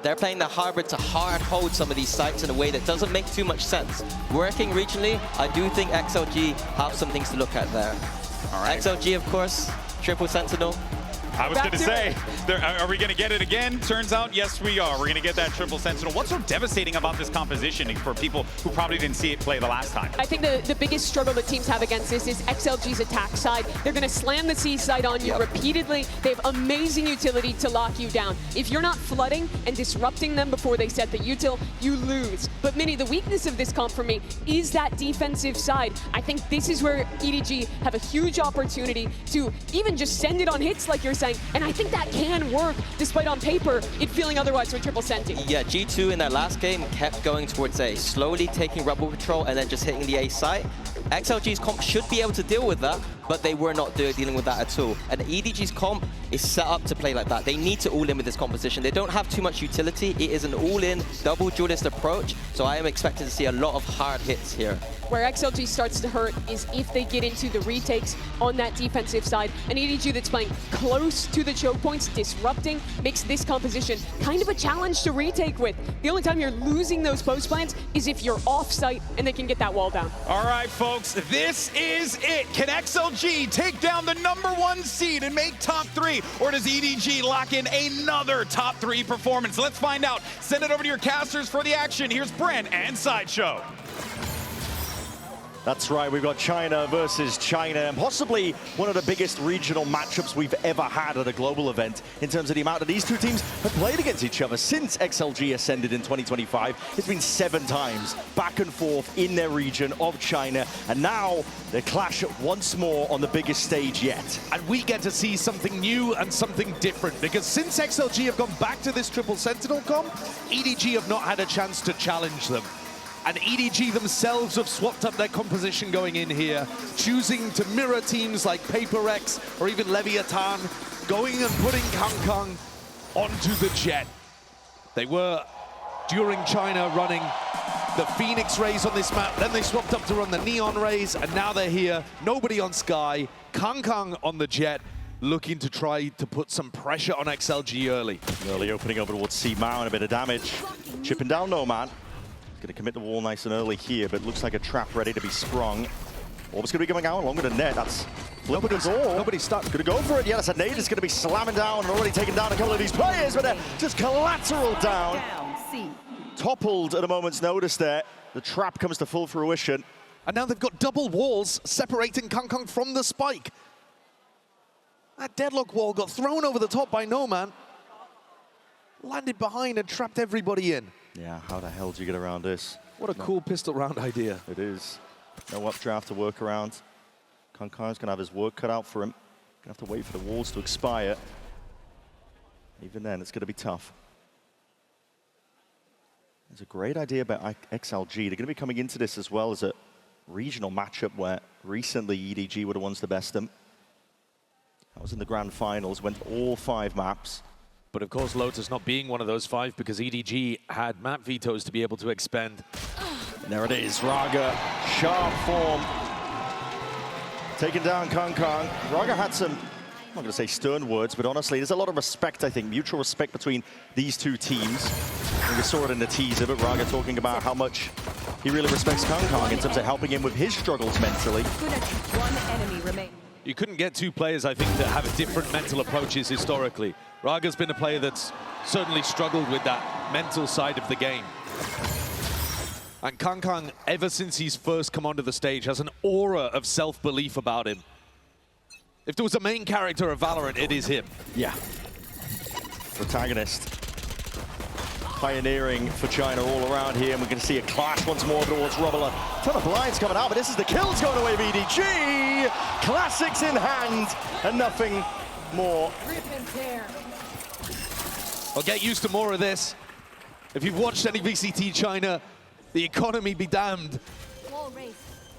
They're playing the hybrid to hard hold some of these sites in a way that doesn't make too much sense. Working regionally, I do think XLG have some things to look at there. All right. XLG, of course, triple sentinel. I was going to say, are we going to get it again? Turns out, yes, we are. We're going to get that triple sentinel. What's so devastating about this composition for people who probably didn't see it play the last time? I think the biggest struggle that teams have against this is XLG's attack side. They're going to slam the C side on you repeatedly. They have amazing utility to lock you down. If you're not flooding and disrupting them before they set the util, you lose. But Minnie, the weakness of this comp for me is that defensive side. I think this is where EDG have a huge opportunity to even just send it on hits like you're saying. And I think that can work, despite on paper it feeling otherwise with triple senti. Yeah, G2 in that last game kept going towards A, slowly taking rebel patrol and then just hitting the A site. XLG's comp should be able to deal with that, but they were not dealing with that at all. And EDG's comp is set up to play like that. They need to all-in with this composition. They don't have too much utility. It is an all-in, double duelist approach, so I am expecting to see a lot of hard hits here. Where XLG starts to hurt is if they get into the retakes on that defensive side. An EDG that's playing close to the choke points, disrupting, makes this composition kind of a challenge to retake with. The only time you're losing those post plans is if you're off-site and they can get that wall down. All right, folks, this is it. Can XLG take down the #1 seed and make top 3? Or does EDG lock in another top 3 performance? Let's find out. Send it over to your casters for the action. Here's Brent and Sideshow. That's right, we've got China versus China, and possibly one of the biggest regional matchups we've ever had at a global event in terms of the amount that these two teams have played against each other since XLG ascended in 2025. It's been 7 times back and forth in their region of China, and now they clash once more on the biggest stage yet. And we get to see something new and something different, because since XLG have gone back to this triple sentinel comp, EDG have not had a chance to challenge them. And EDG themselves have swapped up their composition going in here, choosing to mirror teams like HyperX or even Leviathan, going and putting Kang onto the jet. They were, during China, running the Phoenix Rays on this map, then they swapped up to run the Neon Rays, and now they're here, nobody on Sky, Kang on the jet, looking to try to put some pressure on XLG early. Early opening over towards C-Mao and a bit of damage. Chipping down OMEN. Going to commit the wall nice and early here, but looks like a trap ready to be sprung. Orb's going to be going out along with the net. That's Nobody's stuck. Going to go for it. Yeah, that's a nade. It's going to be slamming down and already taking down a couple of these players, but they're just collateral down. Toppled at a moment's notice there. The trap comes to full fruition. And now they've got double walls separating Kang from the spike. That deadlock wall got thrown over the top by OMEN. Landed behind and trapped everybody in. Yeah, how the hell do you get around this? What a cool pistol round idea. It is. No updraft to work around. Kang's going to have his work cut out for him. Going to have to wait for the walls to expire. Even then, it's going to be tough. It's a great idea about XLG. They're going to be coming into this as well as a regional matchup where recently EDG were the ones to best them. That was in the grand finals, went all 5 maps. But of course, Lotus not being one of those 5 because EDG had map vetoes to be able to expend. And there it is, Raga, sharp form. Taking down Kang. Raga had some, I'm not going to say stern words, but honestly, there's a lot of respect, I think, mutual respect between these two teams. And we saw it in the teaser, but Raga talking about how much he really respects Kang in terms of helping him with his struggles mentally. One enemy remains. You couldn't get 2 players, I think, that have different mental approaches historically. Raga's been a player that's certainly struggled with that mental side of the game. And Kang, ever since he's first come onto the stage, has an aura of self-belief about him. If there was a main character of VALORANT, it is him. Yeah. Protagonist. Pioneering for China all around here, and we're going to see a clash once more towards Rubble. A ton of blinds coming out, but this is the kills going away of EDG. Classics in hand, and nothing more. I'll get used to more of this. If you've watched any VCT China, the economy be damned.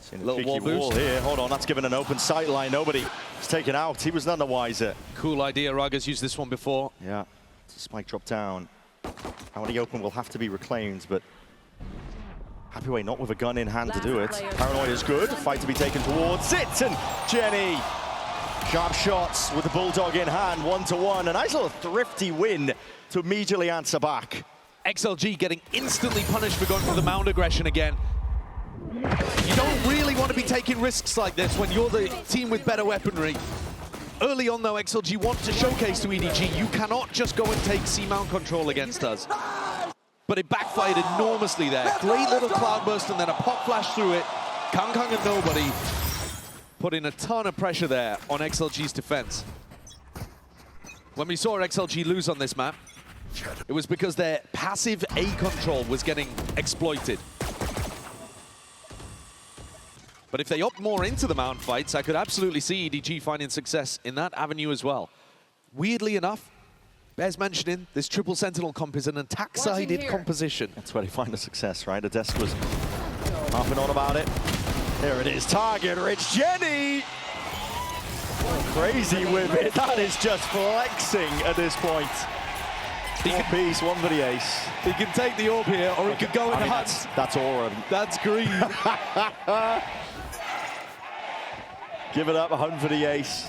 Seen a little wall here. Hold on, that's given an open sight line. Nobody is taken out. He was none the wiser. Cool idea. Raga's used this one before. Yeah. Spike drop down. How many open will have to be reclaimed, but Happyway not with a gun in hand to do it. Paranoid is good. Fight to be taken towards it, and Jenny. Sharp shots with the Bulldog in hand, 1-1. A nice little thrifty win to immediately answer back. XLG getting instantly punished for going for the mound aggression again. You don't really want to be taking risks like this when you're the team with better weaponry. Early on, though, XLG want to showcase to EDG, you cannot just go and take C-mount control against us. But it backfired enormously there. Great little cloudburst and then a pop flash through it. Kangkang and Nobody putting a ton of pressure there on XLG's defense. When we saw XLG lose on this map, it was because their passive A control was getting exploited. But if they opt more into the mount fights, I could absolutely see EDG finding success in that avenue as well. Weirdly enough, Bear's mentioning this triple sentinel comp is an attack-sided composition. That's where they find the success, right? Adesk was harping on about it. There it is, target rich Jenny! Crazy with it, that is just flexing at this point. One piece, one for the ace. He can take the orb here, or he could go in the hut. That's aura. That's green. Give it up, a hunt for the ace.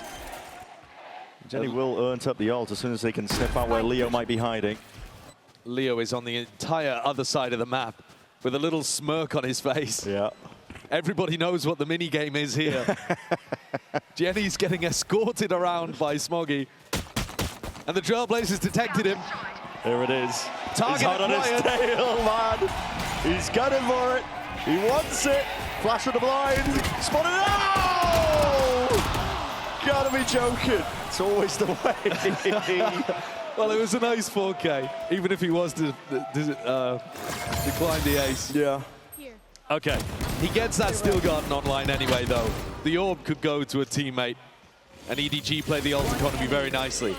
Jenny will earn up the ult as soon as they can sniff out where Leo might be hiding. Leo is on the entire other side of the map with a little smirk on his face. Yeah. Everybody knows what the mini game is here. Jenny's getting escorted around by Smoggy. And the Trailblazers detected him. There it is. Target He's hot on his tail, man. He's gunning for it. He wants it. Flash of the blind. Spotted it. Oh! Gotta be joking. It's always the way. Well, it was a nice 4K, even if he was to decline the ace. Yeah. Okay, he gets that Stillgarden online anyway, though. The orb could go to a teammate, and EDG play the ult economy very nicely.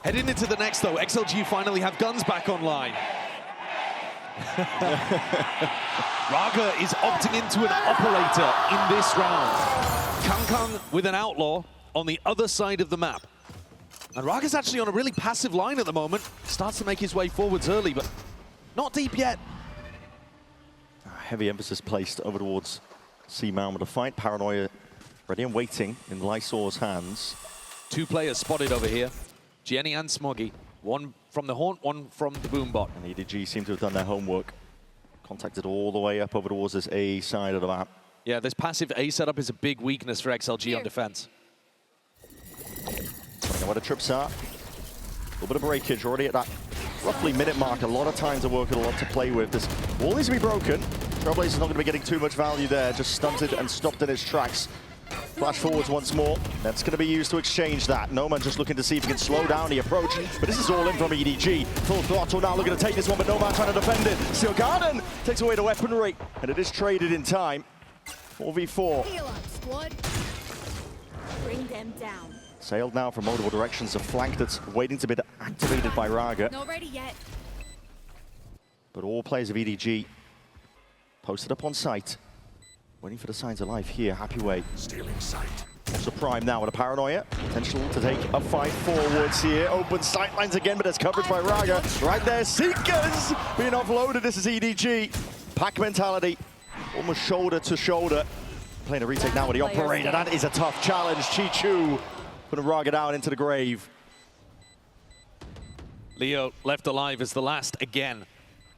Heading into the next, though, XLG finally have guns back online. Raga is opting into an operator in this round. Kangkang with an outlaw on the other side of the map. And Raga's actually on a really passive line at the moment. Starts to make his way forwards early, but not deep yet. Heavy emphasis placed over towards C-Mount with a fight. Paranoia ready and waiting in Lysor's hands. Two players spotted over here. Jenny and Smoggy. One from the Haunt, one from the Boombot. And EDG seem to have done their homework. Contacted all the way up over towards this A side of the map. Yeah, this passive A setup is a big weakness for XLG on defense. I know where the trips are. A little bit of breakage already at that roughly minute mark. A lot of time to work and a lot to play with. This wall needs to be broken. Trailblazer's not going to be getting too much value there. Just stunted and stopped in its tracks. Flash forwards once more. That's going to be used to exchange that. Noman just looking to see if he can slow down the approach. But this is all in from EDG. Full throttle now looking to take this one, but Noman trying to defend it. Stillgarden takes away the weaponry. And it is traded in time. 4v4. Heal up, squad. Bring them down. Sailed now from multiple directions. A flank that's waiting to be activated by Raga. Not ready yet. But all players of EDG posted up on site. Waiting for the signs of life here. Happy way. Stealing sight. Also prime now with a Paranoia. Potential to take a fight forwards here. Open sight lines again, but there's coverage by Raga. Right there, Seekers being offloaded. This is EDG. Pack mentality. Almost shoulder to shoulder. Playing a retake now with the operator. That is a tough challenge. Chi-Chu putting Raga down into the grave. Leo left alive as the last again.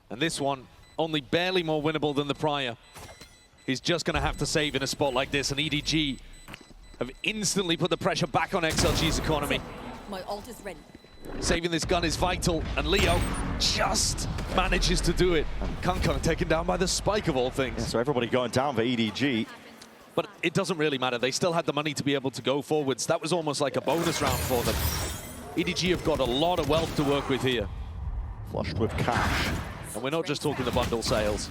And this one only barely more winnable than the prior. He's just going to have to save in a spot like this, and EDG have instantly put the pressure back on XLG's economy. My ult is ready. Saving this gun is vital, and Leo just manages to do it. Kangkang taken down by the spike of all things. Yeah, so everybody going down for EDG. But it doesn't really matter. They still had the money to be able to go forwards. That was almost like a bonus round for them. EDG have got a lot of wealth to work with here. Flushed with cash. And we're not just talking the bundle sales.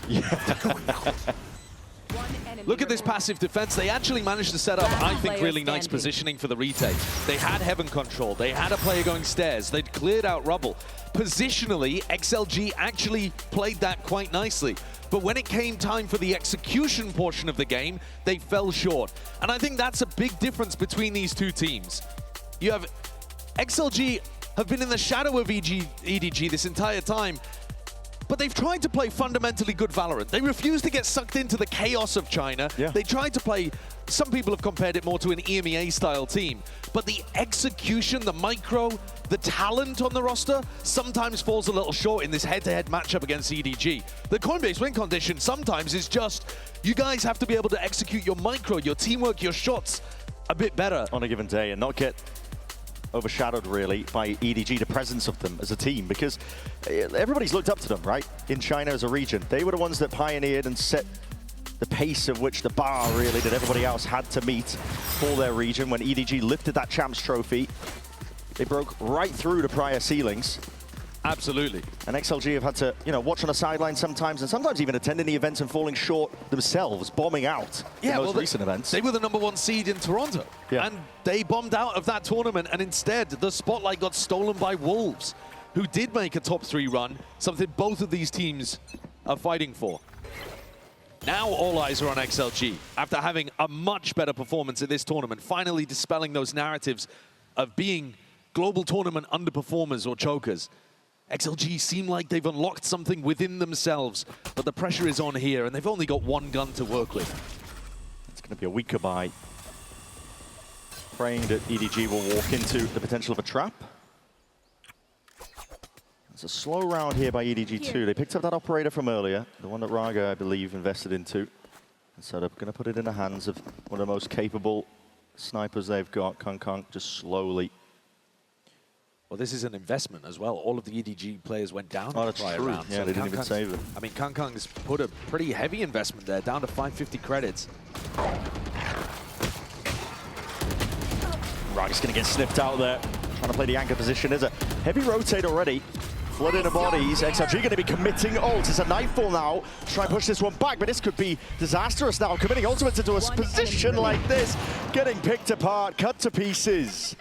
Look at this passive defense. They actually managed to set up, I think, really nice positioning for the retake. They had heaven control. They had a player going stairs. They'd cleared out rubble. Positionally, XLG actually played that quite nicely. But when it came time for the execution portion of the game, they fell short. And I think that's a big difference between these two teams. You have XLG have been in the shadow of EDG this entire time. but they've tried to play fundamentally good Valorant. They refuse to get sucked into the chaos of China. Yeah. They tried to play, some people have compared it more to an EMEA-style team, but the execution, the micro, the talent on the roster sometimes falls a little short in this head-to-head matchup against EDG. The Coinbase win condition sometimes is just, you guys have to be able to execute your micro, your teamwork, your shots a bit better. On a given day and not get overshadowed really by EDG, the presence of them as a team, because everybody's looked up to them, right? In China as a region. They were the ones that pioneered and set the pace of which the bar really that everybody else had to meet for their region. When EDG lifted that Champs trophy, they broke right through the prior ceilings. Absolutely. And XLG have had to, watch on the sideline sometimes, and sometimes even attending the events and falling short themselves, bombing out in those recent events. They were the #1 seed in Toronto, and they bombed out of that tournament, and instead the spotlight got stolen by Wolves, who did make a top 3 run, something both of these teams are fighting for. Now all eyes are on XLG, after having a much better performance in this tournament, finally dispelling those narratives of being global tournament underperformers or chokers. XLG seem like they've unlocked something within themselves, but the pressure is on here, and they've only got one gun to work with. It's going to be a weak goodbye. Praying that EDG will walk into the potential of a trap. It's a slow round here by EDG too. They picked up that operator from earlier, the one that Raga, I believe, invested into. And so they're going to put it in the hands of one of the most capable snipers they've got. Kong just slowly. Well, this is an investment as well. All of the EDG players went down in the prior round. Yeah, so they didn't even save them. I mean, Kong's put a pretty heavy investment there, down to 550 credits. Raga's going to get sniffed out there. Trying to play the anchor position. There's a heavy rotate already. Flood into bodies. XLG going to be committing ult. It's a nightfall now. Try and push this one back, but this could be disastrous now. Committing ultimates into a position like this. Getting picked apart, cut to pieces.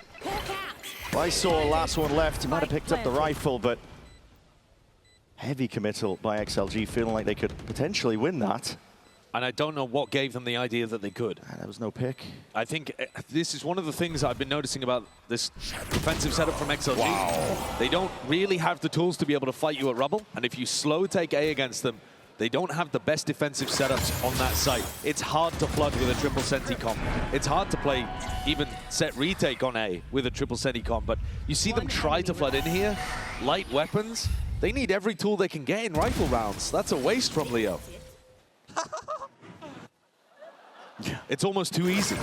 I saw last one left. He might have picked up the rifle, but heavy committal by XLG, feeling like they could potentially win that. And I don't know what gave them the idea that they could. There was no pick. I think this is one of the things I've been noticing about this defensive setup from XLG. Wow. They don't really have the tools to be able to fight you at rubble, and if you slow take A against them, they don't have the best defensive setups on that site. It's hard to flood with a triple senti comp. It's hard to play even set retake on A with a triple senti comp, but you see them try to flood in here. Light weapons, they need every tool they can get in rifle rounds. That's a waste from Leo. It's almost too easy.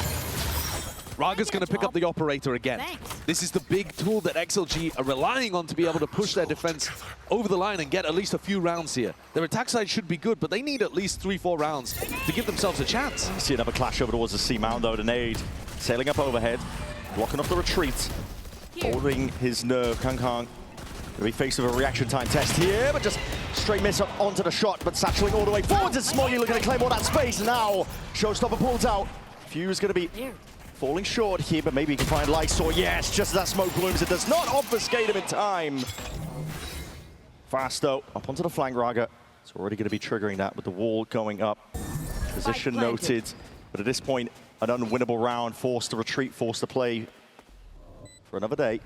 Raga's going to pick up the operator again. Thanks. This is the big tool that XLG are relying on to be able to push their defense over the line and get at least a few rounds here. Their attack side should be good, but they need at least 3-4 rounds to give themselves a chance. See another clash over towards the C-mount though. The nade sailing up overhead, blocking off the retreat, holding his nerve. Kong will be faced with a reaction time test here, but just straight miss up onto the shot, but satcheling all the way forwards. It's Smoggy looking to claim all that space. Now, Showstopper pulls out. Fuse going to be falling short here, but maybe he can find Lysor. Yes, just as that smoke blooms, it does not obfuscate him in time. Fast though, up onto the flank, Raga. It's already going to be triggering that with the wall going up. Position noted, but at this point, an unwinnable round, forced to retreat, forced to play for another day.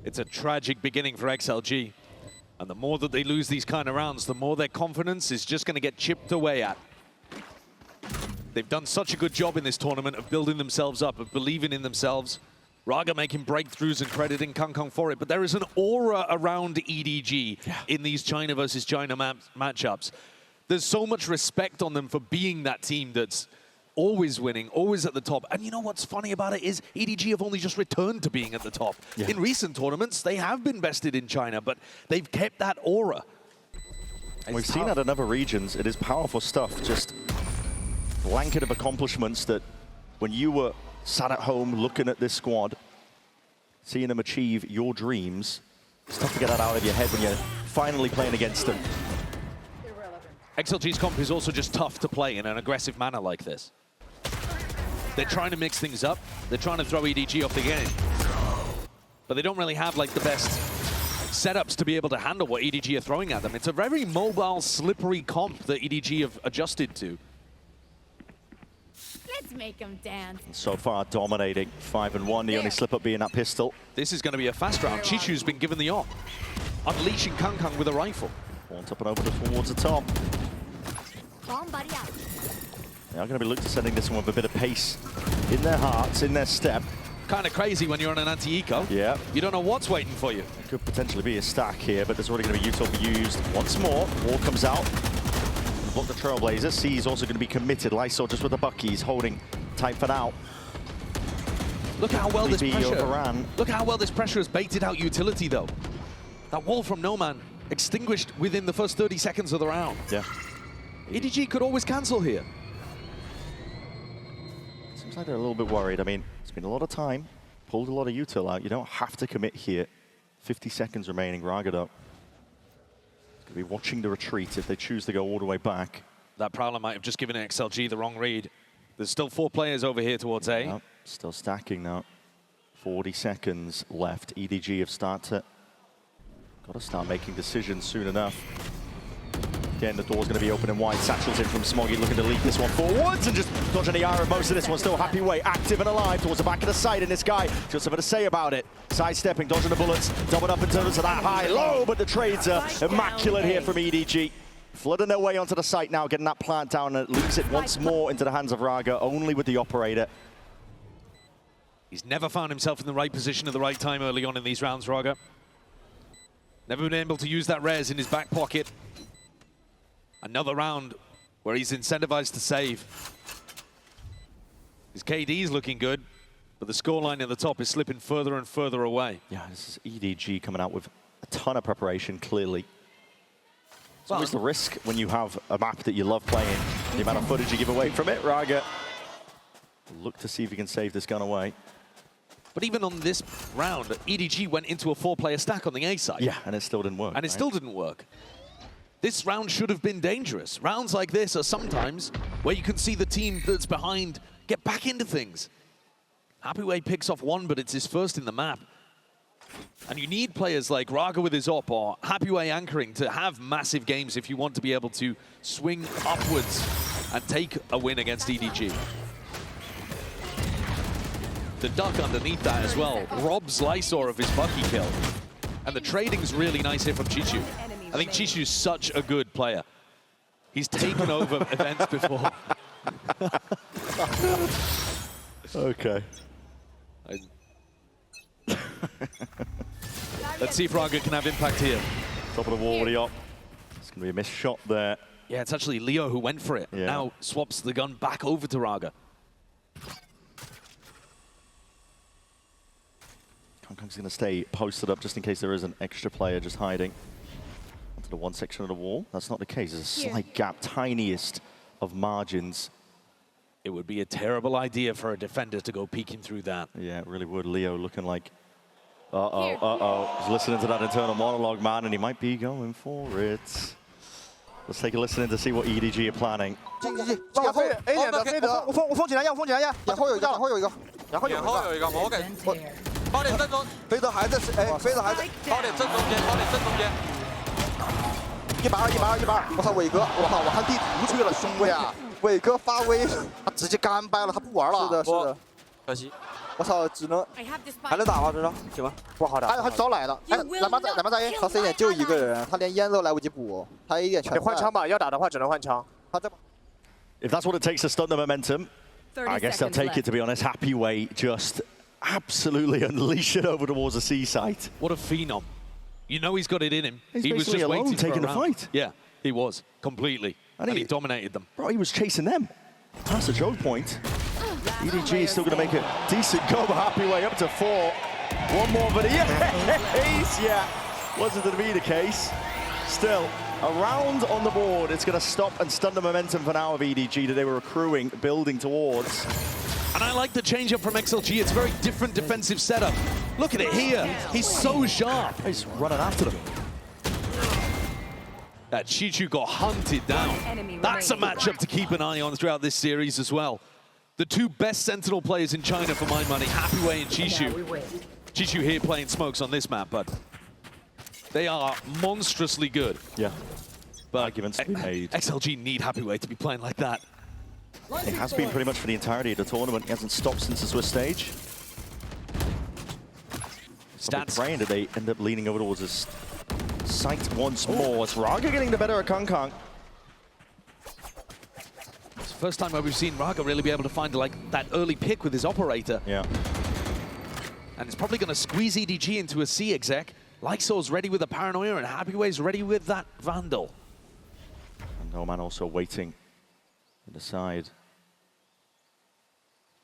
It's a tragic beginning for XLG. And the more that they lose these kind of rounds, the more their confidence is just going to get chipped away at. They've done such a good job in this tournament of building themselves up, of believing in themselves. Raga making breakthroughs and crediting Kong for it, but there is an aura around EDG in these China versus China matchups. There's so much respect on them for being that team that's always winning, always at the top. And you know what's funny about it is EDG have only just returned to being at the top. In recent tournaments, they have been bested in China, but they've kept that aura. We've seen that in other regions. It is powerful stuff, just blanket of accomplishments that when you were sat at home looking at this squad, seeing them achieve your dreams, it's tough to get that out of your head when you're finally playing against them. XLG's comp is also just tough to play in an aggressive manner like this. They're trying to mix things up. They're trying to throw EDG off the game. But they don't really have like the best setups to be able to handle what EDG are throwing at them. It's a very mobile, slippery comp that EDG have adjusted to. Let's make them dance. So far dominating, 5-1, the only slip up being that pistol. This is going to be a fast round. Chichu's been given the op. Unleashing Kong with a rifle. Spawned up and over towards the top. Bomb buddy out. They are going to be looking to sending this one with a bit of pace in their hearts, in their step. Kind of crazy when you're on an anti-eco. Yeah. You don't know what's waiting for you. It could potentially be a stack here, but there's already going to be Utopia used once more. Wall comes out. Block the Trailblazer. C is also going to be committed. Lysol just with the Buckies, holding tight for now. Look at how well this pressure. Overran. Look at how well this pressure has baited out utility, though. That wall from OMEN extinguished within the first 30 seconds of the round. Yeah. EDG could always cancel here. Seems like they're a little bit worried. I mean, it's been a lot of time. Pulled a lot of util out. You don't have to commit here. 50 seconds remaining. Raga up. Going to be watching the retreat if they choose to go all the way back. That Prowler might have just given XLG the wrong read. There's still 4 players over here towards A. Yep, still stacking now. 40 seconds left. EDG have got to start making decisions soon enough. Again, the door's going to be open and wide. Satchel's in from Smoggy, looking to leak this one forwards and just dodging the arrow. Most of this one still happy way, active and alive towards the back of the site. And this guy just something to say about it. Sidestepping, dodging the bullets, doubled up in terms of that high-low, but the trades are immaculate here from EDG. Flooding their way onto the site now, getting that plant down, and it leaves it once more into the hands of Raga, only with the operator. He's never found himself in the right position at the right time early on in these rounds, Raga. Never been able to use that res in his back pocket. Another round where he's incentivized to save. His KD's looking good, but the scoreline at the top is slipping further and further away. Yeah, this is EDG coming out with a ton of preparation, clearly. It's always the risk when you have a map that you love playing, the amount of footage you give away from it. Raga look to see if he can save this gun away. But even on this round, EDG went into a 4-player stack on the A side. Yeah, and it still didn't work. And it still didn't work. This round should have been dangerous. Rounds like this are sometimes where you can see the team that's behind get back into things. Happyway picks off one, but it's his first in the map. And you need players like Raga with his op or Happyway anchoring to have massive games if you want to be able to swing upwards and take a win against EDG. The duck underneath that as well robs Lysor of his Bucky kill. And the trading's really nice here from Chichu. I think Chichu's such a good player. He's taken over events before. Okay. Let's see if Raga can have impact here. Top of the wall with the op. It's going to be a missed shot there. Yeah, it's actually Leo who went for it. Yeah. Now swaps the gun back over to Raga. Kongkong's going to stay posted up just in case there is an extra player just hiding onto the one section of the wall. That's not the case. There's a slight gap, tiniest of margins. It would be a terrible idea for a defender to go peeking through that. Yeah, it really would. Leo looking like, He's listening to that internal monologue, man, and he might be going for it. Let's take a listen in to see what EDG are planning. 进进进，往后 A 点的飞得，我封起来，封起来，眼后有一个，眼后有一个，眼后有一个，我给8点正中，飞得还在，哎，飞得还在8点正中间，8点正中间，120，120，120，我操，伟哥，我操，我看地图去了，兄弟啊，伟哥发威，他直接干掰了，他不玩了，是的，是的，可惜。 我操，只能还能打吗？这行吧，不好打。还招来的，哎，蓝马在 A， 他 C 点就一个人，他连烟都来不及补，他 A 点全。得换枪吧，要打的话只能换枪。他这。 If that's what it takes to stunt the momentum, I guess they'll take it, to be honest. Happyway just absolutely unleash it over towards the C site. What a phenom. You know he's got it in him. He was just waiting taking the fight. Yeah, he was, completely. And he dominated them. Bro, he was chasing them. Past the choke point. EDG is still going to make a decent go, but Happyway up to 4. One more, but yeah, wasn't to be the case. Still, a round on the board. It's going to stop and stun the momentum for now of EDG that they were accruing, building towards. And I like the change up from XLG. It's a very different defensive setup. Look at it here. He's so sharp. He's running after them. That Chichu got hunted down. That's a matchup to keep an eye on throughout this series as well. The two best Sentinel players in China for my money, Happyway and Chichu. Chichu here playing smokes on this map, but they are monstrously good. Yeah. But arguments to be made. XLG need Happyway to be playing like that. It has been pretty much for the entirety of the tournament. He hasn't stopped since the Swiss stage. Stats. Praying that they end up leaning over towards a sight once more. It's Raga getting the better of Kong. It's the first time where we've seen Raga really be able to find like that early pick with his operator. Yeah. And it's probably going to squeeze EDG into a C exec. Lyxor's ready with the Paranoia, and Happyway's ready with that Vandal. And OMEN also waiting to decide.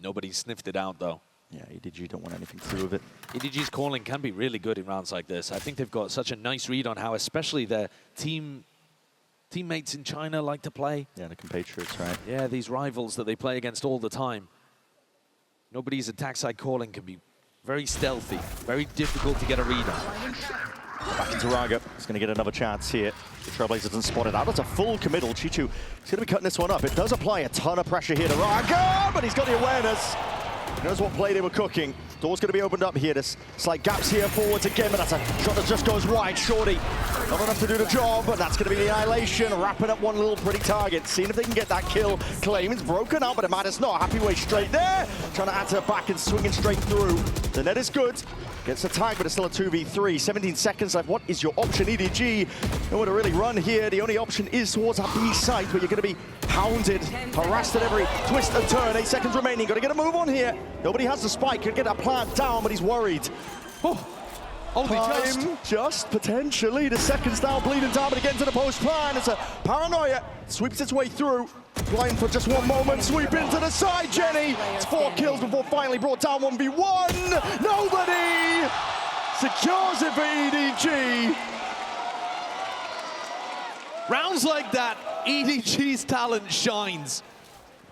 Nobody sniffed it out, though. Yeah, EDG don't want anything to do with it. EDG's calling can be really good in rounds like this. I think they've got such a nice read on how especially their teammates in China like to play. Yeah, the compatriots, right? Yeah, these rivals that they play against all the time. Nobody's attack side calling can be very stealthy, very difficult to get a read on. Back into Raga. He's going to get another chance here. The Trailblazer doesn't spot it out. It's a full committal. Chichu, he's going to be cutting this one up. It does apply a ton of pressure here to Raga, but he's got the awareness. He knows what play they were cooking. Door's going to be opened up here. There's slight gaps here forwards again, but that's a shot that just goes wide. Shorty, not enough to do the job, but that's going to be the annihilation. Wrapping up one little pretty target. Seeing if they can get that kill. Claim it's broken out, but it matters not. Happyway straight there. Trying to add to the back and swinging straight through. The net is good. Gets a tag, but it's still a 2v3. 17 seconds left. What is your option, EDG? Nowhere to really run here. The only option is towards that B site, where you're going to be hounded, harassed at every twist and turn. 8 seconds remaining. Got to get a move on here. Nobody has the spike. Could get that plant down, but he's worried. Oh, only just potentially. The seconds down, bleeding down, but again to the post plan. It's a Paranoia. Sweeps its way through. Blind for just one moment. Sweep into the side, Jenny. It's 4 kills before finally brought down 1v1. Nobody secures it for EDG. Rounds like that, EDG's talent shines.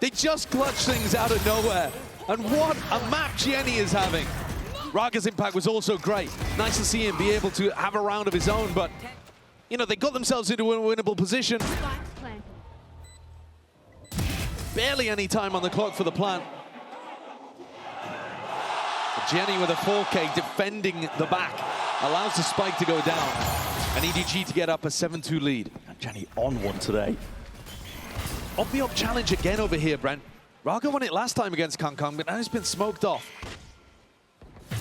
They just clutch things out of nowhere. And what a map Jenny is having. Raga's impact was also great. Nice to see him be able to have a round of his own, but you know, they got themselves into a winnable position. Barely any time on the clock for the plant. Jenny with a 4K defending the back. Allows the spike to go down. And EDG to get up a 7-2 lead. And Jenny on one today. Up challenge again over here, Brent. Raga won it last time against Kong, but now he's been smoked off.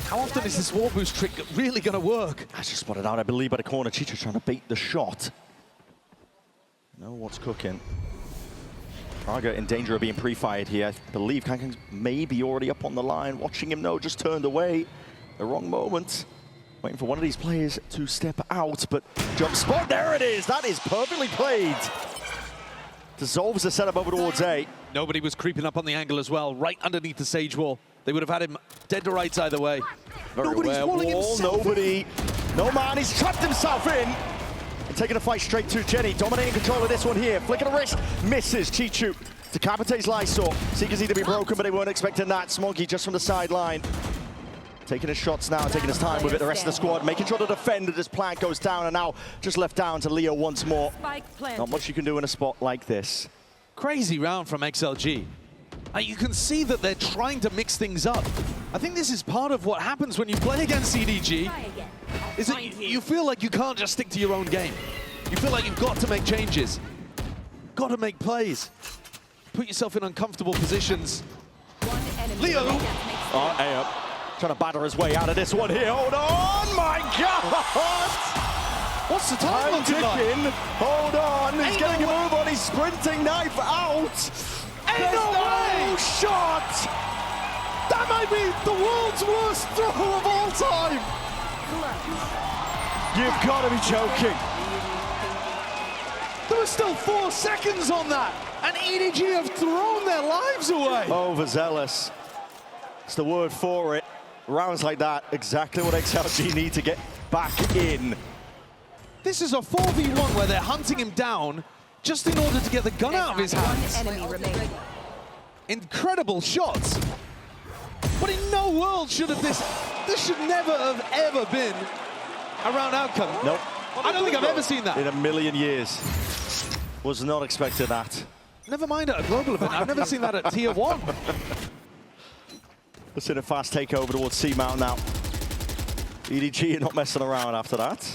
How often is this wall boost trick really going to work? I just spotted out, I believe, by the corner. Chicho trying to bait the shot. Know what's cooking. Raga in danger of being pre-fired here. I believe Kangkang's maybe already up on the line. Watching him, no, just turned away. The wrong moment. Waiting for one of these players to step out, but jump spot, there it is. That is perfectly played. Dissolves the setup over towards A. Nobody was creeping up on the angle as well, right underneath the Sage wall. They would have had him dead to rights either way. Nobody's walling himself. Nobody. No man, he's trapped himself in. And taking a fight straight to Jenny. Dominating control of this one here. Flick of the wrist. Misses. Chichu decapitates Lysor. Seekers need to be broken, but they weren't expecting that. Smoggy just from the sideline. Taking his shots now, taking his time with it. The rest of the squad making sure to defend that this plant goes down, and now just left down to Leo once more. Not much you can do in a spot like this. Crazy round from XLG. You can see that they're trying to mix things up. I think this is part of what happens when you play against EDG, is that you feel like you can't just stick to your own game. You feel like you've got to make changes, got to make plays, put yourself in uncomfortable positions. Leo! Oh, A up. Trying to batter his way out of this one here. Hold on, my God! What's the time ticking? Hold on, he's getting a move on. He's sprinting knife out. There's no shot. That might be the world's worst throw of all time. You've got to be joking. There was still 4 seconds on that, and EDG have thrown their lives away. Overzealous. It's the word for it. Rounds like that, exactly what XLG need to get back in. This is a 4v1 where they're hunting him down just in order to get the gun out of his hands. Incredible shots. But in no world should have this should never have ever been a round outcome. Nope. I don't think I've ever seen that. In a million years. Was not expecting that. Never mind at a global event. I've never seen that at Tier 1. Let's hit a fast takeover towards C-Mount now. EDG are not messing around after that.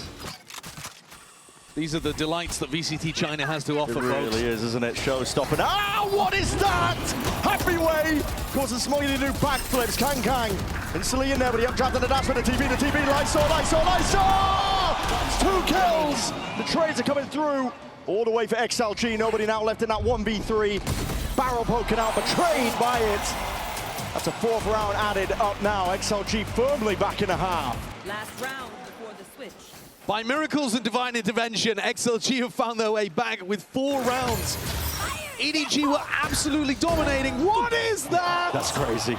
These are the delights that VCT China has to offer, folks. It really is, isn't it? Show-stopping. Ah, what is that? Happyway causes Smoggy to do backflips. Kang instantly in there, but he updrafted the dash with the TV. The TV, Lysor! 2 kills. The trades are coming through all the way for XLG. Nobody now left in that 1v3. Barrel poking out, betrayed by it. That's a 4th round added up now. XLG firmly back in a half. Last round before the switch. By miracles and divine intervention, XLG have found their way back with 4 rounds. EDG were absolutely dominating. What is that? That's crazy.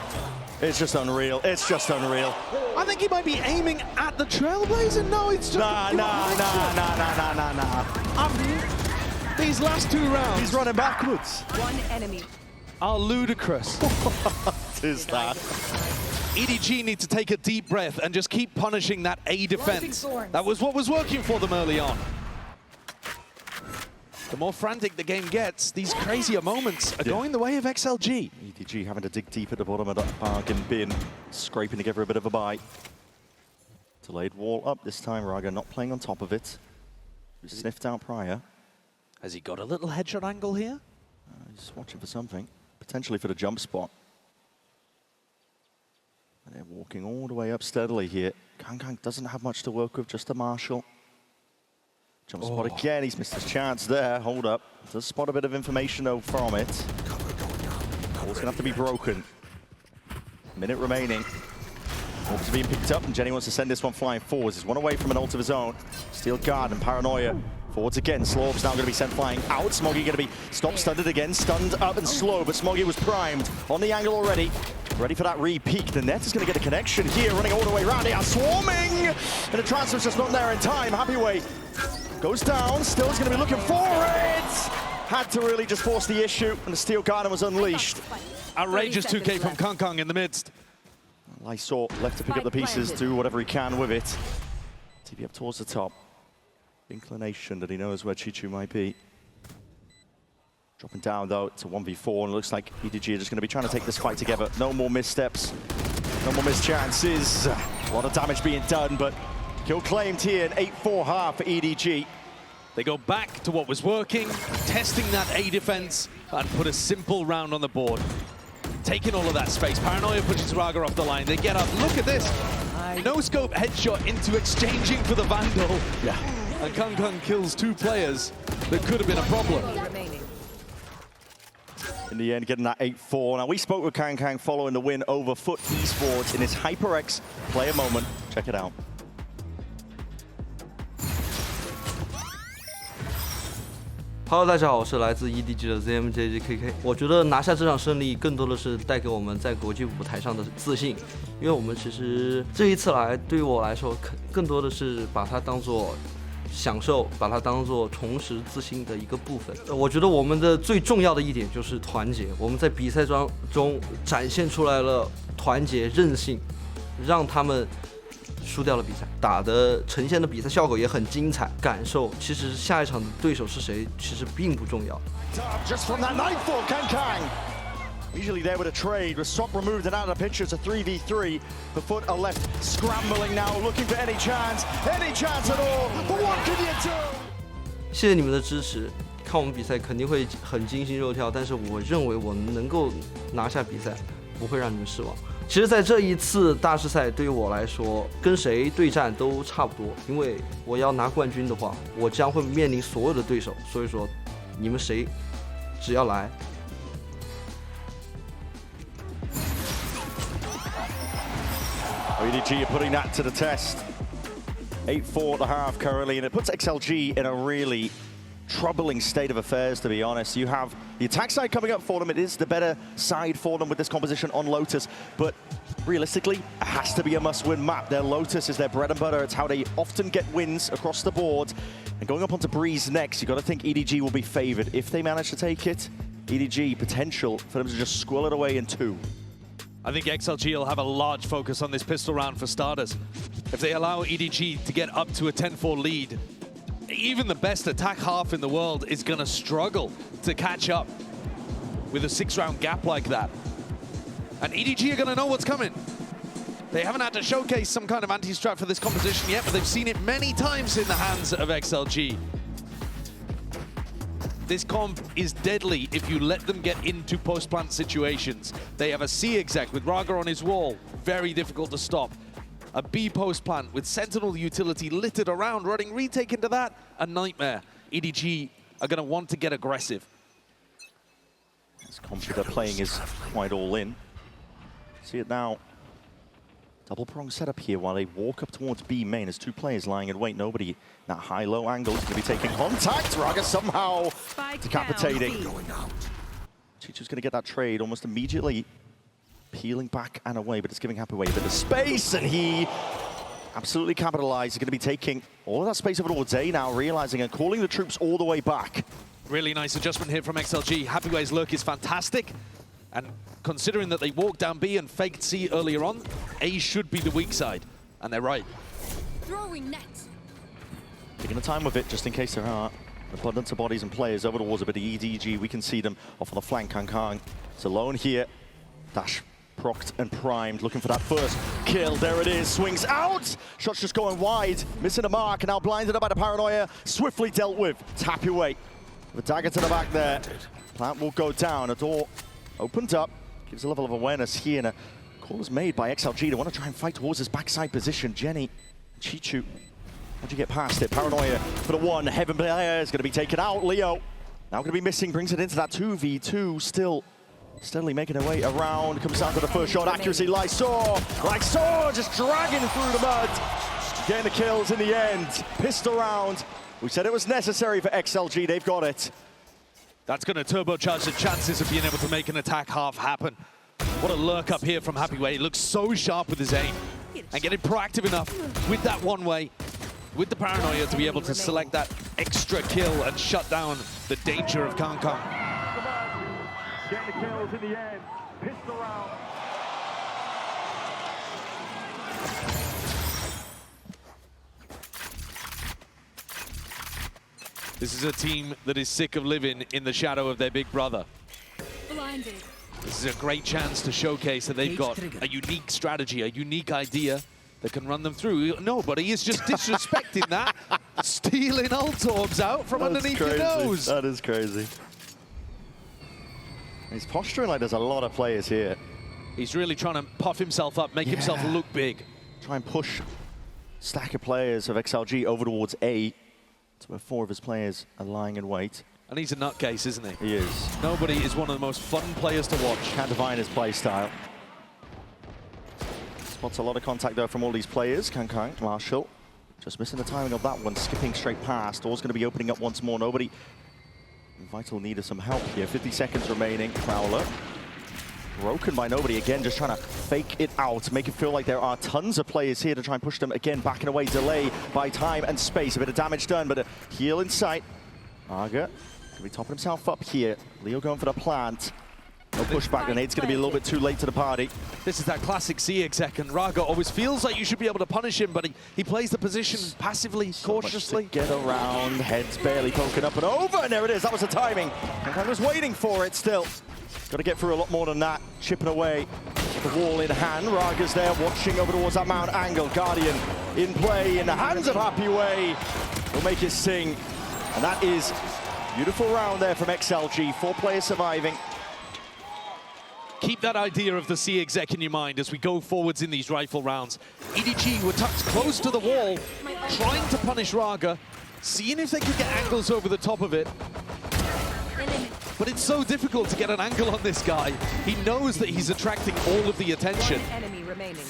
It's just unreal. It's just unreal. I think he might be aiming at the Trailblazer. No, it's just... Nah. These last 2 rounds... He's running backwards. One enemy. Are ludicrous. What is that? EDG need to take a deep breath and just keep punishing that A defense. That was what was working for them early on. The more frantic the game gets, these crazier moments are going the way of XLG. EDG having to dig deep at the bottom of that bargain bin, scraping together a bit of a bite. Delayed wall up this time. Raga not playing on top of it. Sniffed out prior. Has he got a little headshot angle here? He's watching for something, potentially for the jump spot. And they're walking all the way up steadily here. Kang doesn't have much to work with, just a Marshall. Jump spot again, he's missed his chance there. Hold up. Does spot a bit of information though from it. Ball's gonna have to be broken. Minute remaining. Orbs are being picked up and Jenny wants to send this one flying forwards. He's one away from an ult of his own. Steel guard and paranoia. Forwards again. Slorb's now going to be sent flying out. Smoggy going to be stopped, stunned again. Stunned up and slow, but Smoggy was primed on the angle already. Ready for that re-peek. The net is going to get a connection here, running all the way around. They are swarming! And the transfer's just not there in time. Happy Way goes down. Still is going to be looking for it! Had to really just force the issue, and the Steel Garden was unleashed. Outrageous 2K from Kang in the midst. Lysor left to pick up the pieces, do whatever he can with it. TP up towards the top. Inclination that he knows where Chichu might be. Dropping down though to 1v4, and it looks like EDG are just going to be trying to take this fight together. No more missteps, no more missed chances. A lot of damage being done, but kill claimed here, an 8-4 half for EDG. They go back to what was working, testing that A defense, and put a simple round on the board. Taking all of that space. Paranoia pushes Raga off the line. They get up. Look at this. No scope headshot into exchanging for the Vandal. Yeah. And Kang kills 2 players that could have been a problem. In the end, getting that 8-4. Now, we spoke with Kang following the win over VALORANT Esports in his HyperX player moment. Check it out. Hello， 大家好，我是来自 EDG 的 ZMJGKK。我觉得拿下这场胜利，更多的是带给我们在国际舞台上的自信，因为我们其实这一次来，对于我来说，更多的是把它当做享受，把它当做重拾自信的一个部分。我觉得我们的最重要的一点就是团结，我们在比赛中展现出来了团结、韧性，让他们输掉了比赛，打的呈现的比赛效果也很精彩，感受其实下一场的对手是谁其实并不重要。Just from that nightfall, Kang. Usually there with a trade, with Swap removed and out of the picture, it's a 3v3. The foot are left scrambling now, looking for any chance at all. But what can you do? 谢谢你们的支持，看我们比赛肯定会很惊心肉跳，但是我认为我们能够拿下比赛，不会让你们失望。其实，在这一次大师赛，对于我来说，跟谁对战都差不多，因为我要拿冠军的话，我将会面临所有的对手，所以说，你们谁只要来。EDG are putting that to the test. 8-4 at the half currently, and it puts XLG in a really troubling state of affairs, to be honest. You have the attack side coming up for them. It is the better side for them with this composition on Lotus, but realistically, it has to be a must-win map. Their Lotus is their bread and butter. It's how they often get wins across the board. And going up onto Breeze next, you've got to think EDG will be favored. If they manage to take it, EDG potential for them to just squill it away in 2. I think XLG will have a large focus on this pistol round for starters. If they allow EDG to get up to a 10-4 lead, even the best attack half in the world is going to struggle to catch up with a 6-round gap like that. And EDG are going to know what's coming. They haven't had to showcase some kind of anti-strat for this composition yet, but they've seen it many times in the hands of XLG. This comp is deadly if you let them get into post-plant situations. They have a C exec with Raga on his wall. Very difficult to stop. A B post plant with Sentinel utility littered around, running retake into that, a nightmare. EDG are going to want to get aggressive. This Computer playing is quite all in. See it now. Double prong setup here while they walk up towards B main. There's two players lying in wait. Nobody. That high-low angle is going to be taking contact. Raga somehow decapitating. Chichu's going to get that trade almost immediately. Peeling back and away, but it's giving Happy away a bit of space, and he absolutely capitalized. He's going to be taking all of that space over towards A now, realizing and calling the troops all the way back. Really nice adjustment here from XLG. Happyway's lurk is fantastic. And considering that they walked down B and faked C earlier on, A should be the weak side. And they're right. Throwing net. Taking the time with it, just in case there are abundance of bodies and players over towards a bit of EDG. We can see them off on the flank. Kang is alone here. Dash procced and primed, looking for that first kill. There it is, swings out. Shot's just going wide, missing a mark, and now blinded up by the paranoia. Swiftly dealt with. It's Happyway with a dagger to the back there. Plant will go down. A door opened up, gives a level of awareness here, and a call is made by XLG. They want to try and fight towards his backside position. Jenny, Chichu, how'd you get past it? Paranoia for the one. Heaven player is going to be taken out. Leo now going to be missing, brings it into that 2v2. Still steadily making their way around. Comes down to the first shot. Accuracy, Lysor just dragging through the mud. Getting the kills in the end. Pissed around. We said it was necessary for XLG. They've got it. That's going to turbocharge the chances of being able to make an attack half happen. What a lurk up here from Happyway. He looks so sharp with his aim. And getting proactive enough with that one way, with the paranoia to be able to select that extra kill and shut down the danger of Kang. Getting the kills in the end. Pissed around. This is a team that is sick of living in the shadow of their big brother. Blinded. This is a great chance to showcase that they've got a unique strategy, a unique idea that can run them through. Nobody is just disrespecting that. Stealing ult orbs out from underneath your nose. That is crazy. He's posturing like there's a lot of players here. He's really trying to puff himself up, make himself look big. Try and push stack of players of XLG over towards A. That's where 4 of his players are lying in wait. And he's a nutcase, isn't he? He is. Nobody is one of the most fun players to watch. Can't divine his play style. Spots a lot of contact though from all these players. Kang, Marshall, just missing the timing of that one, skipping straight past. Door's going to be opening up once more. Nobody in vital need of some help here. 50 seconds remaining. Prowler broken by nobody. Again, just trying to fake it out, make it feel like there are tons of players here to try and push them. Again, backing away, delay by time and space. A bit of damage done, but a heal in sight. Arga going to be topping himself up here. Leo going for the plant. No pushback, Grenade's going to be a little bit too late to the party. This is that classic C-exec, and Raga always feels like you should be able to punish him, but he plays the position passively, cautiously. Get around, head's barely poking up and over, and there it is. That was the timing. And I was waiting for it still. Got to get through a lot more than that. Chipping away, the wall in hand. Raga's there watching over towards that mount angle. Guardian in play in the hands of Happyway. Will make it sing. And that is beautiful round there from XLG. 4 players surviving. Keep that idea of the C-exec in your mind as we go forwards in these rifle rounds. EDG were tucked close to the wall, trying to punish Raga, seeing if they could get angles over the top of it. But it's so difficult to get an angle on this guy. He knows that he's attracting all of the attention.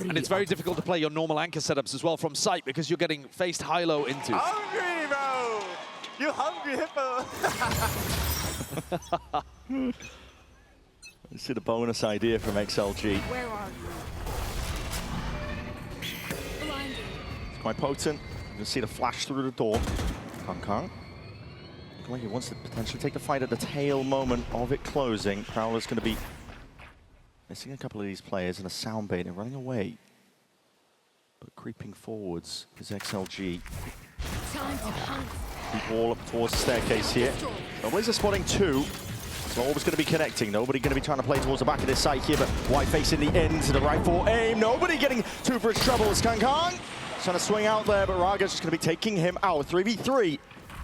And it's very difficult to play your normal anchor setups as well from sight because you're getting faced high-low into. Hungry, bro! You hungry, hippo! You see the bonus idea from XLG. Where are you? Blinded. It's quite potent. You can see the flash through the door. Kang. Looking like he wants to potentially take the fight at the tail moment of it closing. Prowler's going to be missing a couple of these players and a sound bait and running away. But creeping forwards is XLG. Time to hunt. Keep wall up towards the staircase here. Nobody's are spotting 2. So always going to be connecting. Nobody going to be trying to play towards the back of this site here, but White face in the end to the right for aim. Nobody getting 2 for his troubles. Kang trying to swing out there, but Raga's just going to be taking him out. 3v3.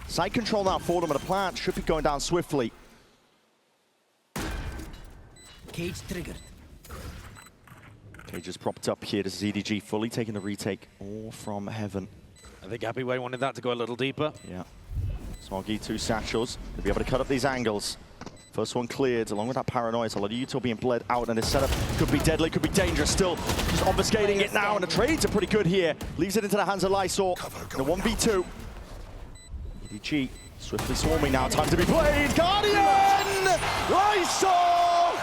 Site control now for them, and the plant should be going down swiftly. Cage triggered. Cage is propped up here. This is EDG fully taking the retake all from heaven. I think Happyway wanted that to go a little deeper. Yeah. Smoggy, 2 satchels. They'll be able to cut up these angles. First one cleared, along with that paranoia. A lot of util being bled out, and this setup could be deadly, could be dangerous. Still just obfuscating it now, and the trades are pretty good here. Leaves it into the hands of Lysor. The 1v2. EDG swiftly swarming now. Time to be played. Guardian! Lysor!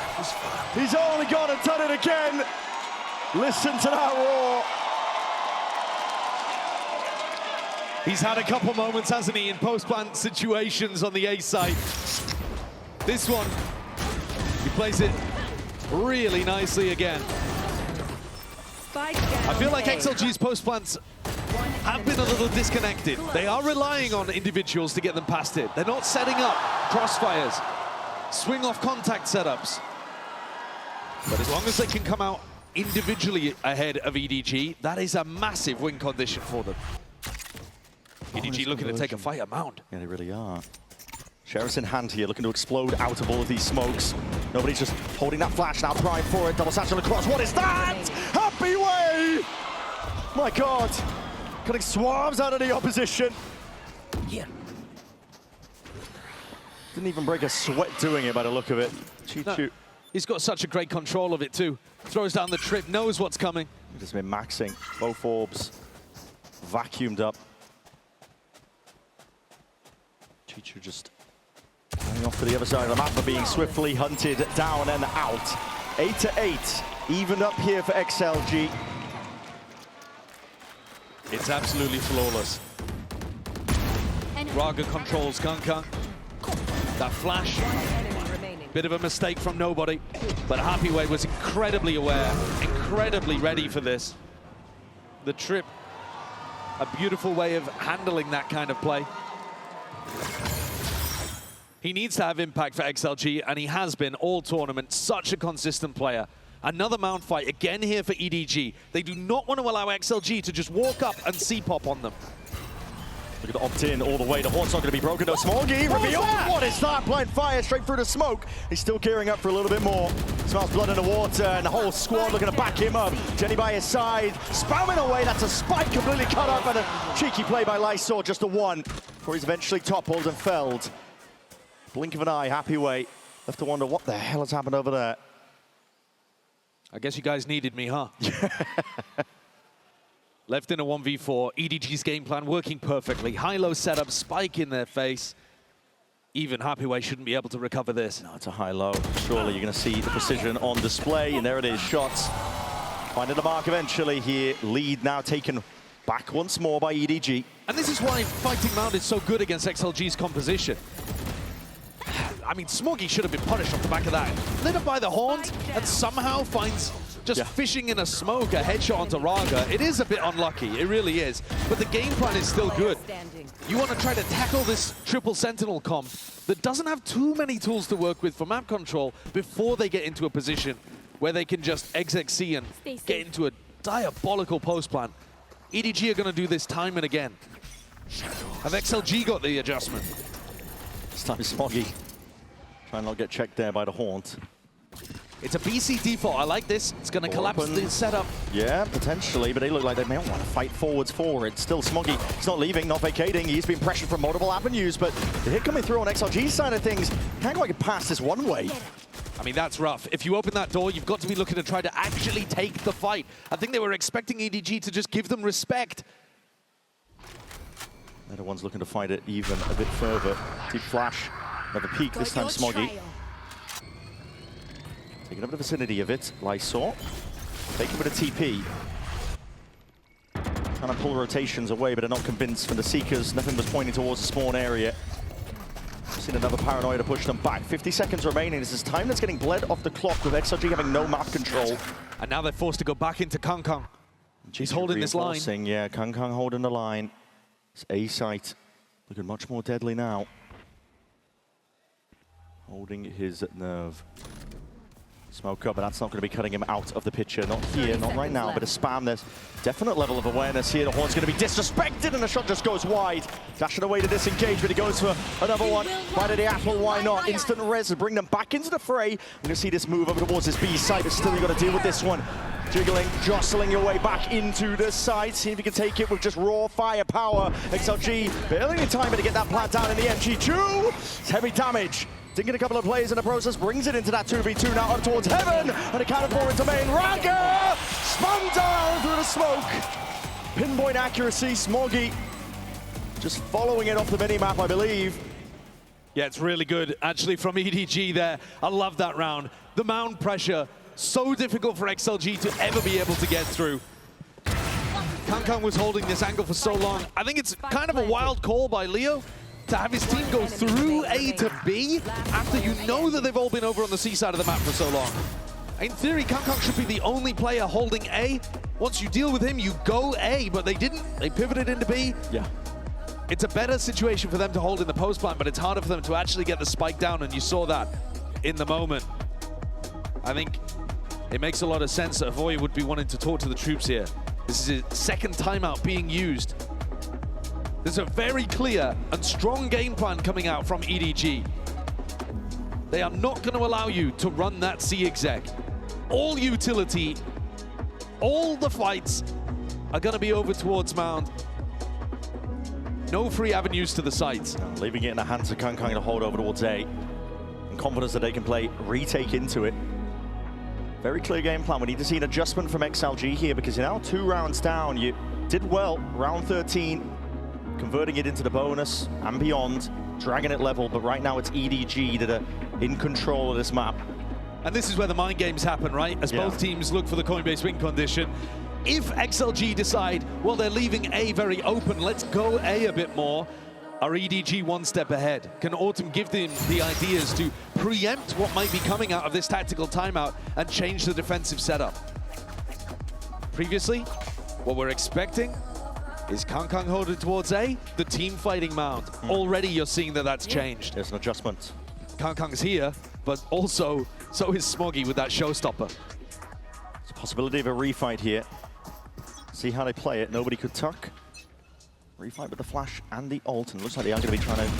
He's only gone and done it again. Listen to that roar. He's had a couple moments, hasn't he, in post-plant situations on the A side. This one, he plays it really nicely again. I feel like XLG's post-plants have been a little disconnected. They are relying on individuals to get them past it. They're not setting up crossfires, swing-off contact setups. But as long as they can come out individually ahead of EDG, that is a massive win condition for them. EDG looking to take a fight at Mound. Yeah, they really are. Sheriff's in hand here, looking to explode out of all of these smokes. Nobody's just holding that flash now, prime for it. Double satchel across. What is that? Happyway! My God. Cutting swarms out of the opposition. Yeah. Didn't even break a sweat doing it by the look of it. No, he's got such a great control of it too. Throws down the trip, knows what's coming. He's just been maxing. Both orbs vacuumed up. Chichu just going off to the other side of the map, but being swiftly hunted down and out. 8-8, evened up here for XLG. It's absolutely flawless. Raga controls Kunkung. That flash, bit of a mistake from nobody, but Happyway was incredibly aware, incredibly ready for this. The trip, a beautiful way of handling that kind of play. He needs to have impact for XLG, and he has been all tournament. Such a consistent player. Another mount fight again here for EDG. They do not want to allow XLG to just walk up and C-pop on them. Look at the opt-in all the way. The horn's not going to be broken. No, Smoggy reveal. What is that? Blind fire straight through the smoke. He's still gearing up for a little bit more. Smells blood in the water, and the whole squad looking to back him up. Jenny by his side, spamming away. That's a spike completely cut up, and a cheeky play by Lysor, just a one, before he's eventually toppled and felled. Blink of an eye, Happyway. Left to wonder what the hell has happened over there. I guess you guys needed me, huh? Left in a 1v4, EDG's game plan working perfectly. High-low setup, spike in their face. Even Happyway shouldn't be able to recover this. No, it's a high-low. Surely you're going to see the precision on display, and there it is, shots. Finding the mark eventually here. Lead now taken back once more by EDG. And this is why fighting Mount is so good against XLG's composition. I mean, Smoggy should have been punished off the back of that. Lit up by the Haunt, and somehow finds just fishing in a smoke, a headshot onto Raga. It is a bit unlucky, it really is. But the game plan is still good. You want to try to tackle this triple Sentinel comp that doesn't have too many tools to work with for map control before they get into a position where they can just XXC and get into a diabolical post plan. EDG are going to do this time and again. Have XLG got the adjustment? This time is Smoggy. Trying not to get checked there by the Haunt. It's a BC default. I like this. It's going to collapse the setup. Yeah, potentially, but they look like they may want to fight forwards for it. Still, Smoggy, he's not leaving, not vacating. He's been pressured from multiple avenues, but the hit coming through on XLG's side of things can't quite get past this one way. I mean, that's rough. If you open that door, you've got to be looking to try to actually take the fight. I think they were expecting EDG to just give them respect. They're the ones looking to fight it even a bit further. Deep flash, another peek, this time Smoggy. Taking up the vicinity of it, Lysor. Taking with a TP. Trying to pull rotations away, but they're not convinced from the Seekers. Nothing was pointing towards the spawn area. Seen another paranoia to push them back. 50 seconds remaining. This is time that's getting bled off the clock with XLG having no map control. And now they're forced to go back into Kunkung. He's holding this line. Yeah, Kunkung holding the line. It's A site. Looking much more deadly now. Holding his nerve. Smoke up, but that's not going to be cutting him out of the picture. Not here, not right now, but a spam. There's definite level of awareness here. The Horn's going to be disrespected, and the shot just goes wide. Dashing away to disengage, but he goes for another one. Bite of the apple, why not? Instant res to bring them back into the fray. We're going to see this move over towards his B site, but still you've got to deal with this one. Jiggling, jostling your way back into the side. See if you can take it with just raw firepower. XLG barely in time to get that plant down in the MG2. It's heavy damage. Didn't get a couple of players in the process, brings it into that 2v2 now up towards heaven, and accounted for into main. Raga spun down through the smoke. Pinpoint accuracy, Smoggy just following it off the minimap, I believe. Yeah, it's really good, actually, from EDG there. I love that round. The mound pressure, so difficult for XLG to ever be able to get through. Kang was holding this angle for so long. I think it's kind of a wild call by Leo to have his team go through A to B after you know that they've all been over on the C side of the map for so long. In theory, Kang should be the only player holding A. Once you deal with him, you go A, but they didn't. They pivoted into B. Yeah. It's a better situation for them to hold in the post plant, but it's harder for them to actually get the spike down, and you saw that in the moment. I think it makes a lot of sense that Avoy would be wanting to talk to the troops here. This is his second timeout being used. There's a very clear and strong game plan coming out from EDG. They are not going to allow you to run that C exec. All utility, all the fights are going to be over towards Mound. No free avenues to the sites. Leaving it in the hands of Kang to hold over towards A. And confidence that they can play retake into it. Very clear game plan. We need to see an adjustment from XLG here because you're now 2 rounds down. You did well, round 13. Converting it into the bonus and beyond, dragging it level, but right now it's EDG that are in control of this map. And this is where the mind games happen, right? As both teams look for the Coinbase win condition. If XLG decide, well, they're leaving A very open, let's go A a bit more, are EDG one step ahead? Can Autumn give them the ideas to preempt what might be coming out of this tactical timeout and change the defensive setup? Previously, what we're expecting is Kang holding towards A, the team fighting Mound. Already you're seeing that that's changed. There's an adjustment. Kang's here, but also so is Smoggy with that showstopper. There's a possibility of a refight here. See how they play it. Nobody could tuck. Refight with the flash and the ult, and looks like they are going to be trying to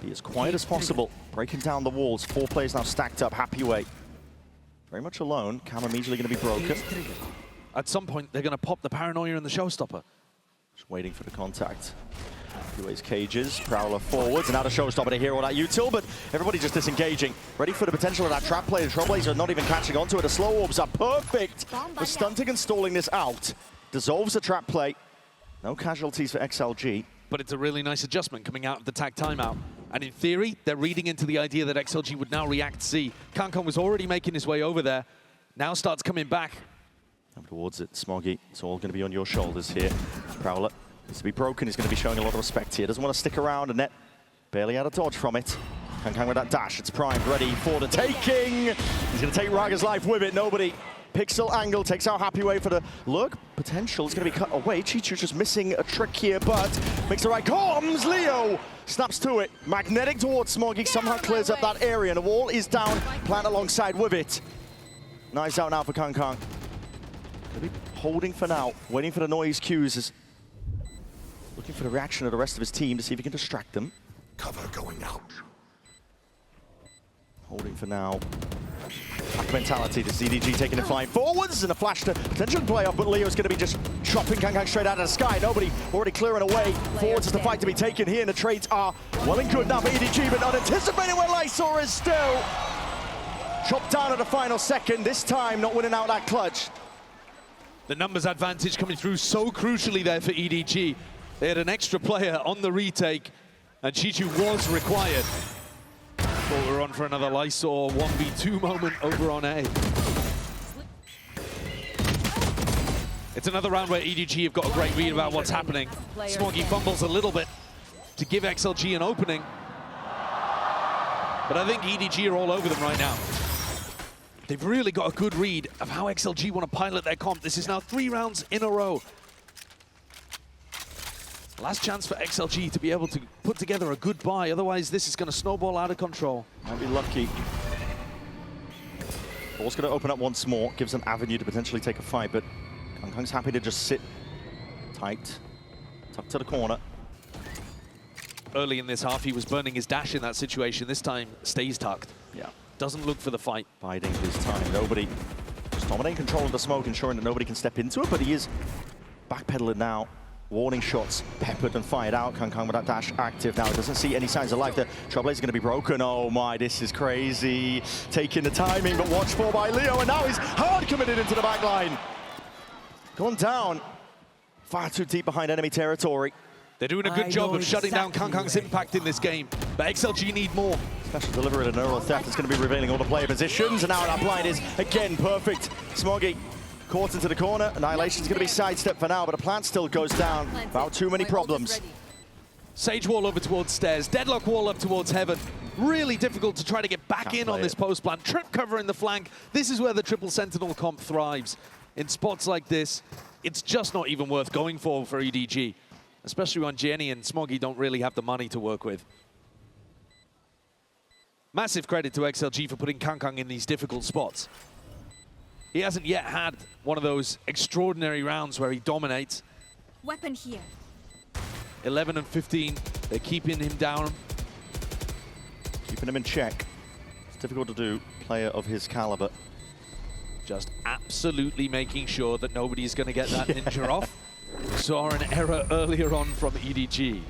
be as quiet as possible. Breaking down the walls. 4 players now stacked up. Happy Way very much alone. Cam immediately going to be broken. At some point, they're going to pop the paranoia and the showstopper. Just waiting for the contact. Way's cages, Prowler forwards, and now the showstopper to hear all that util, but everybody just disengaging. Ready for the potential of that trap play. The Trailblazer not even catching onto it. The slow orbs are perfect for stunting and stalling this out. Dissolves the trap play. No casualties for XLG. But it's a really nice adjustment coming out of the tag timeout. And in theory, they're reading into the idea that XLG would now react C. Kang was already making his way over there. Now starts coming back. Come towards it, Smoggy. It's all going to be on your shoulders here. Prowler needs to be broken. He's going to be showing a lot of respect here. Doesn't want to stick around, and net barely out of dodge from it. Kang with that dash. It's primed, ready for the taking. He's going to take Raga's life with it. Nobody. Pixel angle takes out Happy Way for the look. Potential is going to be cut away. Chichu's just missing a trick here, but makes the right comms. Leo snaps to it. Magnetic towards Smoggy. Somehow clears up that area, and the wall is down. Plant alongside with it. Nice out now for Kang. Gonna be holding for now, waiting for the noise cues. Looking for the reaction of the rest of his team to see if he can distract them. Cover going out. Holding for now. Hack mentality, the EDG taking the flying forwards and a flash to potentially play off, but Leo's going to be just chopping Kang straight out of the sky. Nobody already clearing away. Forwards is the fight to be taken here, and the trades are well and good now for EDG, but not anticipating where Lysor is still. Chopped down at the final second, this time not winning out that clutch. The numbers advantage coming through so crucially there for EDG. They had an extra player on the retake, and Chichu was required. Thought we were on for another Lysor 1v2 moment over on A. It's another round where EDG have got a great read about what's happening. Smoggy fumbles a little bit to give XLG an opening. But I think EDG are all over them right now. They've really got a good read of how XLG want to pilot their comp. This is now 3 rounds in a row. Last chance for XLG to be able to put together a good buy, otherwise this is going to snowball out of control. Might be lucky. Ball's going to open up once more, gives an avenue to potentially take a fight, but Kang's happy to just sit tight, tucked to the corner. Early in this half, he was burning his dash in that situation. This time, stays tucked. Yeah. Doesn't look for the fight. Biding this time. Nobody just Dominating control of the smoke, ensuring that nobody can step into it, but he is backpedaling now. Warning shots peppered and fired out. KangKang with that dash active now. Doesn't see any signs of life. The Trailblazer is going to be broken. Oh my, this is crazy. Taking the timing, but watched for by Leo, and now he's hard committed into the back line. Gone down. Far too deep behind enemy territory. They're doing a good job of shutting down KangKang's impact in this game, but XLG need more. Special delivery and neural theft is going to be revealing all the player positions, and now that blind is again perfect. Smoggy caught into the corner. Annihilation's going to be sidestepped for now, but the plant still goes down. About too many problems. Sage wall over towards stairs, Deadlock wall up towards heaven. Really difficult to try to get back in on this post plant. Trip cover in the flank. This is where the triple sentinel comp thrives. In spots like this, it's just not even worth going for EDG. Especially when Jenny and Smoggy don't really have the money to work with. Massive credit to XLG for putting KangKang in these difficult spots. He hasn't yet had one of those extraordinary rounds where he dominates. Weapon here. 11 and 15, they're keeping him down. Keeping him in check. It's difficult to do, player of his caliber. Just absolutely making sure that nobody's going to get that ninja off. Saw an error earlier on from EDG.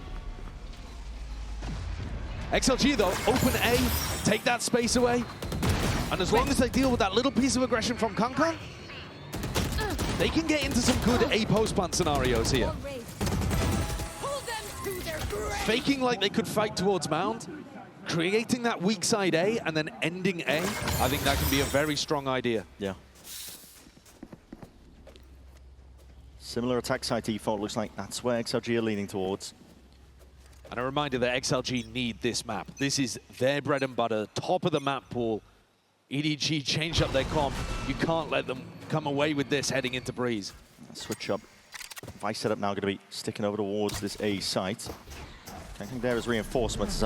XLG though, open A, take that space away. And as long as they deal with that little piece of aggression from KangKang, they can get into some good A post plant scenarios here. Faking like they could fight towards Mound, creating that weak side A and then ending A, I think that can be a very strong idea. Yeah. Similar attack side default, looks like that's where XLG are leaning towards. And a reminder that XLG need this map. This is their bread and butter, top of the map pool. EDG changed up their comp. You can't let them come away with this heading into Breeze. Switch up. Vice setup now going to be sticking over towards this A site. KangKang there as reinforcements.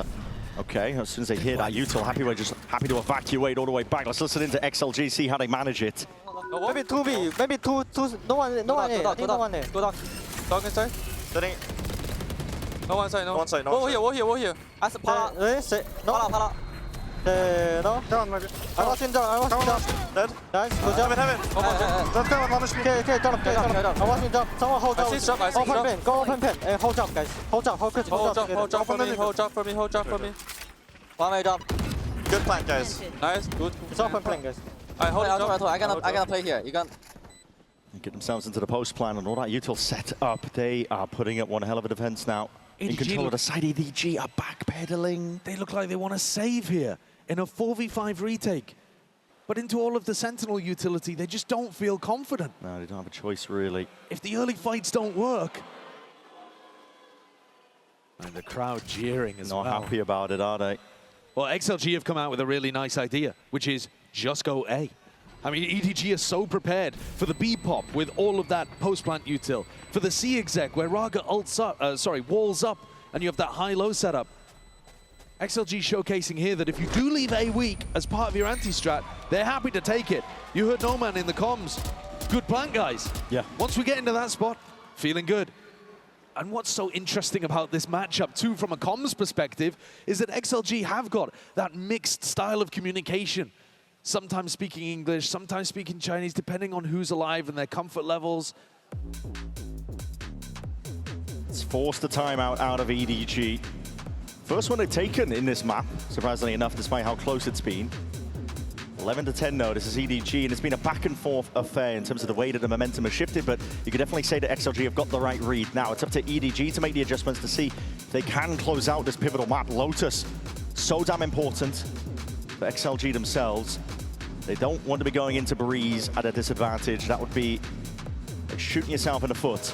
Okay, as soon as they hear that, util happy to evacuate all the way back. Let's listen into XLG, see how they manage it. Maybe 2B, maybe two, no one A, no one A. Go down. Dog inside. Setting. No one side, no. One side, no. War here. As Pala. Pala. No. I was in jump. Dead. Nice. Good job. Heaven. Okay, jump. I was in jump. Someone hold jump. I see jump. Open pen. Go open pen. Hold jump, guys. Hold jump for me. Hold jump for me. One way jump. Good plan, guys. Nice. Good. It's open plan, guys. I hold jump. I gonna play here. You can. Get themselves into the post plan and all that util set up. They are putting up one hell of a defense now. In control of the side, EDG are backpedaling. They look like they want to save here in a 4v5 retake. But into all of the Sentinel utility, they just don't feel confident. No, they don't have a choice, really. If the early fights don't work. And the crowd jeering as well. Not happy about it, are they? Well, XLG have come out with a really nice idea, which is just go A. I mean, EDG is so prepared for the B pop with all of that post-plant util. For the C exec, where Raga walls up, and you have that high-low setup. XLG showcasing here that if you do leave A weak as part of your anti-strat, they're happy to take it. You heard OMEN in the comms. Good plan, guys. Yeah. Once we get into that spot, feeling good. And what's so interesting about this matchup, too, from a comms perspective, is that XLG have got that mixed style of communication. Sometimes speaking English, sometimes speaking Chinese, depending on who's alive and their comfort levels. It's forced the timeout out of EDG. First one they've taken in this map, surprisingly enough, despite how close it's been. 11 to 10 now, this is EDG, and it's been a back and forth affair in terms of the way that the momentum has shifted, but you can definitely say that XLG have got the right read. Now it's up to EDG to make the adjustments to see if they can close out this pivotal map. Lotus, so damn important for XLG themselves. They don't want to be going into Breeze at a disadvantage. That would be like shooting yourself in the foot.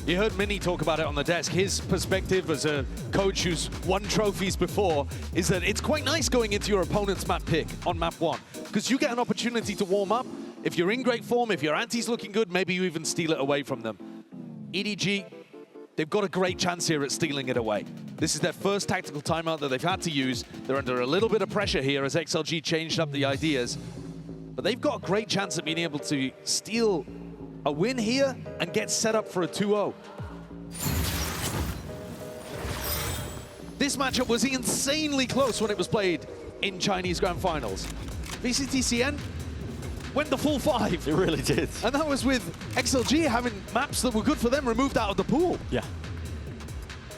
You heard Mini talk about it on the desk. His perspective as a coach who's won trophies before is that it's quite nice going into your opponent's map pick on map 1, because you get an opportunity to warm up. If you're in great form, if your anti's looking good, maybe you even steal it away from them. EDG, they've got a great chance here at stealing it away. This is their first tactical timeout that they've had to use. They're under a little bit of pressure here as XLG changed up the ideas. But they've got a great chance at being able to steal a win here and get set up for a 2-0. This matchup was insanely close when it was played in Chinese Grand Finals. VCTCN, went the full 5. It really did. And that was with XLG having maps that were good for them removed out of the pool. Yeah.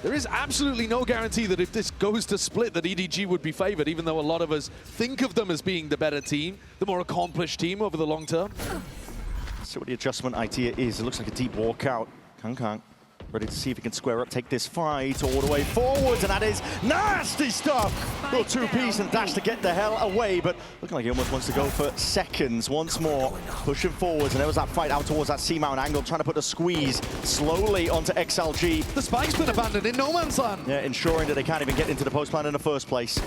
There is absolutely no guarantee that if this goes to split that EDG would be favored, even though a lot of us think of them as being the better team, the more accomplished team over the long term. So what the adjustment idea is, it looks like a deep walkout. Kang ready to see if he can square up, take this fight all the way forwards, and that is nasty stuff. Little two-piece and dash to get the hell away, but looking like he almost wants to go for seconds once more. Pushing forwards, and there was that fight out towards that C-mount angle, trying to put a squeeze slowly onto XLG. The spike's been abandoned in no man's land. Yeah, ensuring that they can't even get into the post plan in the first place.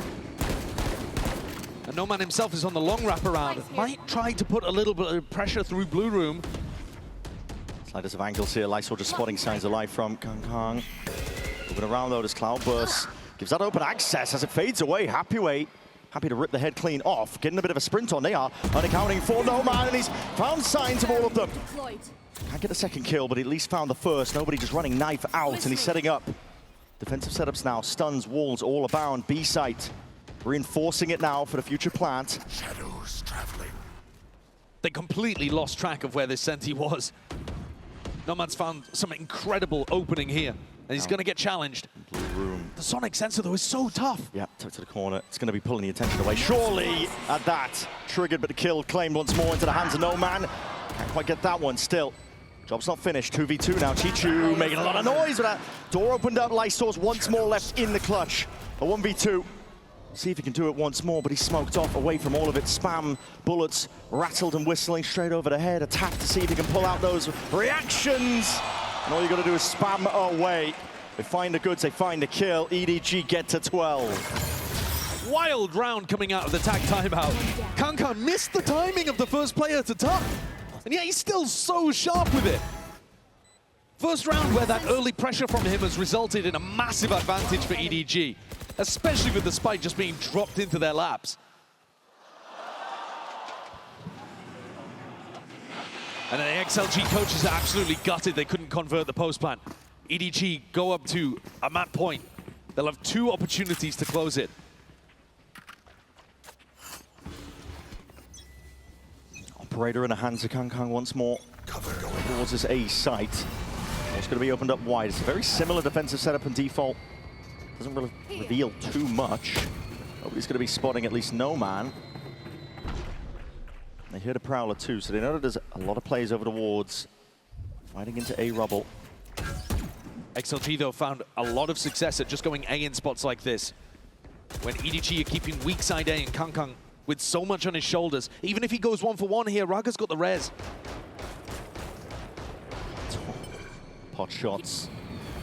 And Noman himself is on the long wraparound. Might try to put a little bit of pressure through Blue Room. Sliders of angles here. Lysol just spotting signs of life from Kang. Moving around though, this Cloudburst gives that open access as it fades away. Happy to rip the head clean off. Getting a bit of a sprint on. They are unaccounting for Noman, and he's found signs of all of them. Can't get a second kill, but he at least found the first. Nobody just running knife out, and he's setting up. Defensive setups now. Stuns, walls all abound. B site. Reinforcing it now for the future plant. Shadows traveling. They completely lost track of where this Senti was. Nomad's found some incredible opening here, and he's going to get challenged. Blue room. The sonic sensor, though, is so tough. Yeah, tucked to the corner. It's going to be pulling the attention away. Surely at that. Triggered, but the kill claimed once more into the hands of Noman. Can't quite get that one still. Job's not finished. 2v2 now. Chichu making a lot of noise with that. Door opened up. Lysor's once more left in the clutch. A 1v2. See if he can do it once more, but he's smoked off away from all of it. Spam bullets rattled and whistling straight over the head. Attack to see if he can pull out those reactions. And all you got to do is spam away. They find the goods, they find the kill. EDG get to 12. Wild round coming out of the tag timeout. Kang missed the timing of the first player to top, and yet he's still so sharp with it. First round where that early pressure from him has resulted in a massive advantage for EDG, especially with the spike just being dropped into their laps. And then the XLG coaches are absolutely gutted they couldn't convert the post plant. EDG go up to a mat point. They'll have 2 opportunities to close it. Operator in the hands of Kang once more. Towards this A site. It's going to be opened up wide. It's a very similar defensive setup and default. Doesn't really reveal too much. Nobody's going to be spotting at least Noman. They hear the Prowler too, so they know that there's a lot of players over the wards fighting into A rubble. XLG, though, found a lot of success at just going A in spots like this. When EDG are keeping weak side A and Kang with so much on his shoulders. Even if he goes 1-for-1 here, Raga's got the res. Pot shots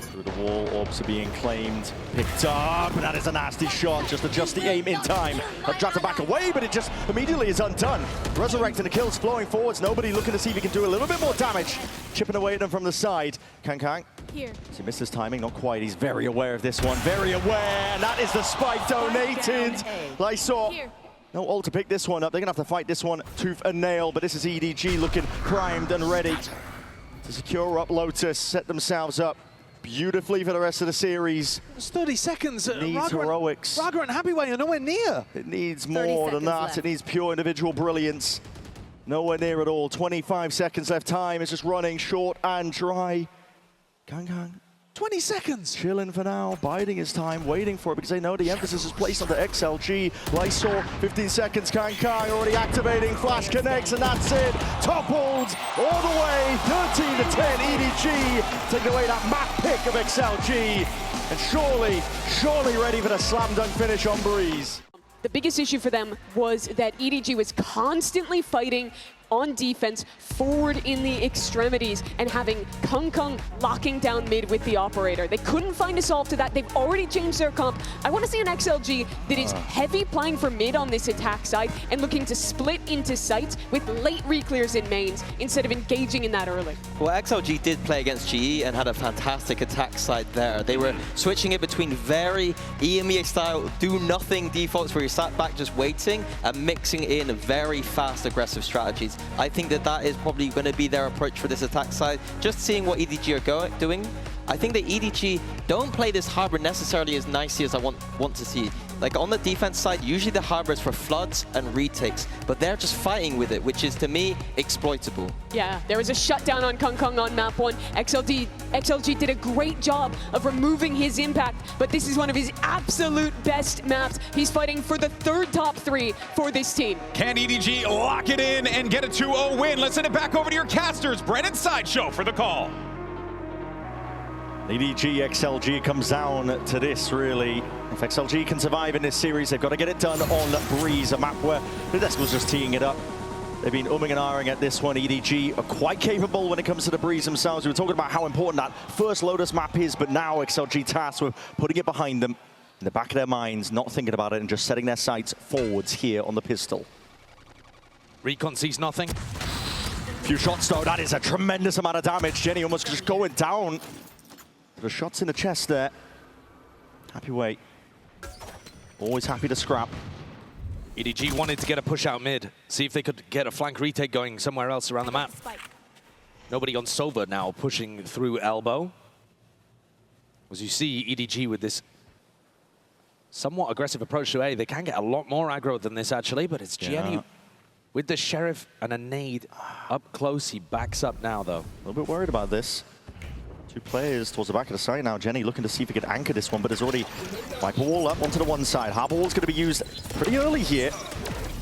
through the wall, orbs are being claimed, picked up, and that is a nasty shot. Just adjust the aim in time. Tries to back away, but it just immediately is undone. Resurrecting the kills, flowing forwards. Nobody looking to see if he can do a little bit more damage. Chipping away at them from the side. Kang. Here. Does he miss his timing? Not quite. He's very aware of this one. Very aware. And that is the spike donated. Lysor. No ult to pick this one up. They're going to have to fight this one tooth and nail, but this is EDG looking primed and ready to secure up Lotus, set themselves up beautifully for the rest of the series. It's 30 seconds. Needs heroics. Raga and Happyway are nowhere near. It needs more than that. It needs pure individual brilliance. Nowhere near at all. 25 seconds left. Time is just running short and dry. Kang. 20 seconds. Chilling for now, biding his time, waiting for it because they know the emphasis is placed on the XLG. Lysor, 15 seconds. Kang already activating. Flash connects, and that's it. Toppled all the way. 13-10. EDG taking away that map pick of XLG. And surely ready for the slam dunk finish on Breeze. The biggest issue for them was that EDG was constantly fighting on defense, forward in the extremities, and having Kang locking down mid with the operator. They couldn't find a solve to that. They've already changed their comp. I want to see an XLG that is heavy playing for mid on this attack side and looking to split into sites with late reclears in mains instead of engaging in that early. Well, XLG did play against GE and had a fantastic attack side there. They were switching it between very EMEA style do-nothing defaults where you're sat back just waiting and mixing in very fast aggressive strategies. I think that is probably going to be their approach for this attack side. Just seeing what EDG are doing, I think the EDG don't play this Harbor necessarily as nicely as I want to see. Like on the defense side, usually the Harbor is for floods and retakes, but they're just fighting with it, which is to me exploitable. Yeah, there was a shutdown on Kung Kung on map 1. XLG did a great job of removing his impact, but this is one of his absolute best maps. He's fighting for the 3rd top 3 for this team. Can EDG lock it in and get a 2-0 win? Let's send it back over to your casters. Brennan Sideshow for the call. EDG, XLG comes down to this, really. If XLG can survive in this series, they've got to get it done on Breeze, a map where Hiddesk was just teeing it up. They've been umming and ahhing at this one. EDG are quite capable when it comes to the Breeze themselves. We were talking about how important that first Lotus map is, but now XLG tasked with putting it behind them, in the back of their minds, not thinking about it and just setting their sights forwards here on the pistol. Recon sees nothing. Few shots though, that is a tremendous amount of damage. Jenny almost just going down. The shots in the chest there. Happy wait. Always happy to scrap. EDG wanted to get a push out mid, see if they could get a flank retake going somewhere else around the map. Nobody on Sova now pushing through elbow. As you see, EDG with this somewhat aggressive approach to A, they can get a lot more aggro than this actually, but it's Jenny with the Sheriff and a nade up close. He backs up now though. A little bit worried about this. 2 players towards the back of the site now. Jenny looking to see if he can anchor this one, but there's already Viper Wall up onto the one side. Harbor Wall's going to be used pretty early here.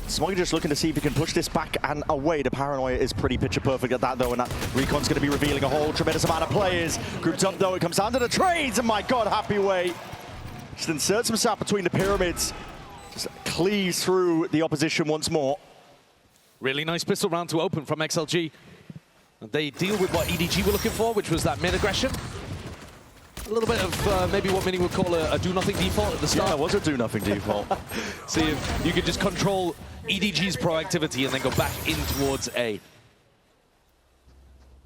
Smoggy just looking to see if he can push this back and away. The paranoia is pretty picture perfect at that though, and that Recon's going to be revealing a whole tremendous amount of players. Grouped up though, it comes down to the trades, and my god, Happy Way just inserts himself between the pyramids. Just cleaves through the opposition once more. Really nice pistol round to open from XLG. They deal with what EDG were looking for, which was that mid-aggression. A little bit of maybe what many would call a do-nothing default at the start. Yeah, it was a do-nothing default. See if you could just control EDG's proactivity and then go back in towards A.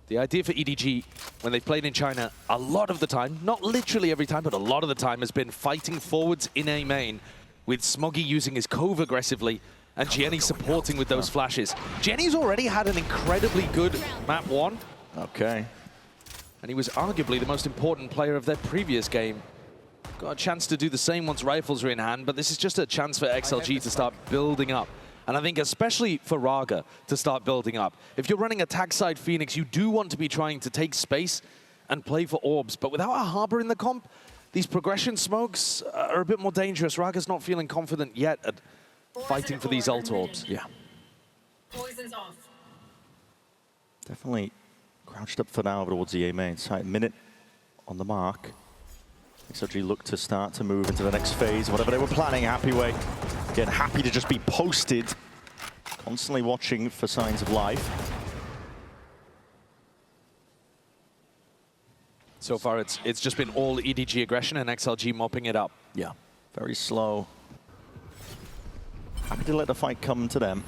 The idea for EDG, when they've played in China, a lot of the time, not literally every time, but a lot of the time, has been fighting forwards in A main, with Smoggy using his cove aggressively, and Jenny supporting with those flashes. Jenny's already had an incredibly good map 1. Okay. And he was arguably the most important player of their previous game. Got a chance to do the same once rifles are in hand, but this is just a chance for XLG to start building up. And I think especially for Raga to start building up. If you're running attack side Phoenix, you do want to be trying to take space and play for orbs. But without a Harbor in the comp, these progression smokes are a bit more dangerous. Raga's not feeling confident yet at fighting for these ult orbs. Yeah. Poison's off. Definitely crouched up for now towards the A main side. Minute on the mark. XLG look to start to move into the next phase. Whatever they were planning, Happy Way. Again, happy to just be posted. Constantly watching for signs of life. So far, it's just been all EDG aggression and XLG mopping it up. Yeah, very slow. Happy to let the fight come to them.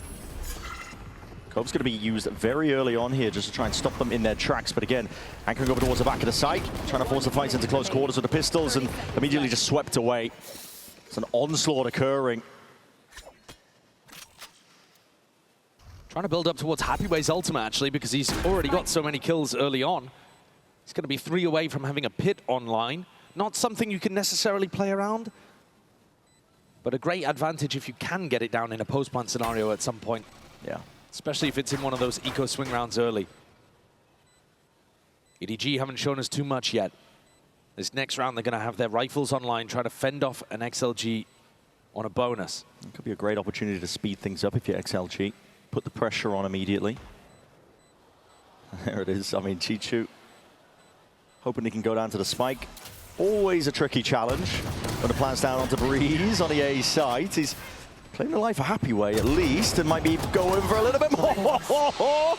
Cove's going to be used very early on here just to try and stop them in their tracks. But again, anchoring over towards the back of the site, trying to force the fights into close quarters with the pistols, and immediately just swept away. It's an onslaught occurring. Trying to build up towards Happy Way's ultimate, actually, because he's already got so many kills early on. He's going to be 3 away from having a pit online. Not something you can necessarily play around, but a great advantage if you can get it down in a post-plant scenario at some point. Yeah. Especially if it's in one of those eco swing rounds early. EDG haven't shown us too much yet. This next round, they're going to have their rifles online, trying to fend off an XLG on a bonus. It could be a great opportunity to speed things up if you're XLG. Put the pressure on immediately. There it is. I mean, Chichu hoping he can go down to the spike. Always a tricky challenge when the plan's down onto Breeze on the A side. He's playing the life a Happy Way at least, and might be going for a little bit more.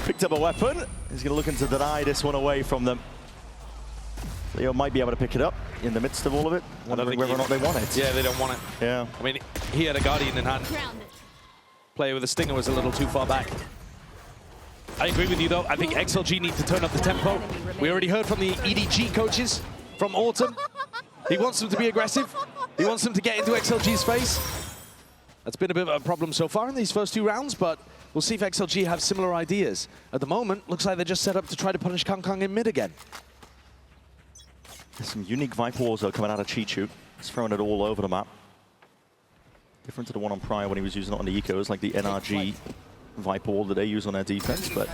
Picked up a weapon. He's going to look to deny this one away from them. Leo might be able to pick it up in the midst of all of it. Wondering whether or not they want it. Yeah, they don't want it. Yeah. I mean, he had a Guardian in hand. Player with a Stinger was a little too far back. I agree with you, though. I think XLG need to turn up the tempo. We already heard from the EDG coaches from Autumn. He wants them to be aggressive. He wants them to get into XLG's face. That's been a bit of a problem so far in these first 2 rounds, but we'll see if XLG have similar ideas. At the moment, looks like they're just set up to try to punish Kang Kang in mid again. There's some unique Viper walls though coming out of Chichu. He's throwing it all over the map. Different to the one on prior when he was using it on the Ecos, like the NRG Viper wall that they use on their defense. But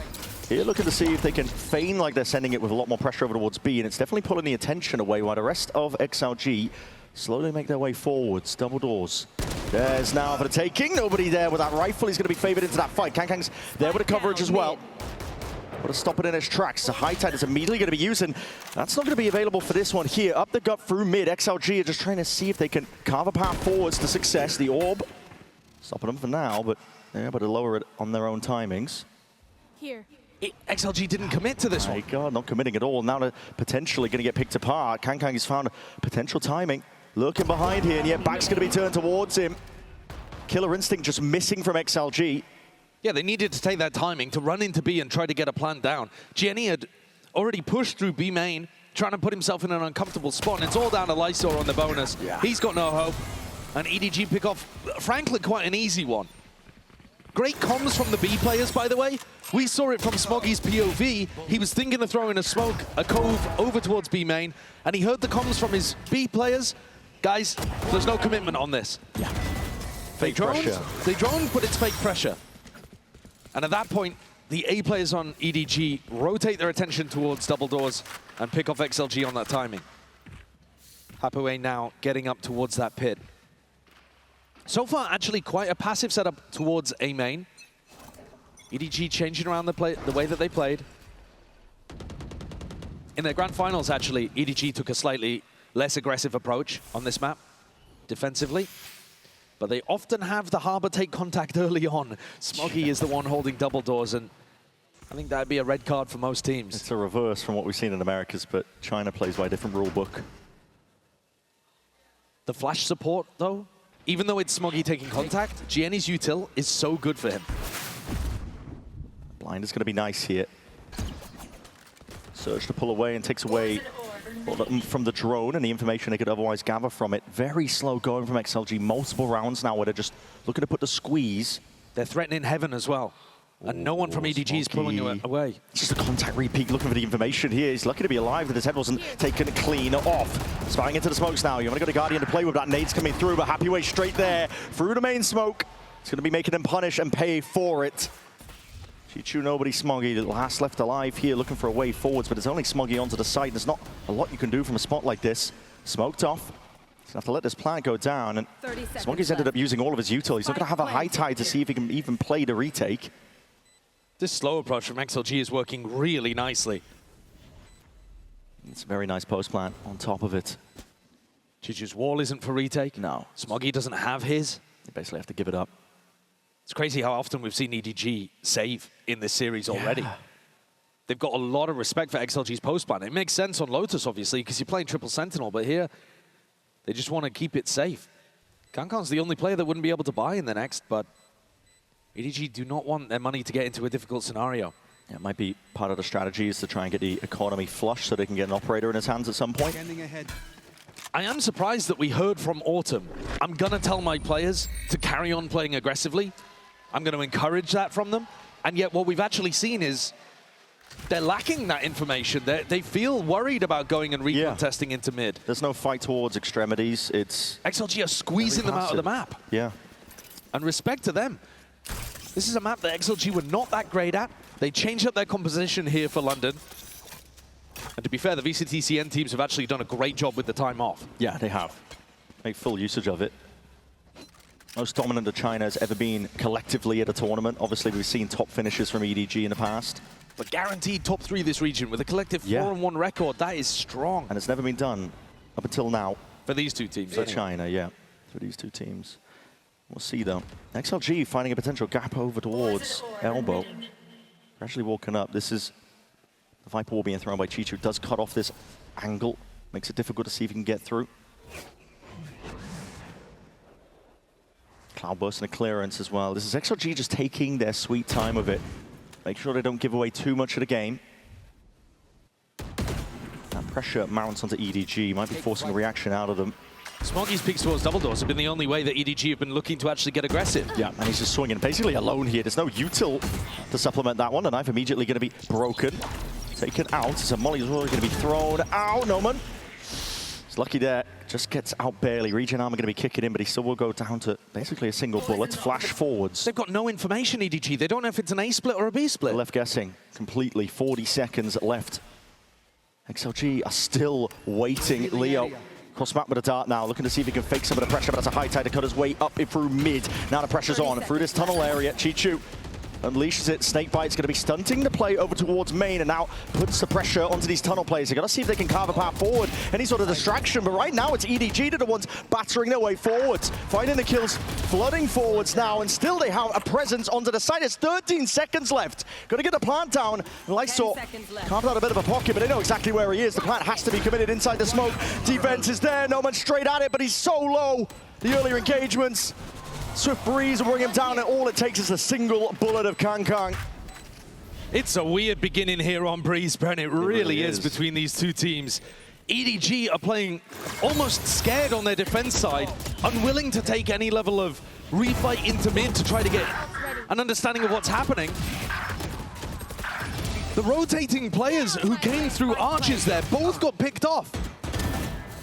here looking to see if they can feign like they're sending it with a lot more pressure over towards B, and it's definitely pulling the attention away while the rest of XLG slowly make their way forwards. Double doors. There's now for the taking. Nobody there with that rifle. He's going to be favored into that fight. Kangkang's there with the coverage as well. But to stop it in his tracks. The high tide is immediately going to be used, and that's not going to be available for this one here. Up the gut through mid. XLG are just trying to see if they can carve a path forwards to success. The orb stopping them for now, but they're able to lower it on their own timings. Here. XLG didn't commit to this one. My God, not committing at all. Now they're potentially going to get picked apart. Kangkang has found potential timing. Looking behind here, and yet back's going to be turned towards him. Killer instinct just missing from XLG. Yeah, they needed to take that timing to run into B and try to get a plan down. Gianni had already pushed through B main, trying to put himself in an uncomfortable spot, and it's all down to Lysor on the bonus. Yeah. He's got no hope. And EDG pick off, frankly, quite an easy one. Great comms from the B players, by the way. We saw it from Smoggy's POV. He was thinking of throwing a smoke, a cove over towards B main, and he heard the comms from his B players. Guys, there's no commitment on this. Yeah. Fake pressure. They drone, but it's fake pressure. And at that point, the A players on EDG rotate their attention towards double doors and pick off XLG on that timing. HyperX now getting up towards that pit. So far, actually quite a passive setup towards A main. EDG changing around the way that they played. In their grand finals, actually, EDG took a slightly less aggressive approach on this map, defensively. But they often have the Harbor take contact early on. Smoggy is the one holding double doors, and I think that'd be a red card for most teams. It's a reverse from what we've seen in Americas, but China plays by a different rule book. The flash support, though, even though it's Smoggy taking contact, Gianni's util is so good for him. Blind is going to be nice here. Surge to pull away and takes away from the drone and the information they could otherwise gather from it. Very slow going from XLG. Multiple rounds now where they're just looking to put the squeeze. They're threatening heaven as well. And no one from EDG is pulling away. Just a contact repeat, looking for the information here. He's lucky to be alive that his head wasn't taken clean off. Spying into the smokes now. You want to go to Guardian to play with that. Nade's coming through, but Happy Way straight there. Through the main smoke. It's going to be making them punish and pay for it. Chichu, nobody, Smoggy, the last left alive here, looking for a way forwards, but it's only Smoggy onto the side. There's not a lot you can do from a spot like this. Smoked off. He's going to have to let this plant go down, and Smoggy's ended up using all of his util. He's not going to have a high tide to see if he can even play the retake. This slow approach from XLG is working really nicely. It's a very nice post plant on top of it. Chichu's wall isn't for retake. No. Smoggy doesn't have his. They basically have to give it up. It's crazy how often we've seen EDG save in this series already. Yeah. They've got a lot of respect for XLG's post plan. It makes sense on Lotus, obviously, because you're playing triple Sentinel, but here, they just want to keep it safe. Kangkang's the only player that wouldn't be able to buy in the next, but EDG do not want their money to get into a difficult scenario. Yeah, it might be part of the strategy is to try and get the economy flush so they can get an operator in his hands at some point. I am surprised that we heard from Autumn. I'm going to tell my players to carry on playing aggressively. I'm going to encourage that from them. And yet what we've actually seen is they're lacking that information. They feel worried about going and recontesting into mid. There's no fight towards extremities. It's XLG are squeezing them out of the map. Yeah. And respect to them. This is a map that XLG were not that great at. They changed up their composition here for London. And to be fair, the VCTCN teams have actually done a great job with the time off. Yeah, they have. Make full usage of it. Most dominant that China has ever been collectively at a tournament. Obviously, we've seen top finishes from EDG in the past. But guaranteed top 3 this region with a collective 4-1 record. That is strong. And it's never been done up until now. For these two teams. For China, yeah. For these two teams. We'll see, though. XLG finding a potential gap over towards Elbow. Gradually walking up. This is the Viper wall being thrown by Chichu. Does cut off this angle. Makes it difficult to see if he can get through. Cloudburst and a clearance as well. This is XLG just taking their sweet time with it. Make sure they don't give away too much of the game. That pressure mounts onto EDG. Might be forcing a reaction out of them. Smoggy's peaks towards double doors have been the only way that EDG have been looking to actually get aggressive. Yeah, and he's just swinging basically alone here. There's no util to supplement that one. The knife immediately going to be broken. Taken out. So Molly's already going to be thrown out. OMEN He's lucky there, just gets out barely. Regen Armor going to be kicking in, but he still will go down to basically a single bullet. Flash forwards. They've got no information, EDG. They don't know if it's an A split or a B split. They're left guessing completely. 40 seconds left. XLG are still waiting. Leo cross map with a dart now, looking to see if he can fake some of the pressure, but that's a high tide to cut his way up in through mid. Now the pressure's on through this tunnel area. Chichu unleashes it. Snakebite's going to be stunting the play over towards main and now puts the pressure onto these tunnel players. They've got to see if they can carve a path forward. Any sort of distraction, but right now it's EDG that are the ones battering their way forwards. Finding the kills, flooding forwards now, and still they have a presence onto the side. There's 13 seconds left. Got to get the plant down. Lysor carved out a bit of a pocket, but they know exactly where he is. The plant has to be committed inside the smoke. Defense is there. OMEN straight at it, but he's so low. The earlier engagements. Swift Breeze will bring him down, and all it takes is a single bullet of Kangkang. It's a weird beginning here on Breeze, Brent. It really is between these two teams. EDG are playing almost scared on their defense side, unwilling to take any level of refight into mid to try to get an understanding of what's happening. The rotating players who came through arches there both got picked off.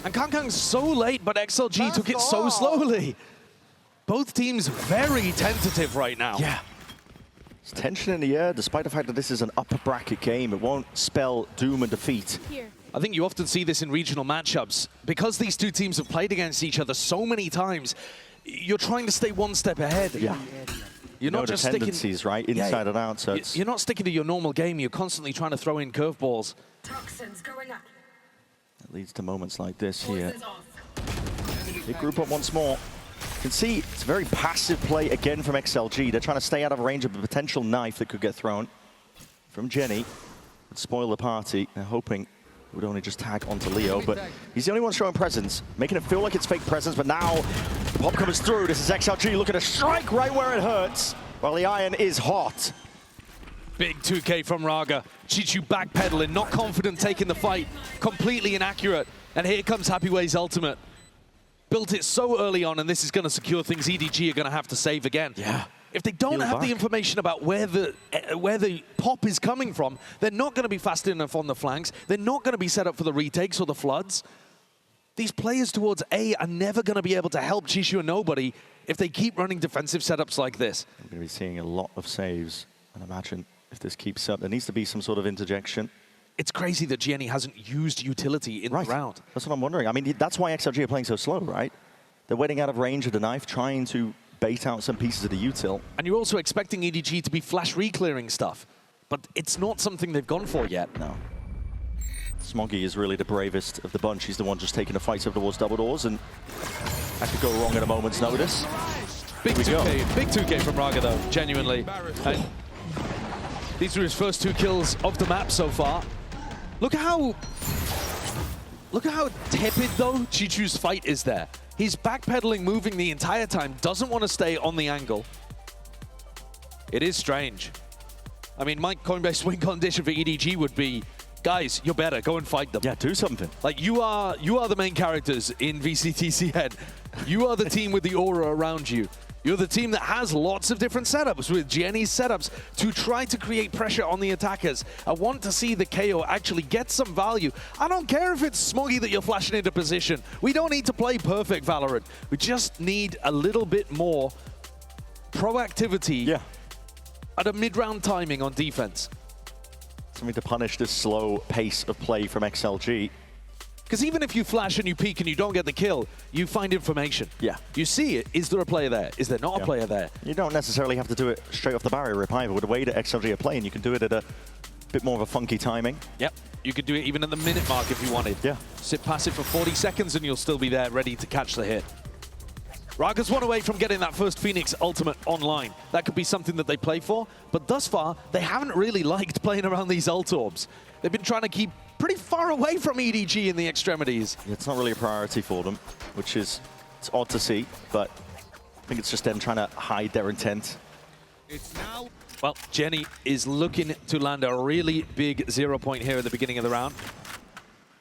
And Kangkang's so late, but XLG took it so slowly. Both teams very tentative right now. Yeah. There's tension in the air, despite the fact that this is an upper bracket game. It won't spell doom and defeat. I think you often see this in regional matchups. Because these two teams have played against each other so many times, you're trying to stay one step ahead. Yeah. You're not just sticking... tendencies, right? Inside and out, so you're not sticking to your normal game. You're constantly trying to throw in curveballs. Toxins going up. It leads to moments like this here. They group up once more. You can see it's a very passive play again from XLG. They're trying to stay out of range of a potential knife that could get thrown from Jenny. Would spoil the party. They're hoping it would only just tag onto Leo, but he's the only one showing presence, making it feel like it's fake presence, but now the pop comes through. This is XLG looking to strike right where it hurts, while the iron is hot. Big 2K from Raga. Chichu backpedaling, not confident taking the fight, completely inaccurate. And here comes Happy Way's ultimate. Built it so early on, and this is going to secure things. EDG are going to have to save again. Yeah. If they don't have the information about where the pop is coming from, they're not going to be fast enough on the flanks. They're not going to be set up for the retakes or the floods. These players towards A are never going to be able to help Chishu and nobody if they keep running defensive setups like this. I'm going to be seeing a lot of saves, and imagine if this keeps up, there needs to be some sort of interjection. It's crazy that Jenny hasn't used utility in the round. That's what I'm wondering. I mean, that's why XLG are playing so slow, right? They're waiting out of range of the knife, trying to bait out some pieces of the util. And you're also expecting EDG to be flash re-clearing stuff, but it's not something they've gone for yet. No. Smoggy is really the bravest of the bunch. He's the one just taking the fight over towards double doors, and that could go wrong at a moment's notice. Big 2K from Raga though, genuinely. And these are his first 2 kills of the map so far. Look at how tepid though Chichu's fight is there. He's backpedaling, moving the entire time, doesn't want to stay on the angle. It is strange. I mean, my Coinbase win condition for EDG would be, guys, you're better, go and fight them. Yeah, do something. Like, you are the main characters in VCTCN. You are the team with the aura around you. You're the team that has lots of different setups with Jenny's setups to try to create pressure on the attackers. I want to see the KO actually get some value. I don't care if it's Smoggy that you're flashing into position. We don't need to play perfect Valorant. We just need a little bit more proactivity at a mid-round timing on defense. Something to punish this slow pace of play from XLG. Because even if you flash and you peek and you don't get the kill, you find information. Yeah. You see it. Is there a player there? Is there not a player there? You don't necessarily have to do it straight off the barrier rip either. With the way that XLG are playing, you can do it at a bit more of a funky timing. Yep. You could do it even at the minute mark if you wanted. Yeah. Sit passive for 40 seconds and you'll still be there ready to catch the hit. Raga's one away from getting that first Phoenix ultimate online. That could be something that they play for, but thus far, they haven't really liked playing around these ult orbs. They've been trying to keep pretty far away from EDG in the extremities. It's not really a priority for them, which is it's odd to see, but I think it's just them trying to hide their intent. Well, Jenny is looking to land a really big 0 point here at the beginning of the round.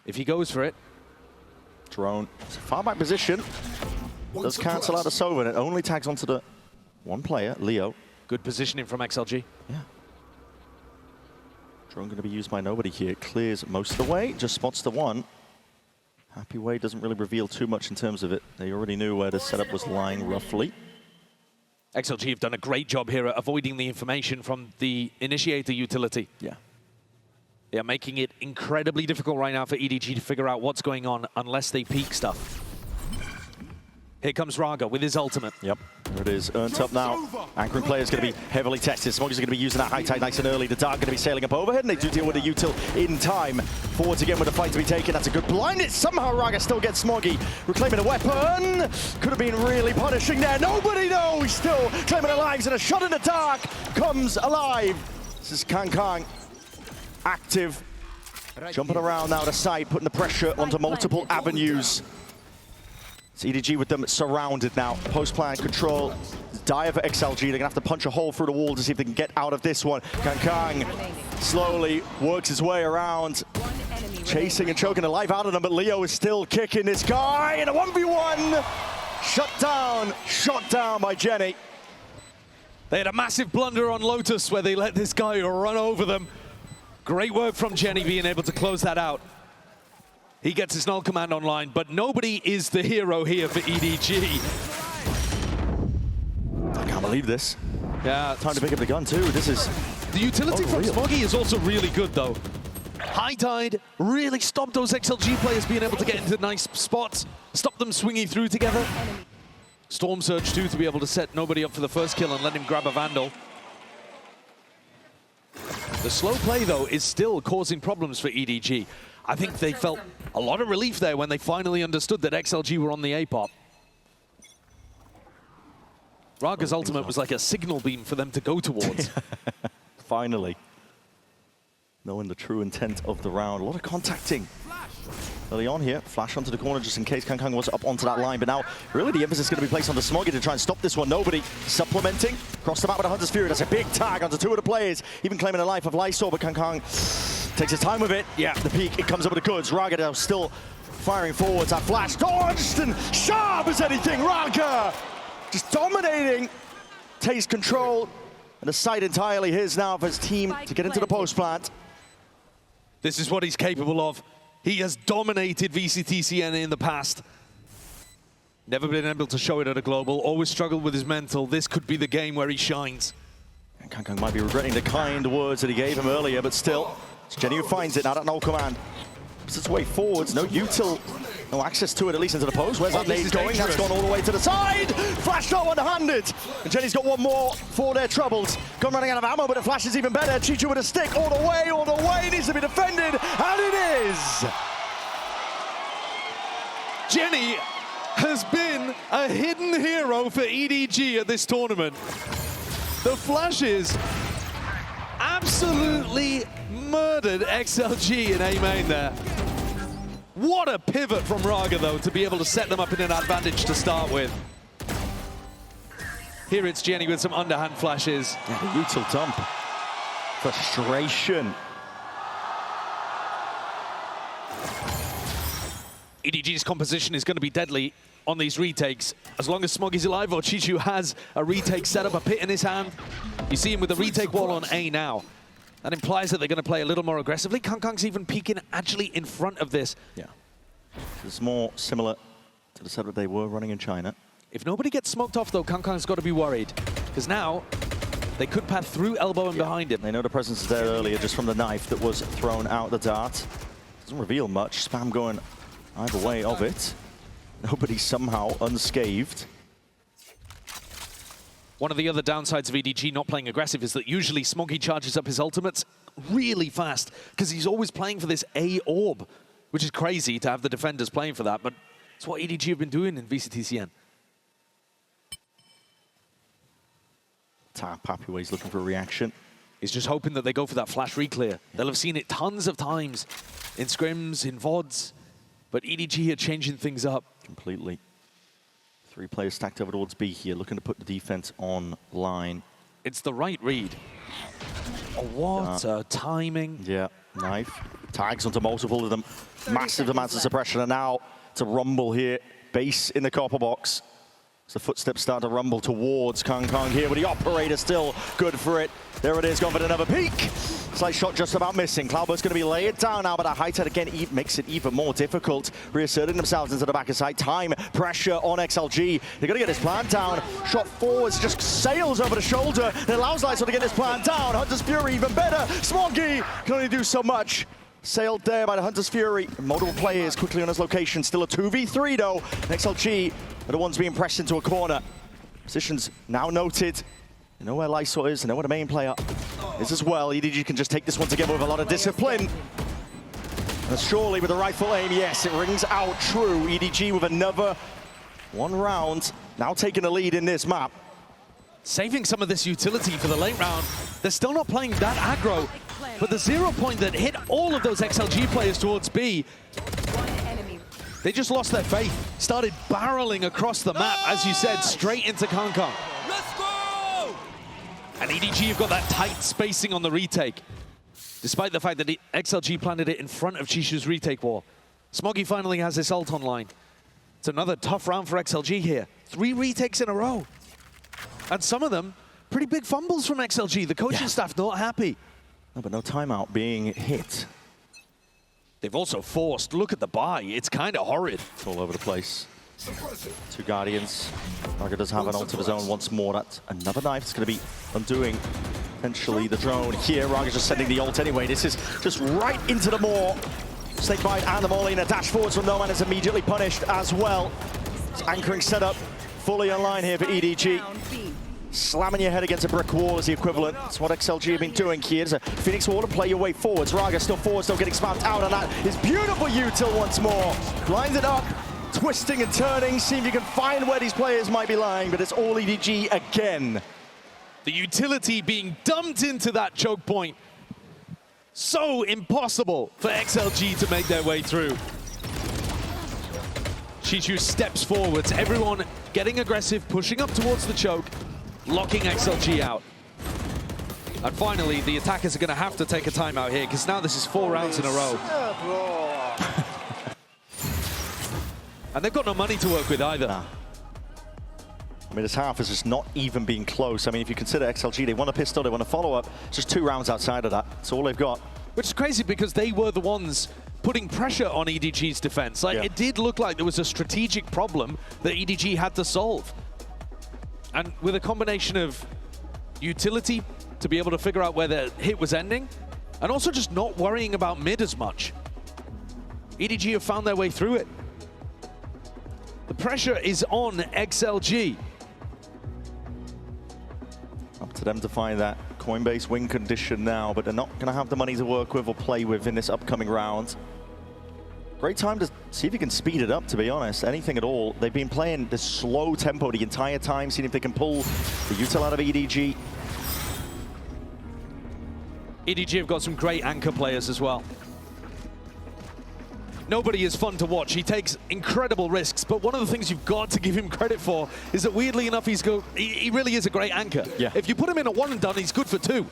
If he goes for it. Drone, it's a far back position. Does cancel out a Sova, and it only tags onto the one player, Leo. Good positioning from XLG. Yeah. Drone going to be used by nobody here. Clears most of the way, just spots the one. Happy Way doesn't really reveal too much in terms of it. They already knew where the setup was lying roughly. XLG have done a great job here at avoiding the information from the initiator utility. Yeah. They're making it incredibly difficult right now for EDG to figure out what's going on unless they peek stuff. Here comes Raga with his ultimate. Yep, there it is, earned up now. Anchoring player is going to be heavily tested. Smoggy's going to be using that high tide nice and early. The Dark going to be sailing up overhead, and they do deal with the util in time. Forwards again with a fight to be taken. That's a good blind. It somehow Raga still gets Smoggy. Reclaiming a weapon. Could have been really punishing there. Nobody though. He's still claiming their lives, and a shot in the Dark comes alive. This is Kang active. Jumping around now to side, putting the pressure onto multiple avenues. It's EDG with them surrounded now. Post-plan control. Dire for XLG. They're going to have to punch a hole through the wall to see if they can get out of this one. Kang slowly works his way around. Chasing and choking the life out of them, but Leo is still kicking this guy in a 1v1. Shut down by Jenny. They had a massive blunder on Lotus where they let this guy run over them. Great work from Jenny being able to close that out. He gets his null command online, but nobody is the hero here for EDG. I can't believe this. Yeah. Time to pick up the gun too. This is... The utility from Smoggy is also really good though. High Tide really stopped those XLG players being able to get into nice spots, stop them swinging through together. Storm Surge too to be able to set nobody up for the first kill and let him grab a Vandal. The slow play though is still causing problems for EDG. I think they felt a lot of relief there when they finally understood that XLG were on the A-pop. Raga's ultimate was like a signal beam for them to go towards. Finally. Knowing the true intent of the round. A lot of contacting early on here. Flash onto the corner just in case Kang was up onto that line. But now, really, the emphasis is going to be placed on the Smoggy to try and stop this one. Nobody supplementing. Across the map with a Hunter's Fury. That's a big tag onto two of the players. Even claiming the life of Lysor, but Kang takes his time with it. Yeah, the peak, it comes up with the goods. Raga now still firing forwards. That flash dodged and sharp as anything. Raga just dominating. Takes control. And the site entirely his now for his team to get into the post plant. This is what he's capable of. He has dominated VCTCN in the past. Never been able to show it at a global. Always struggled with his mental. This could be the game where he shines. And Kang might be regretting the kind words that he gave him earlier, but still, it's Jenny who finds it now. That null command. It's its way forwards. No util. No access to it, at least into the post. Where's that nade going? That's gone all the way to the side. Flash not one-handed. And Jenny's got one more for their troubles. Come running out of ammo, but the flash is even better. Chichu with a stick all the way. Needs to be defended. And it is. Jenny has been a hidden hero for EDG at this tournament. The flashes absolutely murdered XLG in A main there. What a pivot from Raga, though, to be able to set them up in an advantage to start with. Here it's Jenny with some underhand flashes. Yeah, the util dump. Frustration. EDG's composition is going to be deadly on these retakes. As long as Smoggy's alive or Chichu has a retake set up, a pit in his hand. You see him with the retake wall on A now. That implies that they're going to play a little more aggressively. Kang's even peeking actually in front of this. Yeah. It's more similar to the setup they were running in China. If nobody gets smoked off, though, Kang's got to be worried. Because now, they could path through elbow and behind him. They know the presence is there earlier just from the knife that was thrown out the dart. Doesn't reveal much. Spam going either way of it. Nobody somehow unscathed. One of the other downsides of EDG not playing aggressive is that usually Smoggy charges up his ultimates really fast because he's always playing for this A orb, which is crazy to have the defenders playing for that, but it's what EDG have been doing in VCTCN. Papua's looking for a reaction. He's just hoping that they go for that flash reclear. They'll have seen it tons of times in scrims, in VODs, but EDG are changing things up. Completely. 3 players stacked over towards B here, looking to put the defense online. It's the right read. Oh, what timing. Yeah, knife. Tags onto multiple of them. Massive amounts of suppression, and now it's a rumble here. Base in the copper box. As the footsteps start to rumble towards Kong here, with the operator still good for it. There it is, going for another peek. Slight shot just about missing. Cloudburst's going to be laid down now, but a high tide again makes it even more difficult. Reasserting themselves into the back of side. Time, pressure on XLG. They're going to get his plan down. Shot forwards, just sails over the shoulder. It allows Lysol to get his plan down. Hunter's Fury even better. Smoggy can only do so much. Sailed there by the Hunter's Fury. Multiple players quickly on his location. Still a 2v3 though. XLG are the ones being pressed into a corner. Positions now noted. They know where Lysol is. They know where the main player is as well. EDG can just take this one together with a lot of discipline. And surely with the rifle aim, yes, it rings out true. EDG with another 1 round. Now taking the lead in this map. Saving some of this utility for the late round. They're still not playing that aggro, but the 0 point that hit all of those XLG players towards B, they just lost their faith. Started barreling across the map, as you said, straight into Kong. Let's go! And EDG have got that tight spacing on the retake, despite the fact that XLG planted it in front of Chishu's retake wall. Smoggy finally has his ult online. It's another tough round for XLG here. 3 retakes in a row. And some of them, pretty big fumbles from XLG. The coaching staff not happy. No, but no timeout being hit. They've also forced, look at the buy. It's kind of horrid. It's all over the place. 2 Guardians. Raga does have an ult of his own once more. That's another knife. It's going to be undoing potentially the drone here. Raga's just sending the ult anyway. This is just right into the maw. Snakebite and the Molly in a dash forwards from No Man is immediately punished as well. It's anchoring setup fully online here for EDG. Slamming your head against a brick wall is the equivalent. That's what XLG have been doing here. It's a Phoenix Wall to play your way forwards. Raga still forward, still getting spammed out, and that is beautiful util once more. Lines it up, twisting and turning. See if you can find where these players might be lying, but it's all EDG again. The utility being dumped into that choke point. So impossible for XLG to make their way through. Chishu steps forwards, everyone getting aggressive, pushing up towards the choke, locking XLG out. And finally, the attackers are going to have to take a timeout here, because now this is 4 rounds in a row. And they've got no money to work with either. Nah. I mean, this half is just not even being close. I mean, if you consider XLG, they want a pistol, they want a follow-up. It's just 2 rounds outside of that. That's all they've got. Which is crazy, because they were the ones putting pressure on EDG's defense. Like, it did look like there was a strategic problem that EDG had to solve. And with a combination of utility to be able to figure out where the hit was ending, and also just not worrying about mid as much, EDG have found their way through it. The pressure is on XLG. Up to them to find that Coinbase win condition now, but they're not going to have the money to work with or play with in this upcoming round. Great time to see if you can speed it up, to be honest. Anything at all. They've been playing this slow tempo the entire time, seeing if they can pull the util out of EDG. EDG have got some great anchor players as well. Nobody is fun to watch. He takes incredible risks, but one of the things you've got to give him credit for is that, weirdly enough, he really is a great anchor. Yeah. If you put him in a 1 and done, he's good for 2.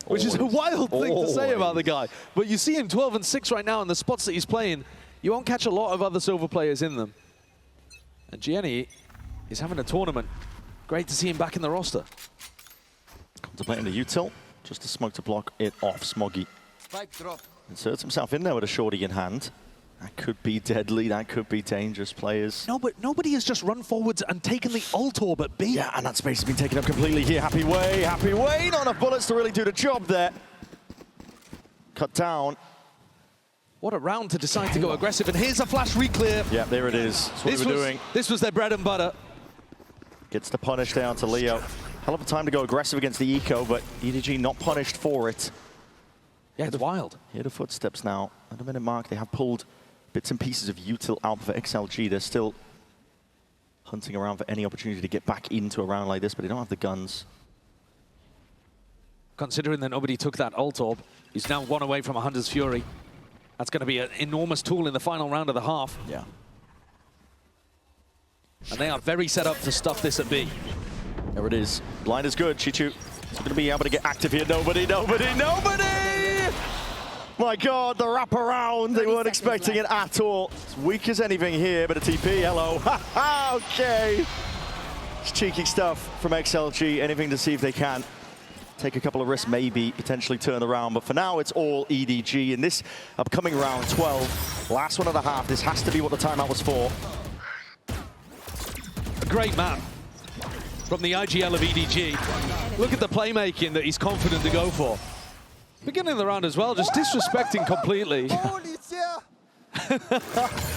Which is a wild thing to say about the guy. But you see him 12 and 6 right now in the spots that he's playing. You won't catch a lot of other Silver players in them. And Gianni is having a tournament. Great to see him back in the roster. Contemplating the util. Just a smoke to block it off. Smoggy inserts himself in there with a shorty in hand. That could be deadly, that could be dangerous, players. No, but nobody has just run forwards and taken the ult orb at B. Yeah, and that space has been taken up completely here. Happy way, happy way. Not enough bullets to really do the job there. Cut down. What a round to decide to go aggressive, and here's a flash reclear. Yeah, there it is. That's what they were doing. This was their bread and butter. Gets the punish down to Leo. Hell of a time to go aggressive against the eco, but EDG not punished for it. Yeah, it's wild. Here the footsteps now. At a minute mark, they have pulled bits and pieces of util out for XLG. They're still hunting around for any opportunity to get back into a round like this, but they don't have the guns. Considering that nobody took that ult orb, he's now 1 away from a Hunter's Fury. That's going to be an enormous tool in the final round of the half. Yeah. And they are very set up to stuff this at B. There it is. Blind is good. Chichu is going to be able to get active here. Nobody! My God, the wraparound. They weren't expecting it at all. It's weak as anything here, but a TP, hello. Okay. It's cheeky stuff from XLG. Anything to see if they can take a couple of risks, maybe potentially turn around. But for now, it's all EDG. In this upcoming round 12, last one of the half, this has to be what the timeout was for. A great map from the IGL of EDG. Look at the playmaking that he's confident to go for. Beginning of the round as well, just disrespecting completely.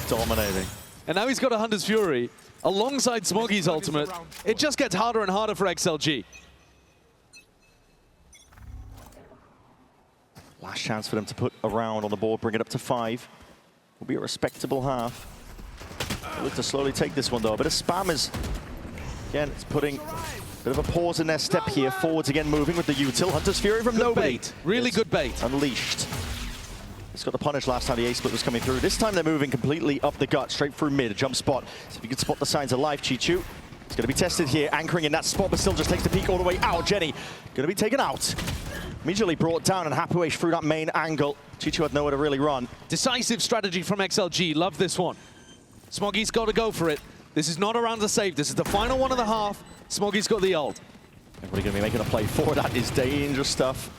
Dominating. And now he's got a Hunter's Fury alongside Smoggy's ultimate. It just gets harder and harder for XLG. Last chance for them to put a round on the board, bring it up to 5. Will be a respectable half. They look to slowly take this one though. A bit of spam is, again, it's putting a bit of a pause in their step here. Forwards again moving with the util. Hunter's Fury from nobody. Bait. Really good bait. Unleashed. It's got the punish last time the A-split was coming through. This time they're moving completely up the gut, straight through mid. Jump spot. So if you can spot the signs of life, Chichu. It's going to be tested here, anchoring in that spot, but still just takes the peak all the way out. Jenny going to be taken out. Immediately brought down, and HyperX through that main angle. Chichu had nowhere to really run. Decisive strategy from XLG. Love this one. Smoggy's got to go for it. This is not a round to save. This is the final one of the half. Smoggy's got the ult. Everybody going to be making a play for that. Is dangerous stuff.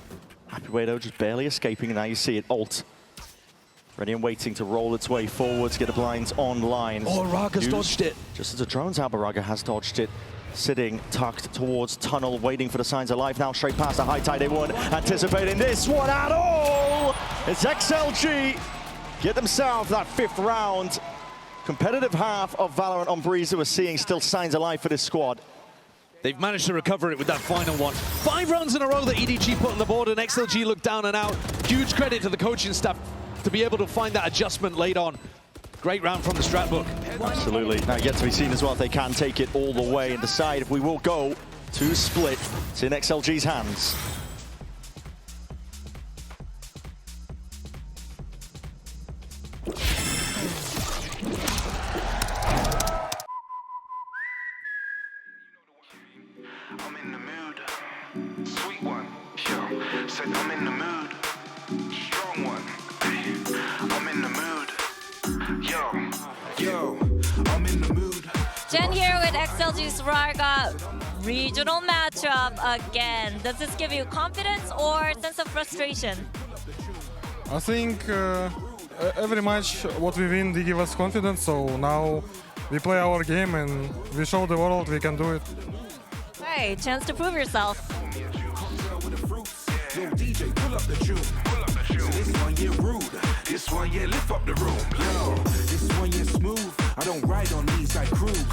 HyperX though just barely escaping, and now you see it. Ult. Ready and waiting to roll its way forwards, get the blinds online. Oh, Raga's dodged it. Just as the drone's out, but Raga has dodged it. Sitting, tucked towards tunnel, waiting for the signs of life. Now straight past the high tide. They weren't anticipating this one at all. It's XLG. Get themselves that 5th round. Competitive half of Valorant on Breeze. We're seeing still signs of life for this squad. They've managed to recover it with that final one. 5 rounds in a row that EDG put on the board, and XLG looked down and out. Huge credit to the coaching staff to be able to find that adjustment late on. Great round from the strat book. Absolutely. Now yet to be seen as well if they can take it all the way and decide if we will go to split. It's in XLG's hands. I'm in the mood. Sweet one. Yo. Said I'm in the mood. Strong one. I'm in the mood. Yo, I'm in the mood. Jen here with XLG's Raga regional matchup again. Does this give you confidence or sense of frustration? I think every match what we win, they give us confidence. So now we play our game and we show the world we can do it. Hey, chance to prove yourself. Yo, DJ, pull up the tune. This one, yeah, rude. This one, yeah, lift up the room. Yo, this one, yeah, smooth. I don't ride on these, I cruise.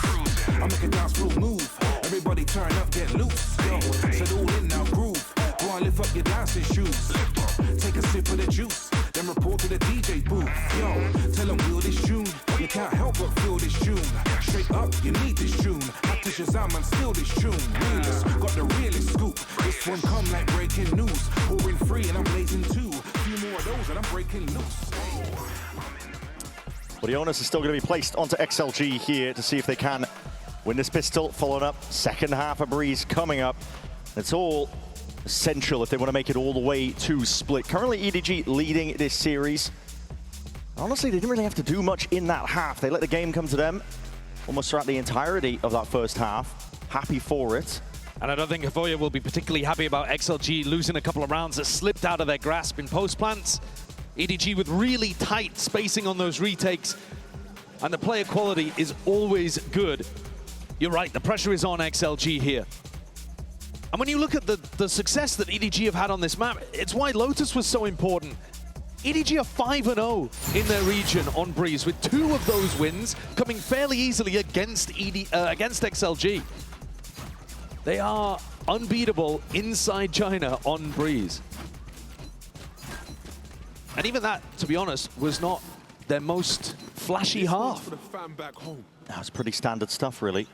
I make a dance floor move. Everybody turn up, get loose. Yo, set all in now, groove. Go on, lift up your dancing shoes. Take a sip of the juice, then report to the DJ booth. Yo, tell them wheel this tune. You can't help but feel this tune. Straight up, you need this tune. Have to Shazam and steal this tune. Realist, got the realest scoop. This one come like breaking news. Pouring free and I'm blazing too. A few more of those and I'm breaking loose. Well, the onus is still going to be placed onto XLG here to see if they can win this pistol. Followed up, second half of Breeze coming up. It's all essential if they want to make it all the way to split. Currently, EDG leading this series. Honestly, they didn't really have to do much in that half. They let the game come to them almost throughout the entirety of that first half. Happy for it. And I don't think Havoya will be particularly happy about XLG losing a couple of rounds that slipped out of their grasp in post-plants. EDG with really tight spacing on those retakes. And the player quality is always good. You're right, the pressure is on XLG here. And when you look at the success that EDG have had on this map, it's why Lotus was so important. EDG are 5-0 in their region on Breeze, with 2 of those wins coming fairly easily against XLG. They are unbeatable inside China on Breeze. And even that, to be honest, was not their most flashy half. That's pretty standard stuff, really.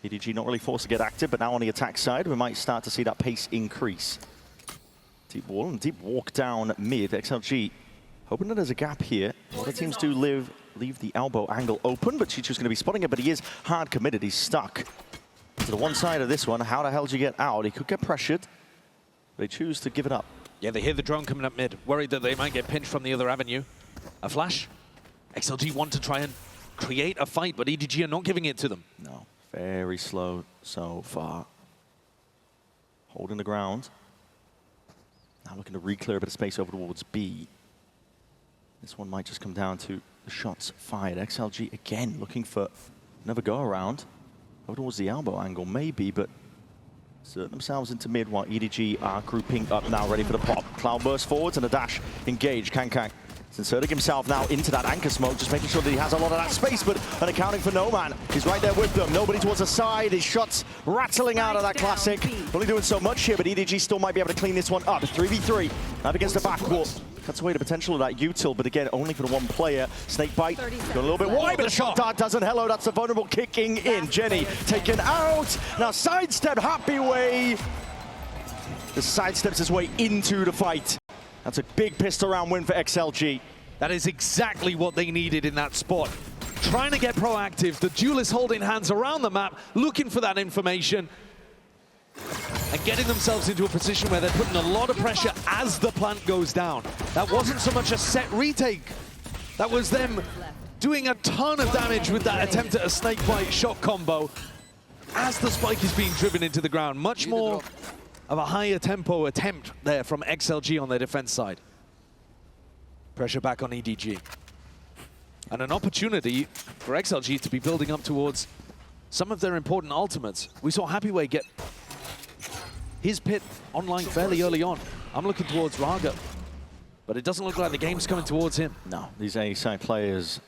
EDG not really forced to get active, but now on the attack side, we might start to see that pace increase. Deep wall and deep walk down mid. XLG hoping that there's a gap here. A lot of teams do leave the elbow angle open, but Chichu's going to be spotting it, but he is hard committed. He's stuck to the one side of this one. How the hell do you get out? He could get pressured. They choose to give it up. Yeah, they hear the drone coming up mid, worried that they might get pinched from the other avenue. A flash. XLG want to try and create a fight, but EDG are not giving it to them. No. Very slow so far. Holding the ground. Now looking to re-clear a bit of space over towards B. This one might just come down to the shots fired. XLG again looking for another go around. Over towards the elbow angle maybe, but insert themselves into mid while EDG are grouping up now, ready for the pop. Cloudburst forwards and a dash engage. Kang is inserting himself now into that anchor smoke, just making sure that he has a lot of that space, but accounting for Noman. He's right there with them. Nobody towards the side. His shots rattling out of that classic. Only doing so much here, but EDG still might be able to clean this one up. 3v3 up against the backcourt. Cuts away the potential of that util, but again, only for the one player. Snakebite going a little bit wide, but the shot dart doesn't. Hello, that's a vulnerable kicking in. Jenny taken out. Now sidestep, happy way. The sidesteps his way into the fight. That's a big pistol round win for XLG. That is exactly what they needed in that spot. Trying to get proactive, the duelists holding hands around the map, looking for that information, and getting themselves into a position where they're putting a lot of pressure as the plant goes down. That wasn't so much a set retake. That was them doing a ton of damage with that attempt at a snakebite shot combo as the spike is being driven into the ground. Much more of a higher tempo attempt there from XLG on their defense side. Pressure back on EDG. And an opportunity for XLG to be building up towards some of their important ultimates. We saw Happyway get his pit online fairly early on. I'm looking towards Raga, but it doesn't look like the game's coming towards him. No, these A-side players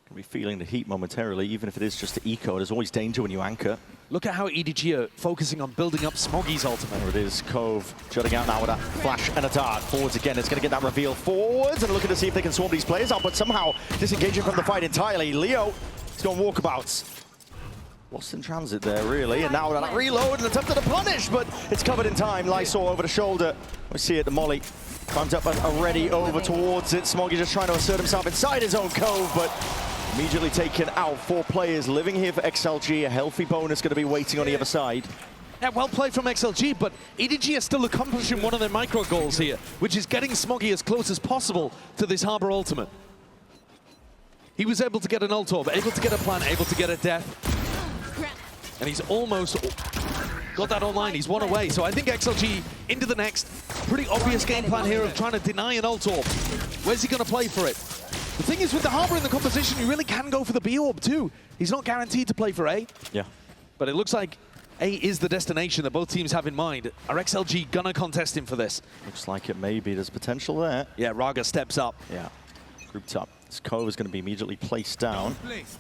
can be feeling the heat momentarily, even if it is just the eco. There's always danger when you anchor. Look at how EDG are focusing on building up Smoggy's ultimate. There it is, Cove jutting out now with that flash and a dart. Forwards again, it's going to get that reveal forwards and looking to see if they can swarm these players out, but somehow disengaging from the fight entirely. Leo is going walkabouts. Lost in transit there, really, and now that reload and attempted to punish, but it's covered in time. Lysol over the shoulder. We see it, the Molly climbs up and already over towards it. Smoggy just trying to assert himself inside his own cove, but immediately taken out. 4 players living here for XLG. A healthy bonus going to be waiting on the other side. Yeah, well played from XLG, but EDG are still accomplishing one of their micro goals here, which is getting Smoggy as close as possible to this Harbor ultimate. He was able to get an ult orb, able to get a plant, able to get a death. And he's almost got that online. He's one away. So I think XLG into the next. Pretty obvious game plan here of trying to deny an ult orb. Where's he going to play for it? The thing is, with the Harbor in the composition, you really can go for the B orb too. He's not guaranteed to play for A. Yeah. But it looks like A is the destination that both teams have in mind. Are XLG going to contest him for this? Looks like it may be. There's potential there. Yeah, Raga steps up. Yeah. Grouped up. This Cove is going to be immediately placed down. It's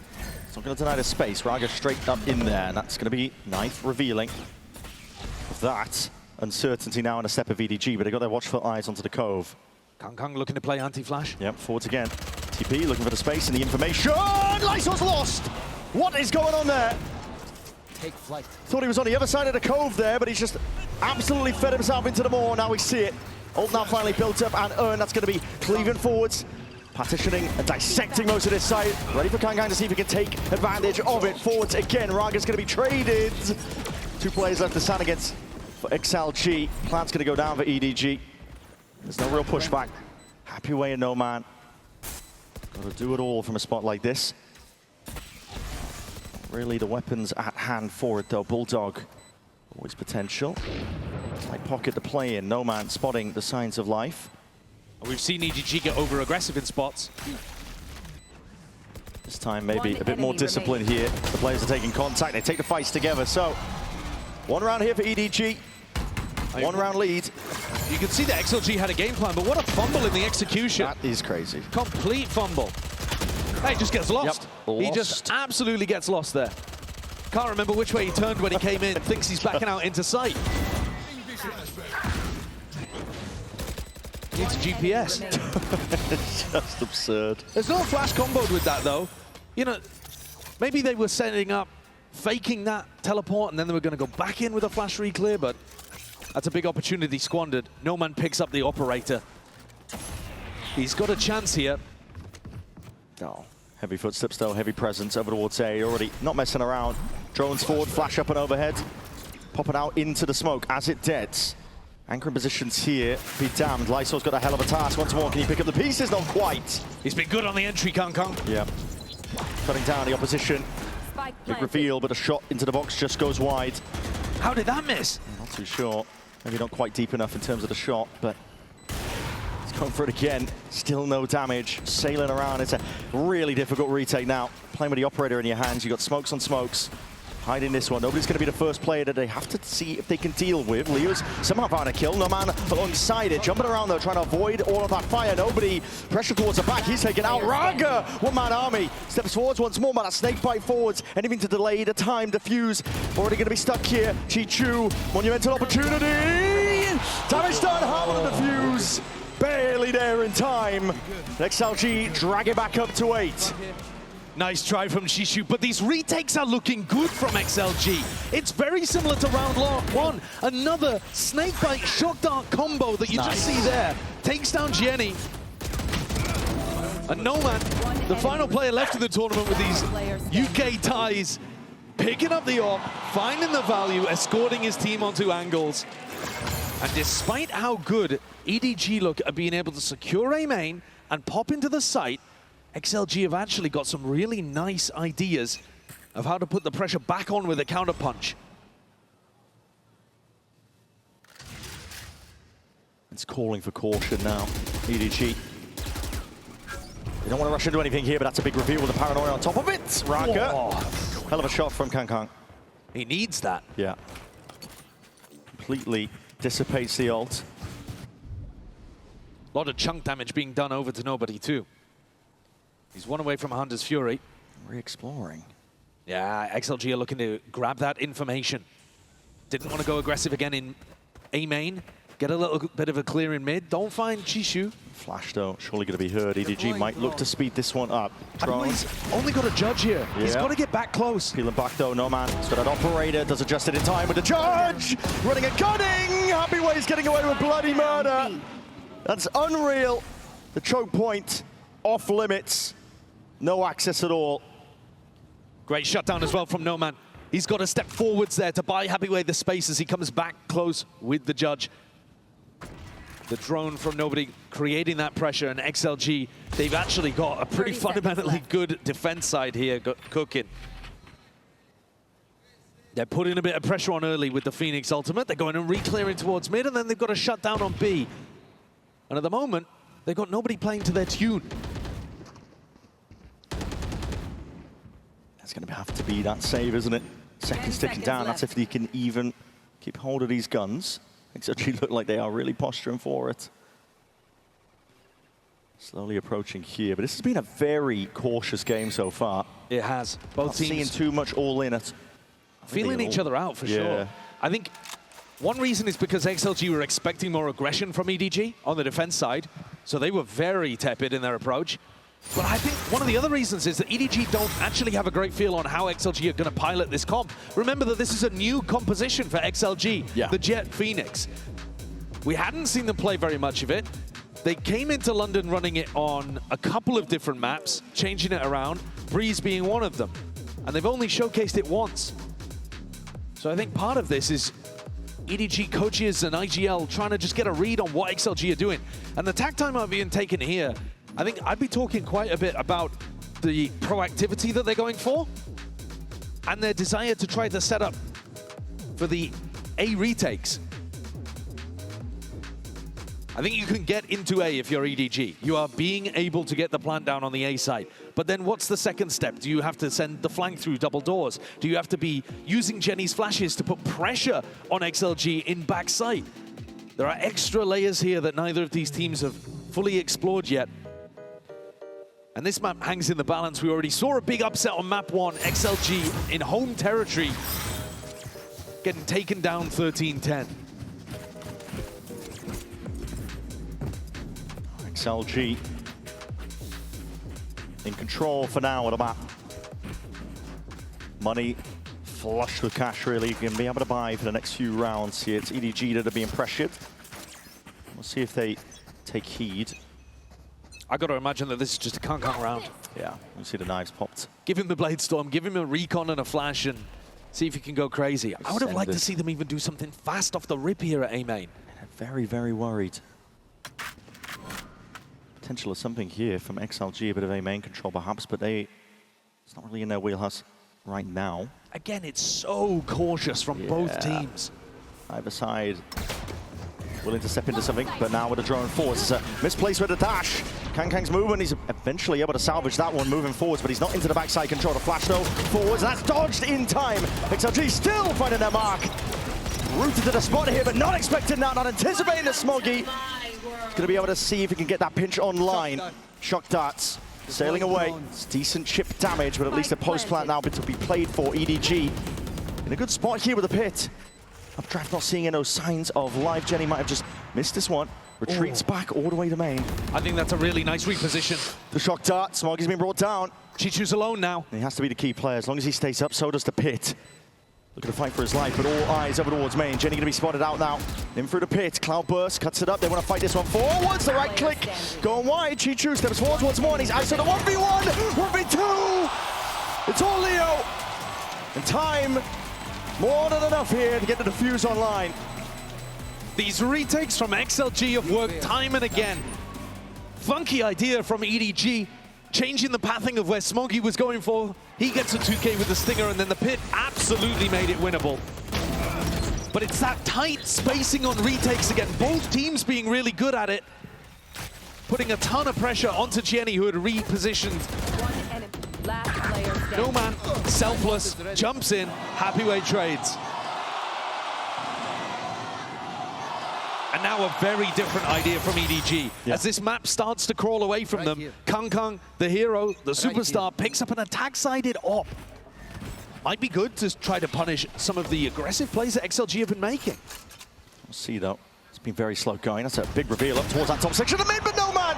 not going to deny the space. Raga straight up in there, and that's going to be Knife revealing that uncertainty now in a step of EDG, but they got their watchful eyes onto the Cove. Kang looking to play anti-flash. Yep, forwards again. TP looking for the space and the information. Lysol's lost! What is going on there? Take flight. Thought he was on the other side of the Cove there, but he's just absolutely fed himself into the maw. Now we see it. Ult now finally built up and earned. That's going to be cleaving forwards. Partitioning and dissecting most of this site. Ready for Kang to see if he can take advantage of it. Forwards again. Raga's going to be traded. 2 players left to stand against for XLG. Plant's going to go down for EDG. There's no real pushback. Happyway and No Man. Got to do it all from a spot like this. Really the weapons at hand for it though. Bulldog, always potential. Tight pocket to play in. No Man spotting the signs of life. We've seen EDG get over-aggressive in spots. This time maybe a bit more discipline here. The players are taking contact. They take the fights together. So 1 round here for EDG. 1 round lead. You can see that XLG had a game plan, but what a fumble in the execution. That is crazy. Complete fumble. He just gets lost. Yep, he just absolutely gets lost there. Can't remember which way he turned when he came in. Thinks he's backing out into sight. Needs a GPS. It's just absurd. There's no flash comboed with that though. You know, maybe they were setting up, faking that teleport, and then they were going to go back in with a flash re-clear, but that's a big opportunity squandered. No Man picks up the operator. He's got a chance here. Oh, heavy footsteps though, heavy presence over towards A. Already not messing around. Drones forward, flash up and overhead. Popping out into the smoke as it deads. Anchoring positions here, be damned. Lysol's got a hell of a task. Once more, can he pick up the pieces? Not quite. He's been good on the entry, Kang. Yeah. Cutting down the opposition. Big reveal, but a shot into the box just goes wide. How did that miss? Not too sure. Maybe not quite deep enough in terms of the shot, but he's going for it again. Still no damage. Sailing around. It's a really difficult retake now. Playing with the operator in your hands, you got smokes on smokes. Hiding this one. Nobody's going to be the first player that they have to see if they can deal with. Leo's somehow found a kill. No man alongside it. Jumping around though, trying to avoid all of that fire. Nobody. Pressure towards the back. He's taken out. Raga, one-man army. Steps forwards once more, but a snake bite forwards. Anything to delay the time. Defuse. Already going to be stuck here. Chi-Chu. Monumental opportunity. Damage done. Harmon the defuse. Barely there in time. XLG drag it back up to 8. Nice try from Shishu, but these retakes are looking good from XLG. It's very similar to round 1. Another snakebite shock dart combo that you just see there. Takes down Jenny. And OMEN, the final player left in the tournament with these UK ties, picking up the AWP, finding the value, escorting his team onto angles. And despite how good EDG look at being able to secure a main and pop into the site, XLG have actually got some really nice ideas of how to put the pressure back on with a counterpunch. It's calling for caution now, EDG. They don't want to rush into anything here, but that's a big reveal with the paranoia on top of it. Raka. Hell of a shot from Kang. He needs that. Yeah. Completely dissipates the ult. A lot of chunk damage being done over to nobody too. He's one away from Hunter's Fury. Re-exploring. Yeah, XLG are looking to grab that information. Didn't want to go aggressive again in A main. Get a little bit of a clear in mid. Don't find Chishu. Flash though, surely going to be heard. EDG might look to speed this one up. He's only got a judge here. Yeah. He's got to get back close. Peeling back though, no man. So that operator does adjust it in time with the judge. Running and cutting. Happy Ways getting away with bloody murder. That's unreal. The choke point off limits. No access at all. Great shutdown as well from OMEN. He's got to step forwards there to buy Happy Way the space as he comes back close with the judge. The drone from nobody creating that pressure, and XLG, they've actually got a pretty fundamentally good defense side here cooking. They're putting a bit of pressure on early with the Phoenix ultimate. They're going and re-clearing towards mid, and then they've got a shutdown on B. And at the moment, they've got nobody playing to their tune. That's going to have to be that save, isn't it? Seconds ticking down. That's if they can even keep hold of these guns. XLG look like they are really posturing for it. Slowly approaching here, but this has been a very cautious game so far. It has. Both teams seeing too much all in it. Feeling each other out for sure. I think one reason is because XLG were expecting more aggression from EDG on the defense side, so they were very tepid in their approach. But I think one of the other reasons is that EDG don't actually have a great feel on how XLG are going to pilot this comp. Remember that this is a new composition for XLG, the Jet Phoenix. We hadn't seen them play very much of it. They came into London running it on a couple of different maps, changing it around, Breeze being one of them. And they've only showcased it once. So I think part of this is EDG coaches and IGL trying to just get a read on what XLG are doing. And the tack time I've been taken here, I think I'd be talking quite a bit about the proactivity that they're going for and their desire to try to set up for the A retakes. I think you can get into A if you're EDG. You are being able to get the plant down on the A side. But then what's the second step? Do you have to send the flank through double doors? Do you have to be using Jenny's flashes to put pressure on XLG in backside? There are extra layers here that neither of these teams have fully explored yet. And this map hangs in the balance. We already saw a big upset on map 1, XLG in home territory, getting taken down 13-10. XLG in control for now of the map. Money flush with cash, really. You can be able to buy for the next few rounds here. It's EDG that are being pressured. We'll see if they take heed. I got to imagine that this is just a can't round. Yeah, you see the knives popped. Give him the Blade Storm, give him a recon and a flash, and see if he can go crazy. I would have liked to see them even do something fast off the rip here at A main. Very, very worried. Potential of something here from XLG, a bit of A main control perhaps, but it's not really in their wheelhouse. right now. Again, it's so cautious from both teams. Either side willing to step into something, but now with a drone forwards, it's a misplaced with a dash. Kangkang's moving, he's eventually able to salvage that one moving forwards, but he's not into the backside control. The flash though, forwards, and that's dodged in time. XLG still finding their mark. Rooted to the spot here, but not expecting that, not anticipating the Smoggy. He's gonna be able to see if he can get that pinch online. Shock darts, sailing away. It's decent chip damage, but at least a post plant now to be played for EDG. In a good spot here with the pit. Updraft not seeing no signs of life. Jenny might have just missed this one. Retreats back all the way to main. I think that's a really nice reposition. The shock dart, Smoggy's been brought down. Chichu's alone now. He has to be the key player. As long as he stays up, so does the pit. Looking to fight for his life, but all eyes over towards main. Jenny gonna be spotted out now. In through the pit, Cloudburst cuts it up. They want to fight this one forwards. The right click going wide. Chichu steps forwards once more, and he's out of the 1v1, 1v2. It's all Leo. And time, more than enough here to get the defuse online. These retakes from XLG have worked time and again. Funky idea from EDG, changing the pathing of where Smoggy was going for. He gets a 2K with the Stinger, and then the pit absolutely made it winnable. But it's that tight spacing on retakes again. Both teams being really good at it. Putting a ton of pressure onto Jenny, who had repositioned. No man, selfless, jumps in, happy way trades. And now a very different idea from EDG. As this map starts to crawl away from them, Kangkang, the hero, the superstar, picks up an attack-sided op. Might be good to try to punish some of the aggressive plays that XLG have been making. We'll see though, it's been very slow going. That's a big reveal up towards that top section of the mid, but no man!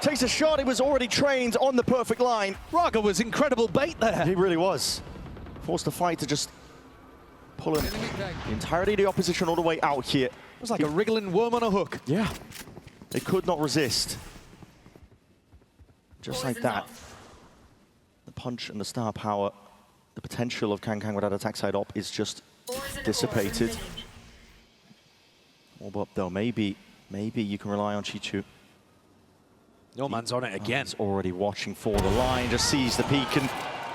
Takes a shot, he was already trained on the perfect line. Raga was incredible bait there. He really was. Forced the fight to just pull him the entirety of the opposition all the way out here. It was like a wriggling worm on a hook. Yeah, they could not resist. Just like that. The punch and the star power, the potential of Kangkang with that attack side op is just dissipated. Orb up though, maybe you can rely on Chichu. No man's on it again. He's already watching for the line, just sees the peak and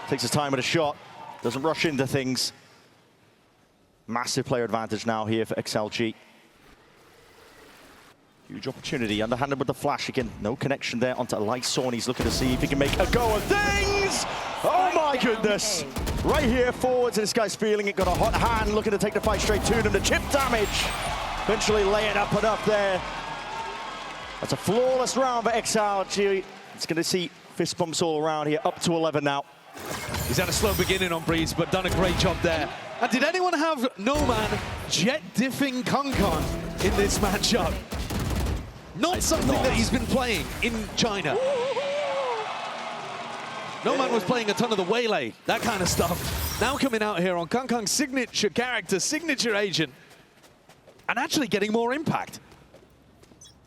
takes his time with a shot. Doesn't rush into things. Massive player advantage now here for XLG. Huge opportunity, underhanded with the flash again. No connection there onto Lysaw. He's looking to see if he can make a go of things. Oh my goodness. Right here forwards, and this guy's feeling it. Got a hot hand, looking to take the fight straight to him. The chip damage. Eventually lay it up and up there. That's a flawless round for XLG. It's going to see fist bumps all around here, up to 11 now. He's had a slow beginning on Breeze, but done a great job there. And did anyone have No Man jet diffing Kangkang in this matchup? Not something that he's been playing in China. No Man was playing a ton of the Waylay, that kind of stuff. Now coming out here on Kangkang's signature character, signature agent, and actually getting more impact.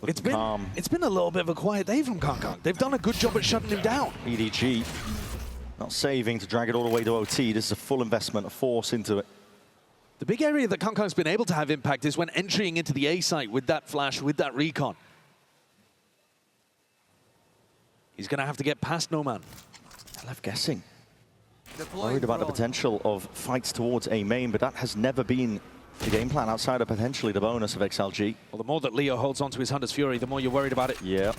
It's been a little bit of a quiet day from Kangkang. They've done a good job at shutting him down. EDG not saving to drag it all the way to OT. This is a full investment, a force into it. The big area that Kangkang's been able to have impact is when entering into the A site with that flash, with that recon. He's going to have to get past No Man. I love guessing. Worried about the potential of fights towards a main, but that has never been the game plan outside of potentially the bonus of XLG. Well, the more that Leo holds onto his Hunter's Fury, the more you're worried about it. Yeah.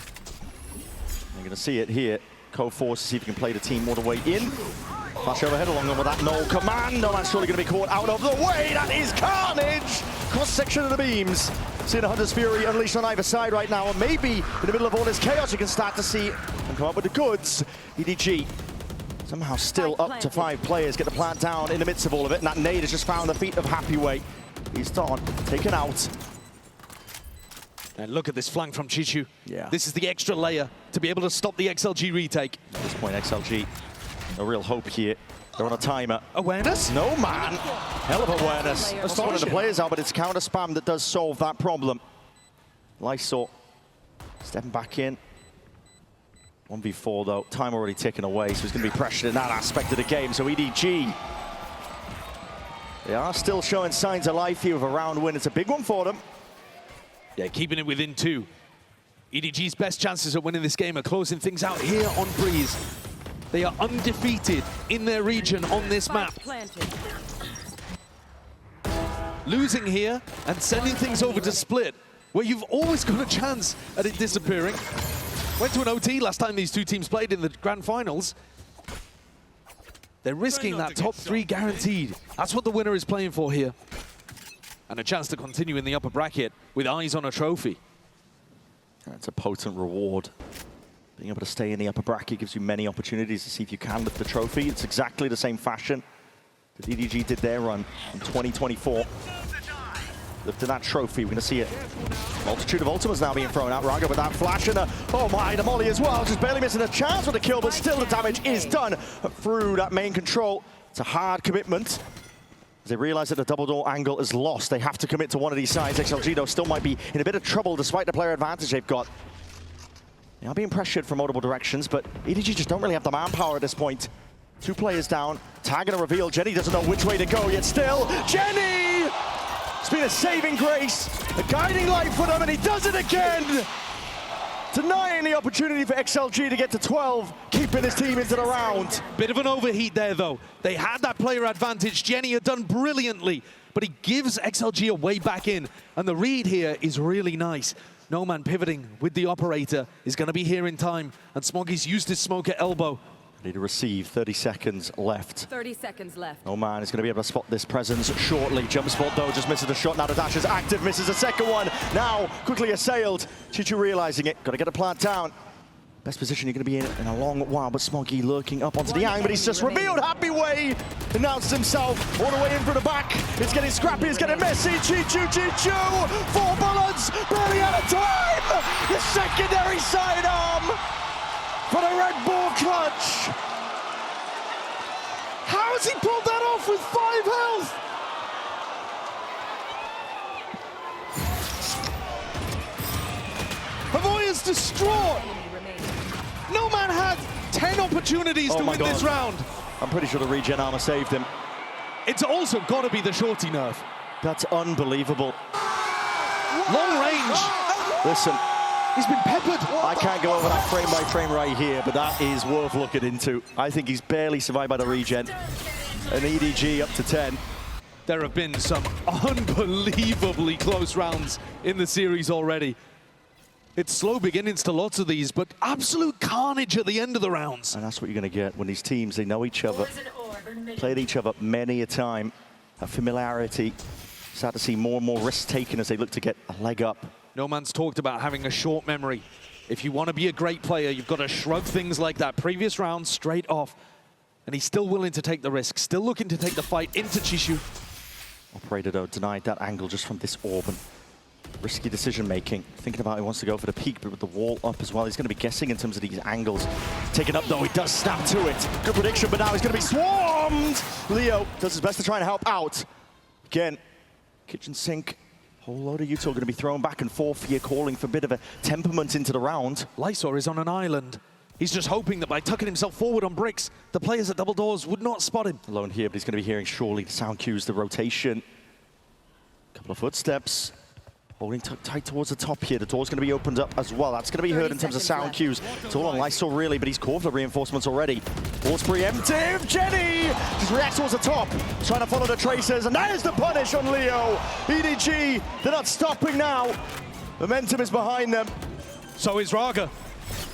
You're going to see it here. Co-force to see if he can play the team all the way in. Flash overhead along with that no command. No man's surely going to be caught out of the way. That is carnage. Cross-section of the beams. Seeing a Hunter's Fury unleashed on either side right now. And maybe in the middle of all this chaos, you can start to see and come up with the goods. EDG somehow still up to 5 players. Get the plant down in the midst of all of it. And that nade has just found the feet of Happy Way. He's done, taken out. And look at this flank from Chichu. Yeah. This is the extra layer to be able to stop the XLG retake. At this point, XLG, no real hope here. They're on a timer. Awareness? No man. Hell of awareness. That's one of the players out, but it's counter spam that does solve that problem. Lysaw stepping back in. 1v4 though. Time already ticking away, so he's going to be pressured in that aspect of the game. So EDG, they are still showing signs of life here with a round win. It's a big one for them. Yeah, keeping it within 2. EDG's best chances of winning this game are closing things out here on Breeze. They are undefeated in their region on this map. Losing here and sending things over to Split, where you've always got a chance at it disappearing. Went to an OT last time these two teams played in the grand finals. They're risking that top 3 guaranteed. That's what the winner is playing for here. And a chance to continue in the upper bracket with eyes on a trophy. That's a potent reward. Being able to stay in the upper bracket gives you many opportunities to see if you can lift the trophy. It's exactly the same fashion that EDG did their run in 2024. Lifting that trophy, we're going to see it. Multitude of ultimates now being thrown out. Raga with that flash and oh my, the molly as well. Just barely missing a chance with the kill, but still the damage is done through that main control. It's a hard commitment. As they realize that the double door angle is lost, they have to commit to one of these sides. XLG, though, still might be in a bit of trouble despite the player advantage they've got. They are being pressured from multiple directions, but EDG just don't really have the manpower at this point. 2 players down, tag and a reveal. Jenny doesn't know which way to go, yet still, Jenny! It's been a saving grace, a guiding light for them, and he does it again! Denying the opportunity for XLG to get to 12, keeping his team into the round. Bit of an overheat there, though. They had that player advantage. Jenny had done brilliantly, but he gives XLG a way back in, and the read here is really nice. OMEN pivoting with the operator is going to be here in time, and Smoggy's used his smoke at elbow. Ready to receive, 30 seconds left. 30 seconds left. OMEN is going to be able to spot this presence shortly. Jump spot though, just misses the shot. Now the dash is active, misses a second one. Now quickly assailed. Chichu realizing it, got to get a plant down. Best position you're going to be in a long while, but Smoggy lurking up onto the Yang, but he's just revealed. Happy Way announced himself all the way in from the back. It's getting scrappy, it's getting messy. Chichu, 4 bullets, barely out of time. The secondary sidearm for the Red Bull clutch. How has he pulled that off with 5 health? Havoya's distraught. OMEN had 10 opportunities to win this round. I'm pretty sure the regen armor saved him. It's also got to be the shorty nerf. That's unbelievable. Long range. Listen, he's been peppered. I can't go over that frame by frame right here, but that is worth looking into. I think he's barely survived by the regen. An EDG up to 10. There have been some unbelievably close rounds in the series already. It's slow beginnings to lots of these, but absolute carnage at the end of the rounds. And that's what you're going to get when these teams, they know each other, played each other many a time. A familiarity. Start to see more and more risks taken as they look to get a leg up. OMEN's talked about having a short memory. If you want to be a great player, you've got to shrug things like that. Previous round, straight off. And he's still willing to take the risk, still looking to take the fight into Chishu. Operator, though, denied that angle just from this Orban. Risky decision making. Thinking about he wants to go for the peak, but with the wall up as well, he's going to be guessing in terms of these angles. Taken up, though, he does snap to it. Good prediction, but now he's going to be swarmed. Leo does his best to try and help out. Again, kitchen sink. Whole load of Utah going to be thrown back and forth here, calling for a bit of a temperament into the round. Lysor is on an island. He's just hoping that by tucking himself forward on bricks, the players at double doors would not spot him. Alone here, but he's going to be hearing surely the sound cues, the rotation. Couple of footsteps. Holding tight towards the top here. The door's going to be opened up as well. That's going to be heard in terms of sound cues. It's all on Lysor really, but he's called for reinforcements already. Door's preemptive. Jenny just reacts towards the top, trying to follow the tracers, and that is the punish on Leo. EDG, they're not stopping now. Momentum is behind them. So is Raga.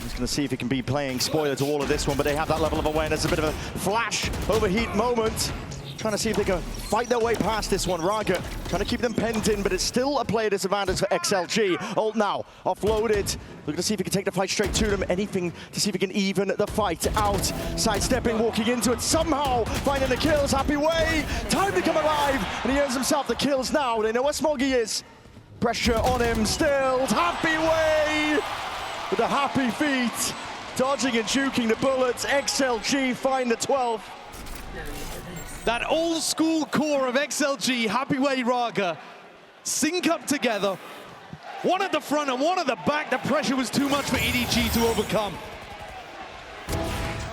He's going to see if he can be playing spoiler to all of this one, but they have that level of awareness. A bit of a flash, overheat moment. Trying to see if they can fight their way past this one. Raga trying to keep them penned in, but it's still a player disadvantage for XLG. Ult now, offloaded. Looking to see if he can take the fight straight to them. Anything to see if he can even the fight out. Sidestepping, walking into it, somehow finding the kills. Happy Way, time to come alive, and he earns himself the kills now. They know where Smoggy is. Pressure on him still. Happy Way with the happy feet. Dodging and juking the bullets. XLG find the 12th. That old school core of XLG, Happy Way, Raga, sync up together. One at the front and one at the back. The pressure was too much for EDG to overcome.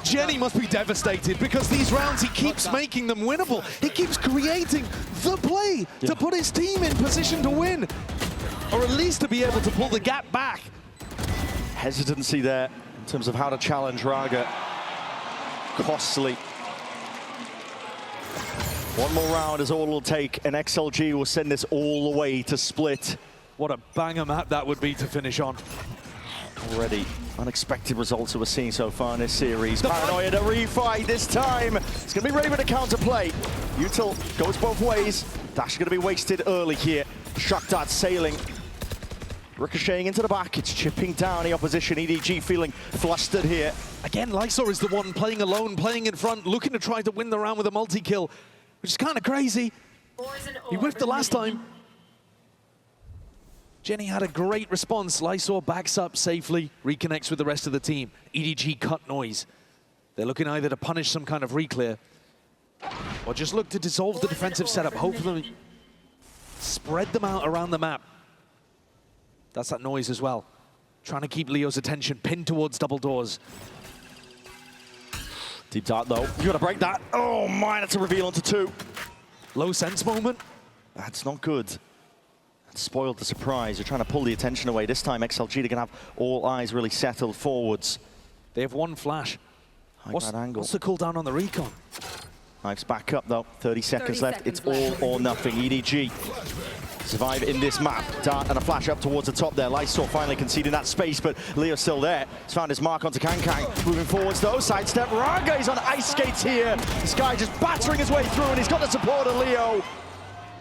Jenny must be devastated because these rounds, he keeps making them winnable. He keeps creating the play to put his team in position to win, or at least to be able to pull the gap back. Hesitancy there in terms of how to challenge Raga. costly. One more round is all it'll take, and XLG will send this all the way to Split. What a banger map that would be to finish on. Already unexpected results that we're seeing so far in this series. Paranoia to refight this time. It's going to be ready with a counterplay. Util goes both ways. Dash is going to be wasted early here. Shock dart sailing. Ricocheting into the back. It's chipping down the opposition. EDG feeling flustered here. Again, Lysor is the one playing alone, playing in front, looking to try to win the round with a multi-kill, which is kind of crazy. He whiffed the last time. Jenny had a great response. Lysor backs up safely, reconnects with the rest of the team. EDG cut noise. They're looking either to punish some kind of reclear or just look to dissolve the defensive setup, hopefully spread them out around the map. That's that noise as well. Trying to keep Leo's attention pinned towards double doors. Deep dart though. You gotta break that. Oh my, that's a reveal onto 2. Low sense moment. That's not good. That spoiled the surprise. You're trying to pull the attention away. This time XLG, they're gonna have all eyes really settled forwards. They have one flash. What's the cooldown on the recon? Knife's back up though. 30 seconds left. It's all or nothing. EDG survive in this map. Dart and a flash up towards the top there. Lysor finally conceding that space, but Leo's still there. He's found his mark onto Kang. Moving forwards though, sidestep. Raga, he's on ice skates here. This guy just battering his way through, and he's got the support of Leo.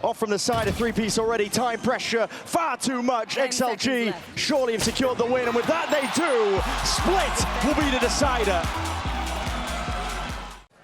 Off from the side, a 3-piece already. Time pressure, far too much. XLG surely have secured the win, and with that they do. Split will be the decider.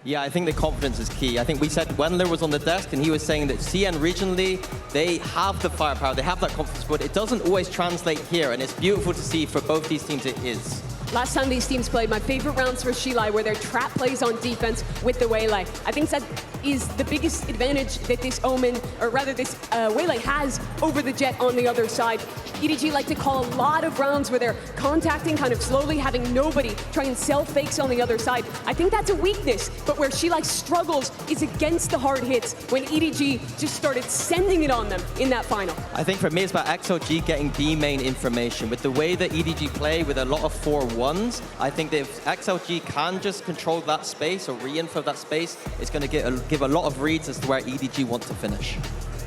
Yeah, I think the confidence is key. I think we said Wendler was on the desk and he was saying that CN regionally, they have the firepower, they have that confidence, but it doesn't always translate here, and it's beautiful to see for both these teams it is. Last time these teams played, my favorite rounds for Shilai were their trap plays on defense with the Waylay. I think that is the biggest advantage that this Omen, or rather this Waylay has over the Jet on the other side. EDG like to call a lot of rounds where they're contacting kind of slowly, having nobody try and sell fakes on the other side. I think that's a weakness, but where Shilai struggles is against the hard hits when EDG just started sending it on them in that final. I think for me it's about XLG getting B main information. With the way that EDG play with a lot of 4-1s, I think that if XLG can just control that space or re-info that space, it's going to give a lot of reads as to where EDG want to finish.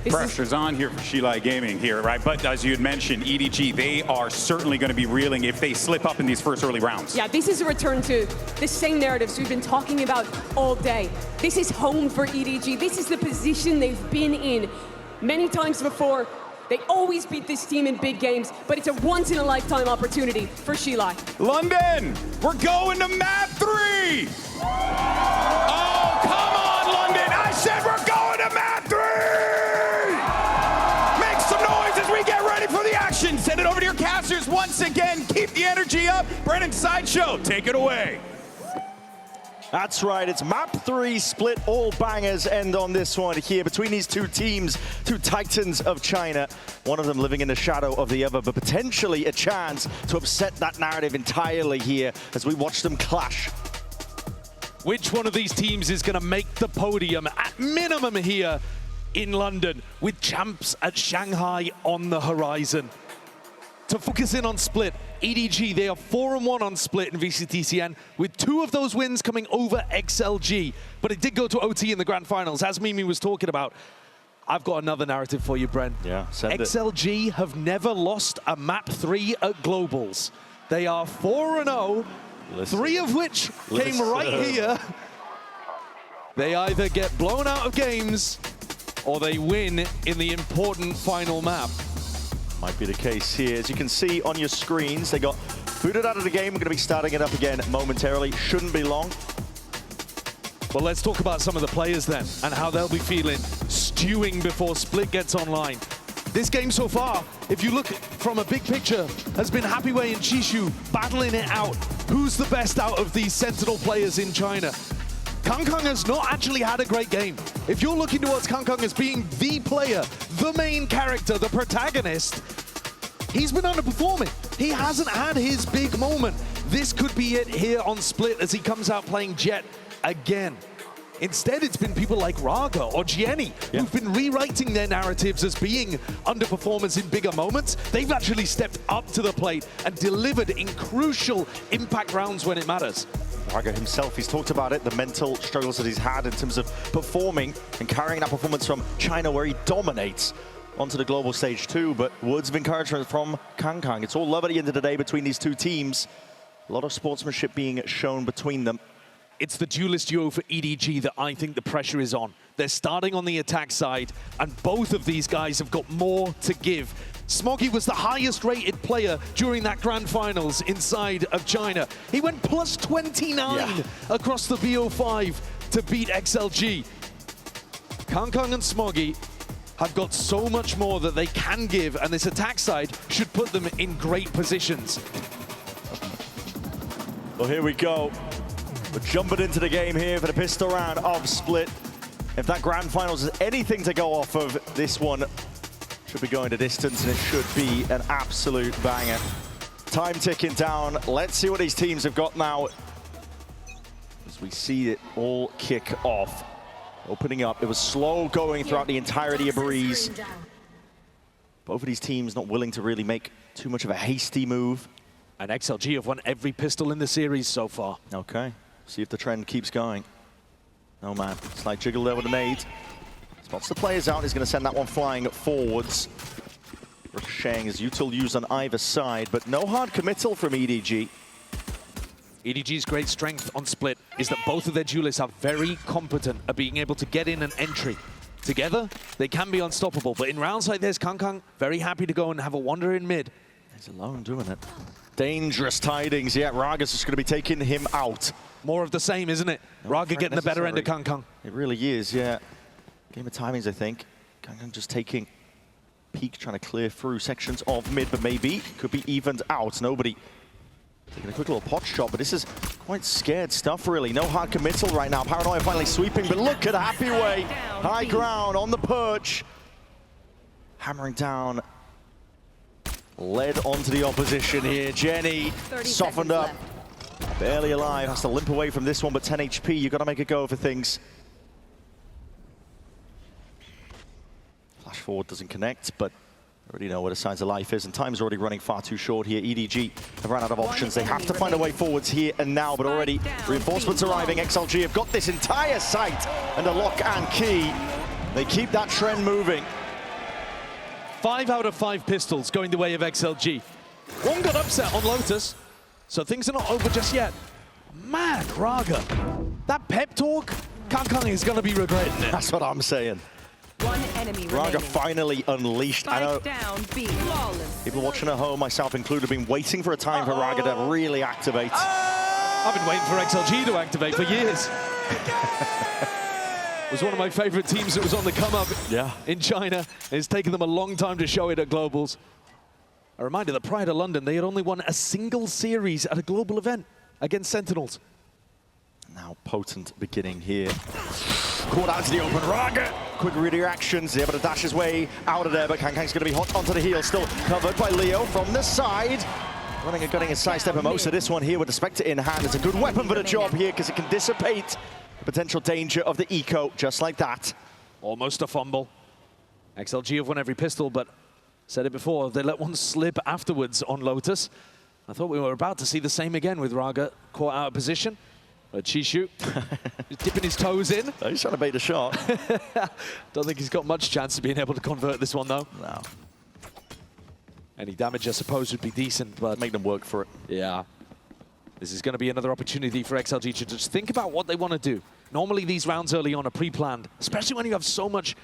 Pressure's on here for Shilai Gaming here, right? But as you had mentioned, EDG, they are certainly going to be reeling if they slip up in these first early rounds. Yeah, this is a return to the same narratives we've been talking about all day. This is home for EDG. This is the position they've been in many times before. They always beat this team in big games, but it's a once-in-a-lifetime opportunity for Shilai. London, we're going to map 3! Oh, come on, London! I said we're going to map 3! Make some noise as we get ready for the action. Send it over to your casters once again. Keep the energy up. Brennan Sideshow, take it away. That's right, it's map 3 Split. All bangers end on this one here between these two teams, two titans of China. One of them living in the shadow of the other, but potentially a chance to upset that narrative entirely here as we watch them clash. Which one of these teams is going to make the podium at minimum here in London with champs at Shanghai on the horizon? To focus in on Split, EDG, they are 4-1 on Split in VCTCN, with 2 of those wins coming over XLG. But it did go to OT in the grand finals, as Mimi was talking about. I've got another narrative for you, Brent. Yeah, send XLG have never lost a map 3 at Globals. They are 4-0, 3 of which came right here. They either get blown out of games or they win in the important final map. Might be the case here. As you can see on your screens, they got booted out of the game. We're going to be starting it up again momentarily. Shouldn't be long. Well, let's talk about some of the players then and how they'll be feeling stewing before Split gets online. This game so far, if you look from a big picture, has been Happyway and Chishu battling it out. Who's the best out of these Sentinel players in China? Kangkang has not actually had a great game. If you're looking towards Kangkang as being the player, the main character, the protagonist, he's been underperforming. He hasn't had his big moment. This could be it here on Split as he comes out playing Jet again. Instead, it's been people like Raga or Jenny who've been rewriting their narratives as being underperformers in bigger moments. They've actually stepped up to the plate and delivered in crucial impact rounds when it matters. Raga himself, he's talked about it, the mental struggles that he's had in terms of performing and carrying that performance from China, where he dominates, onto the global stage too. But words of encouragement from Kang. It's all love at the end of the day between these two teams. A lot of sportsmanship being shown between them. It's the duelist duo for EDG that I think the pressure is on. They're starting on the attack side, and both of these guys have got more to give. Smoggy was the highest rated player during that grand finals inside of China. He went plus 29 across the BO5 to beat XLG. Kang and Smoggy have got so much more that they can give, and this attack side should put them in great positions. Well, here we go. We're jumping into the game here for the pistol round of Split. If that grand finals is anything to go off of, this one should be going to distance, and it should be an absolute banger. Time ticking down. Let's see what these teams have got now as we see it all kick off. Opening up, it was slow going throughout the entirety of Breeze. Both of these teams not willing to really make too much of a hasty move. And XLG have won every pistol in the series so far. Okay, see if the trend keeps going. Oh man, slight jiggle there with a nade. Spots the players out, he's going to send that one flying forwards. Ricocheting his util used on either side, but no hard committal from EDG. EDG's great strength on Split is that both of their duelists are very competent at being able to get in an entry. Together, they can be unstoppable, but in rounds like this, Kang very happy to go and have a wander in mid. He's alone doing it. Dangerous tidings, yeah, Raga's just going to be taking him out. More of the same, isn't it? Raga getting the better end of Kang. It really is, yeah. Game of timings, I think. Kang just taking peak, trying to clear through sections of mid, but maybe could be evened out. Nobody taking a quick little pot shot, but this is quite scared stuff, really. No hard committal right now. Paranoia finally sweeping, but look at Happy Way. High ground on the perch. Hammering down. Led onto the opposition here. Jenny softened up. Barely alive. Has to limp away from this one, but 10 HP. You've got to make a go for things. Flash forward doesn't connect, but already know where the signs of life is, and time's already running far too short here. EDG have run out of options. They have to find a way forwards here and now, but already reinforcements arriving. XLG have got this entire site under lock and key. They keep that trend moving. 5 out of 5 pistols going the way of XLG. One got upset on Lotus, so things are not over just yet. Man, Raga, that pep talk, Kang is going to be regretting it. That's what I'm saying. One enemy Raga finally unleashed. I know down, people watching at home, myself included, have been waiting for a time for Raga to really activate. I've been waiting for XLG to activate for years. It was one of my favorite teams that was on the come-up in China. It's taken them a long time to show it at Globals. A reminder that prior to London, they had only won a single series at a global event against Sentinels. Now potent beginning here. Caught out to the open. Raga, quick reactions, able to dash his way out of there, but Kang's going to be hot onto the heel, still covered by Leo from the side. Running and gunning a sidestep, and most of this one here with the Spectre in hand. It's a good weapon for the job here because it can dissipate the potential danger of the eco just like that. Almost a fumble. XLG have won every pistol, but said it before, they let one slip afterwards on Lotus. I thought we were about to see the same again with Raga caught out of position. But Chishu dipping his toes in. Oh, he's trying to bait a shot. Don't think he's got much chance of being able to convert this one, though. No. Any damage, I suppose, would be decent, but... Make them work for it. Yeah. This is going to be another opportunity for XLG to just think about what they want to do. Normally, these rounds early on are pre-planned, especially when you have so much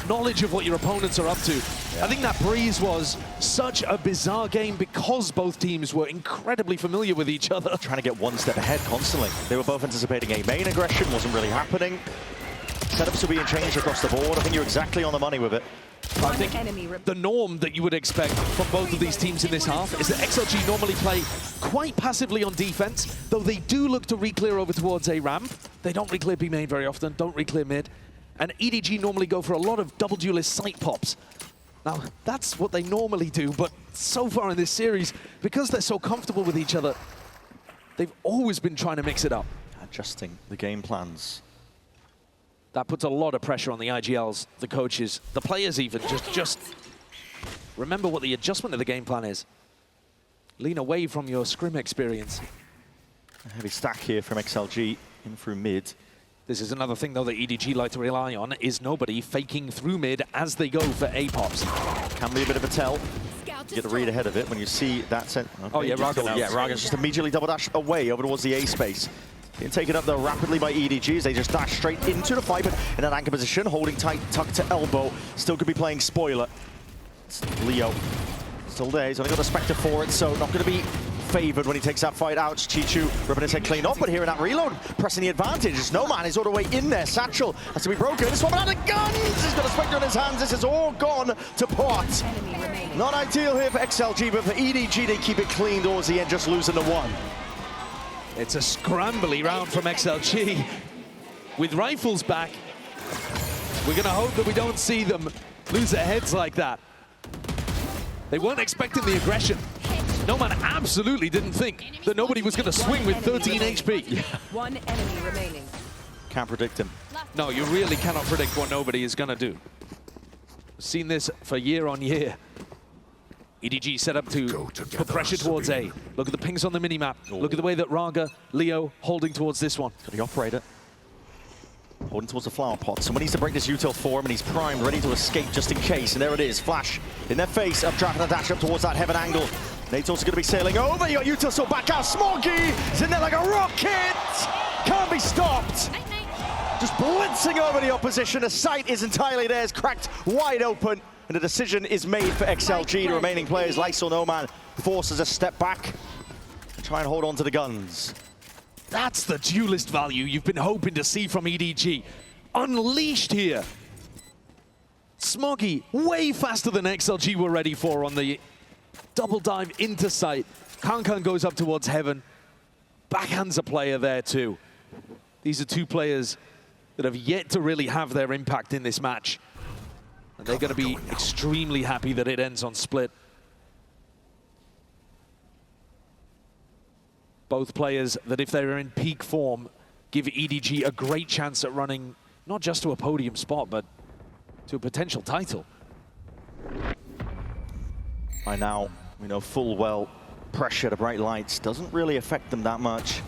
knowledge of what your opponents are up to. I think that Breeze was such a bizarre game because both teams were incredibly familiar with each other. Trying to get one step ahead constantly. They were both anticipating a main aggression, wasn't really happening. Setups are being changed across the board. I think you're exactly on the money with it. I think the norm that you would expect from both of these teams in this half is that XLG normally play quite passively on defense, though they do look to re-clear over towards A ramp. They don't re-clear B main very often, don't re-clear mid. And EDG normally go for a lot of double duelist site pops. Now, that's what they normally do, but so far in this series, because they're so comfortable with each other, they've always been trying to mix it up. Adjusting the game plans. That puts a lot of pressure on the IGLs, the coaches, the players even. Just remember what the adjustment of the game plan is. Lean away from your scrim experience. A heavy stack here from XLG in through mid. This is another thing, though, that EDG like to rely on, is nobody faking through mid as they go for A-pops. Can be a bit of a tell. Get the read ahead of it when you see that set. Okay, oh, yeah, Raga now. Yeah, Raga's just immediately double dash away over towards the A space. Being taken up, though, rapidly by EDG as they just dash straight into the fight, but in an anchor position, holding tight, tucked to elbow. Still could be playing spoiler. It's Leo still there. He's only got a Spectre for it, so not going to be favored when he takes that fight out. Chichu ripping his head clean up, but here in that reload, pressing the advantage. Snowman is all the way in there. Satchel has to be broken. This one out of guns! He's got a Spectre in his hands. This is all gone to pot. Not ideal here for XLG, but for EDG, they keep it clean towards the end, just losing the one. It's a scrambly round from XLG. With rifles back, we're going to hope that we don't see them lose their heads like that. They weren't expecting the aggression. No man absolutely didn't think that nobody was going to swing with 13 HP. One enemy remaining. Can't predict him. No, you really cannot predict what nobody is going to do. We've seen this for year on year. EDG set up to put pressure towards A. Look at the pings on the minimap. Look at the way that Raga, Leo holding towards this one. Got the operator. Holding towards the flower pot. Someone needs to break this util for him, and he's primed, ready to escape just in case. And there it is. Flash in their face, updraft and a dash up towards that heaven angle. Nate's also going to be sailing over. You got util still back out. Smoggy is in there like a rocket. Can't be stopped. Just blitzing over the opposition. The sight is entirely theirs, cracked wide open. And the decision is made for XLG. The remaining players, Lysol No Man, forces a step back and try and hold on to the guns. That's the duelist value you've been hoping to see from EDG. Unleashed here. Smoggy, way faster than XLG were ready for on the double dive into sight. Kankan goes up towards heaven. Backhands a player there too. These are two players that have yet to really have their impact in this match. And they're going to be extremely happy that it ends on split. Both players that, if they're in peak form, give EDG a great chance at running not just to a podium spot, but to a potential title. By now, we know full well pressure to bright lights doesn't really affect them that much.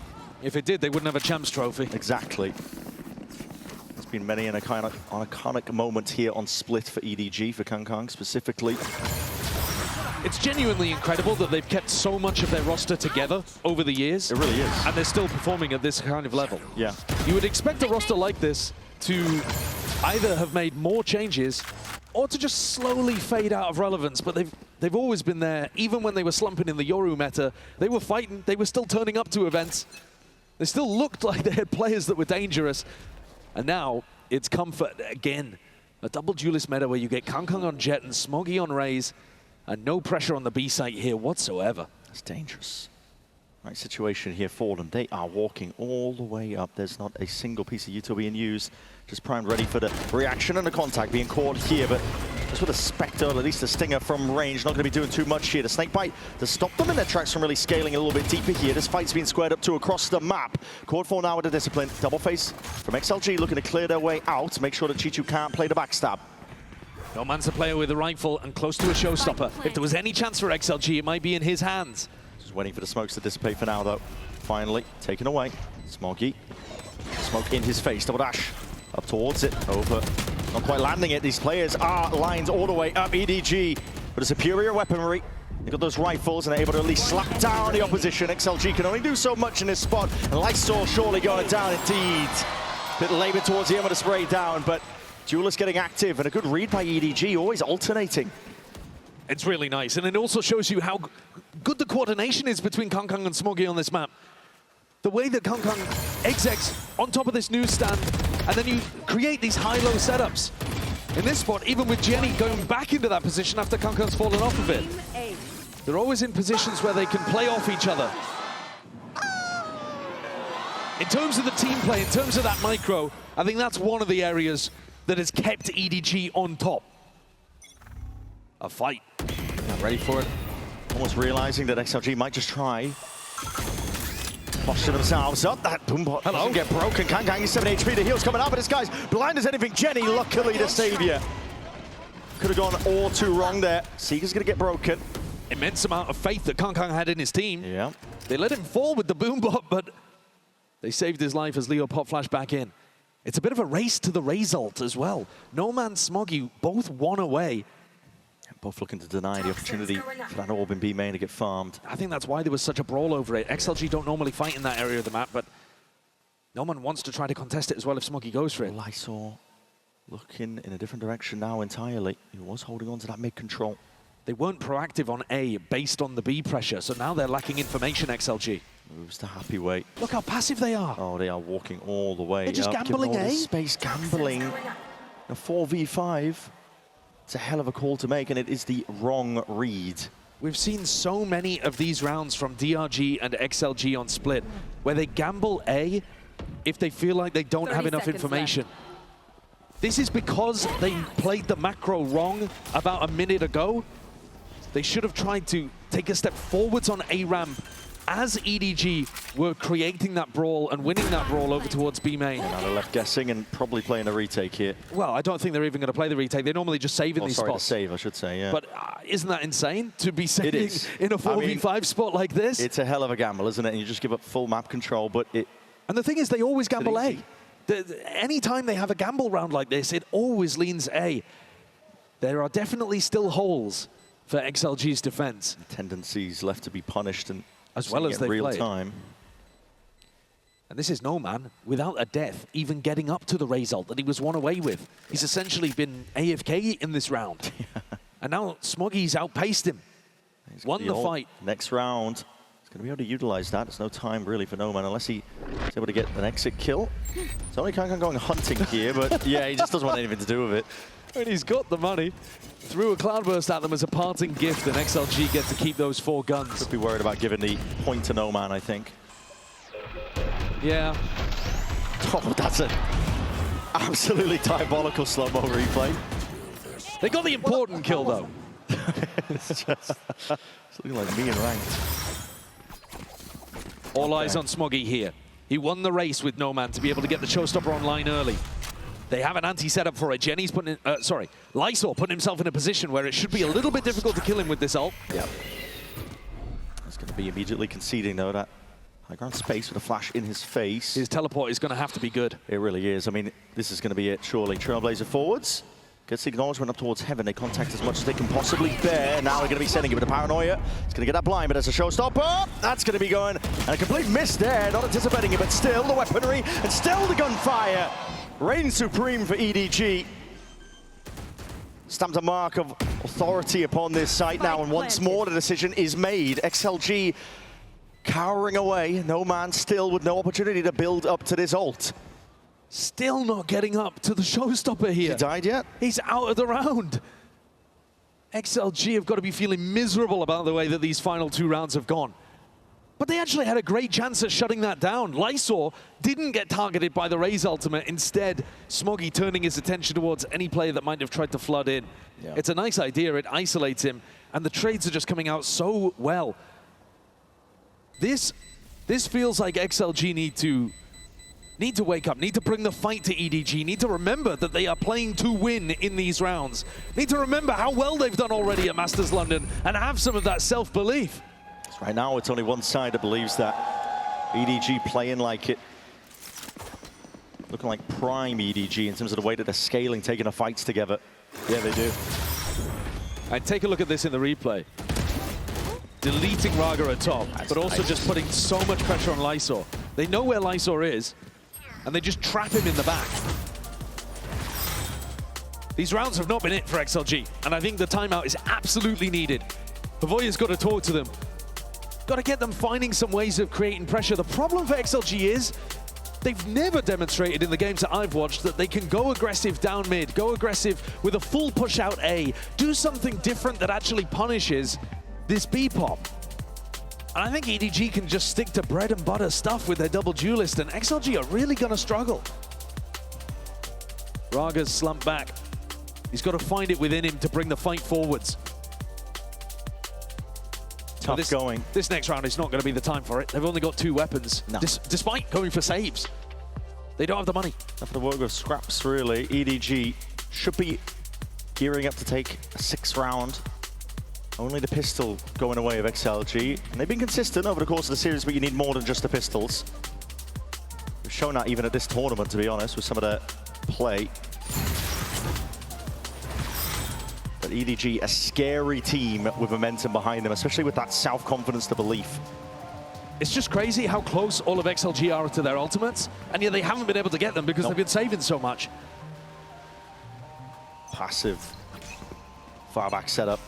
If it did, they wouldn't have a Champs trophy. Exactly. There's been many an iconic moment here on split for EDG, for Kankang specifically. It's genuinely incredible that they've kept so much of their roster together over the years. It really is. And they're still performing at this kind of level. Yeah. You would expect a roster like this to either have made more changes or to just slowly fade out of relevance, but they've always been there. Even when they were slumping in the Yoru meta, they were fighting, they were still turning up to events. They still looked like they had players that were dangerous. And now it's comfort again. A double duelist meta where you get Kankang on Jet and Smoggy on Raze, and no pressure on the B site here whatsoever. That's dangerous. Right situation here for them. They are walking all the way up. There's not a single piece of util being used. Just primed, ready for the reaction and the contact being caught here, but just with a Spectre, at least a Stinger from range, not going to be doing too much here. The Snakebite to stop them in their tracks from really scaling a little bit deeper here. This fight's being squared up to across the map. Quad 4 now with the discipline. Double face from XLG looking to clear their way out, make sure that Chichu can't play the backstab. No man's a player with a rifle and close to a showstopper. If there was any chance for XLG, it might be in his hands. Just waiting for the smokes to dissipate for now, though. Finally, taken away. Smoggy. Smoke in his face. Double dash. Up towards it. Over. Not quite landing it. These players are lined all the way up. EDG. But a superior weaponry. They've got those rifles and they're able to at least slap down the opposition. XLG can only do so much in this spot. And Lysol surely going it down indeed. Bit labor towards the end of the spray down, but Duelist getting active and a good read by EDG, always alternating. It's really nice, and it also shows you how good the coordination is between Kankang and Smoggy on this map. The way that Kankang execs on top of this newsstand, and then you create these high-low setups. In this spot, even with Jenny going back into that position after Kankang's fallen off a bit. They're always in positions where they can play off each other. In terms of the team play, in terms of that micro, I think that's one of the areas that has kept EDG on top. A fight. Not ready for it. Almost realizing that XLG might just try. Posture themselves up. That boom bot doesn't get broken. Kankang is 7 HP. The heal's coming out, but this guy's blind as anything. Jenny, luckily the savior. Could have gone all too wrong there. Seeker's going to get broken. Immense amount of faith that Kankang had in his team. Yeah. They let him fall with the boom bot, but They saved his life as Leo pop flash back in. It's a bit of a race to the result as well. Noman, Smoggy, both one away. Both looking to deny the opportunity for that orb in B main to get farmed. I think that's why there was such a brawl over it. XLG don't normally fight in that area of the map, but Noman wants to try to contest it as well if Smoggy goes for it. Lysor looking in a different direction now entirely. He was holding on to that mid control. They weren't proactive on A based on the B pressure, so now they're lacking information, XLG. Moves to happy way. Look how passive they are. Oh, they are walking all the way. They're just gambling, all eh? this space gambling. A 4v5. It's a hell of a call to make, and it is the wrong read. We've seen so many of these rounds from DRG and XLG on Split, where they gamble A if they feel like they don't have enough information. This is because they played the macro wrong about a minute ago. They should have tried to take a step forwards on A ramp as EDG were creating that brawl and winning that brawl over towards B main. And now they're left guessing and probably playing a retake here. Well, I don't think they're even going to play the retake. They normally just save in these spots. Save, I should say, yeah. But isn't that insane to be saving in a 4v5 spot like this? It's a hell of a gamble, isn't it? And you just give up full map control, but it... And the thing is, they always gamble A. Anytime they have a gamble round like this, it always leans A. There are definitely still holes for XLG's defense. Tendencies left to be punished and as well as they real played. time. And this is Noman, without a death, even getting up to the result that he was one away with. He's essentially been AFK in this round. And now Smoggy's outpaced him. Won the fight. Next round, he's going to be able to utilize that. There's no time really for Noman unless he's able to get an exit kill. It's only Kankan going hunting here, but yeah, he just doesn't want anything to do with it. And he's got the money. Threw a cloudburst at them as a parting gift, and XLG get to keep those 4 guns. Could be worried about giving the point to Noman, I think. Yeah. Oh, that's an absolutely diabolical slow-mo replay. They got the important kill, though. It's looking like me in ranked. All eyes on Smoggy here. He won the race with Noman to be able to get the showstopper online early. They have an anti-setup for it. Jenny's putting in, Lysor putting himself in a position where it should be a little bit difficult to kill him with this ult. Yep. It's going to be immediately conceding, though, that high ground space with a flash in his face. His teleport is going to have to be good. It really is. I mean, this is going to be it, surely. Trailblazer forwards. Gets the acknowledgement up towards heaven. They contact as much as they can possibly bear. Now they're going to be sending it with a paranoia. It's going to get that blind, but as a showstopper, that's going to be going. And a complete miss there. Not anticipating it, but still the weaponry and still the gunfire. Reign supreme for EDG. Stamped a mark of authority upon this site now, and once more the decision is made. XLG cowering away. Noman still with no opportunity to build up to this ult. Still not getting up to the showstopper here. He died yet? He's out of the round. XLG have got to be feeling miserable about the way that these final 2 rounds have gone. But they actually had a great chance at shutting that down. Lysor didn't get targeted by the Raze ultimate. Instead, Smoggy turning his attention towards any player that might have tried to flood in. Yeah. It's a nice idea. It isolates him. And the trades are just coming out so well. This feels like XLG need to wake up, need to bring the fight to EDG, need to remember that they are playing to win in these rounds. Need to remember how well they've done already at Masters London and have some of that self-belief. Right now, it's only one side that believes that EDG playing like it. Looking like prime EDG in terms of the way that they're scaling, taking the fights together. Yeah, they do. And take a look at this in the replay. Deleting Raga at top, but also just putting so much pressure on Lysor. They know where Lysor is, and they just trap him in the back. These rounds have not been it for XLG, and I think the timeout is absolutely needed. Pavoya's got to talk to them. Got to get them finding some ways of creating pressure. The problem for XLG is they've never demonstrated in the games that I've watched that they can go aggressive down mid, go aggressive with a full push out A, do something different that actually punishes this B pop. And I think EDG can just stick to bread and butter stuff with their double duelist, and XLG are really going to struggle. Raga's slumped back. He's got to find it within him to bring the fight forwards. Tough going. This next round is not going to be the time for it. They've only got 2 weapons, despite going for saves. They don't have the money. Enough of the work of scraps, really. EDG should be gearing up to take a 6th round. Only the pistol going away of XLG. And they've been consistent over the course of the series, but you need more than just the pistols. shown that even at this tournament, to be honest, with some of their play. But EDG, a scary team with momentum behind them, especially with that self-confidence, the belief. It's just crazy how close all of XLG are to their ultimates, and yet they haven't been able to get them because they've been saving so much. Passive. Far back setup.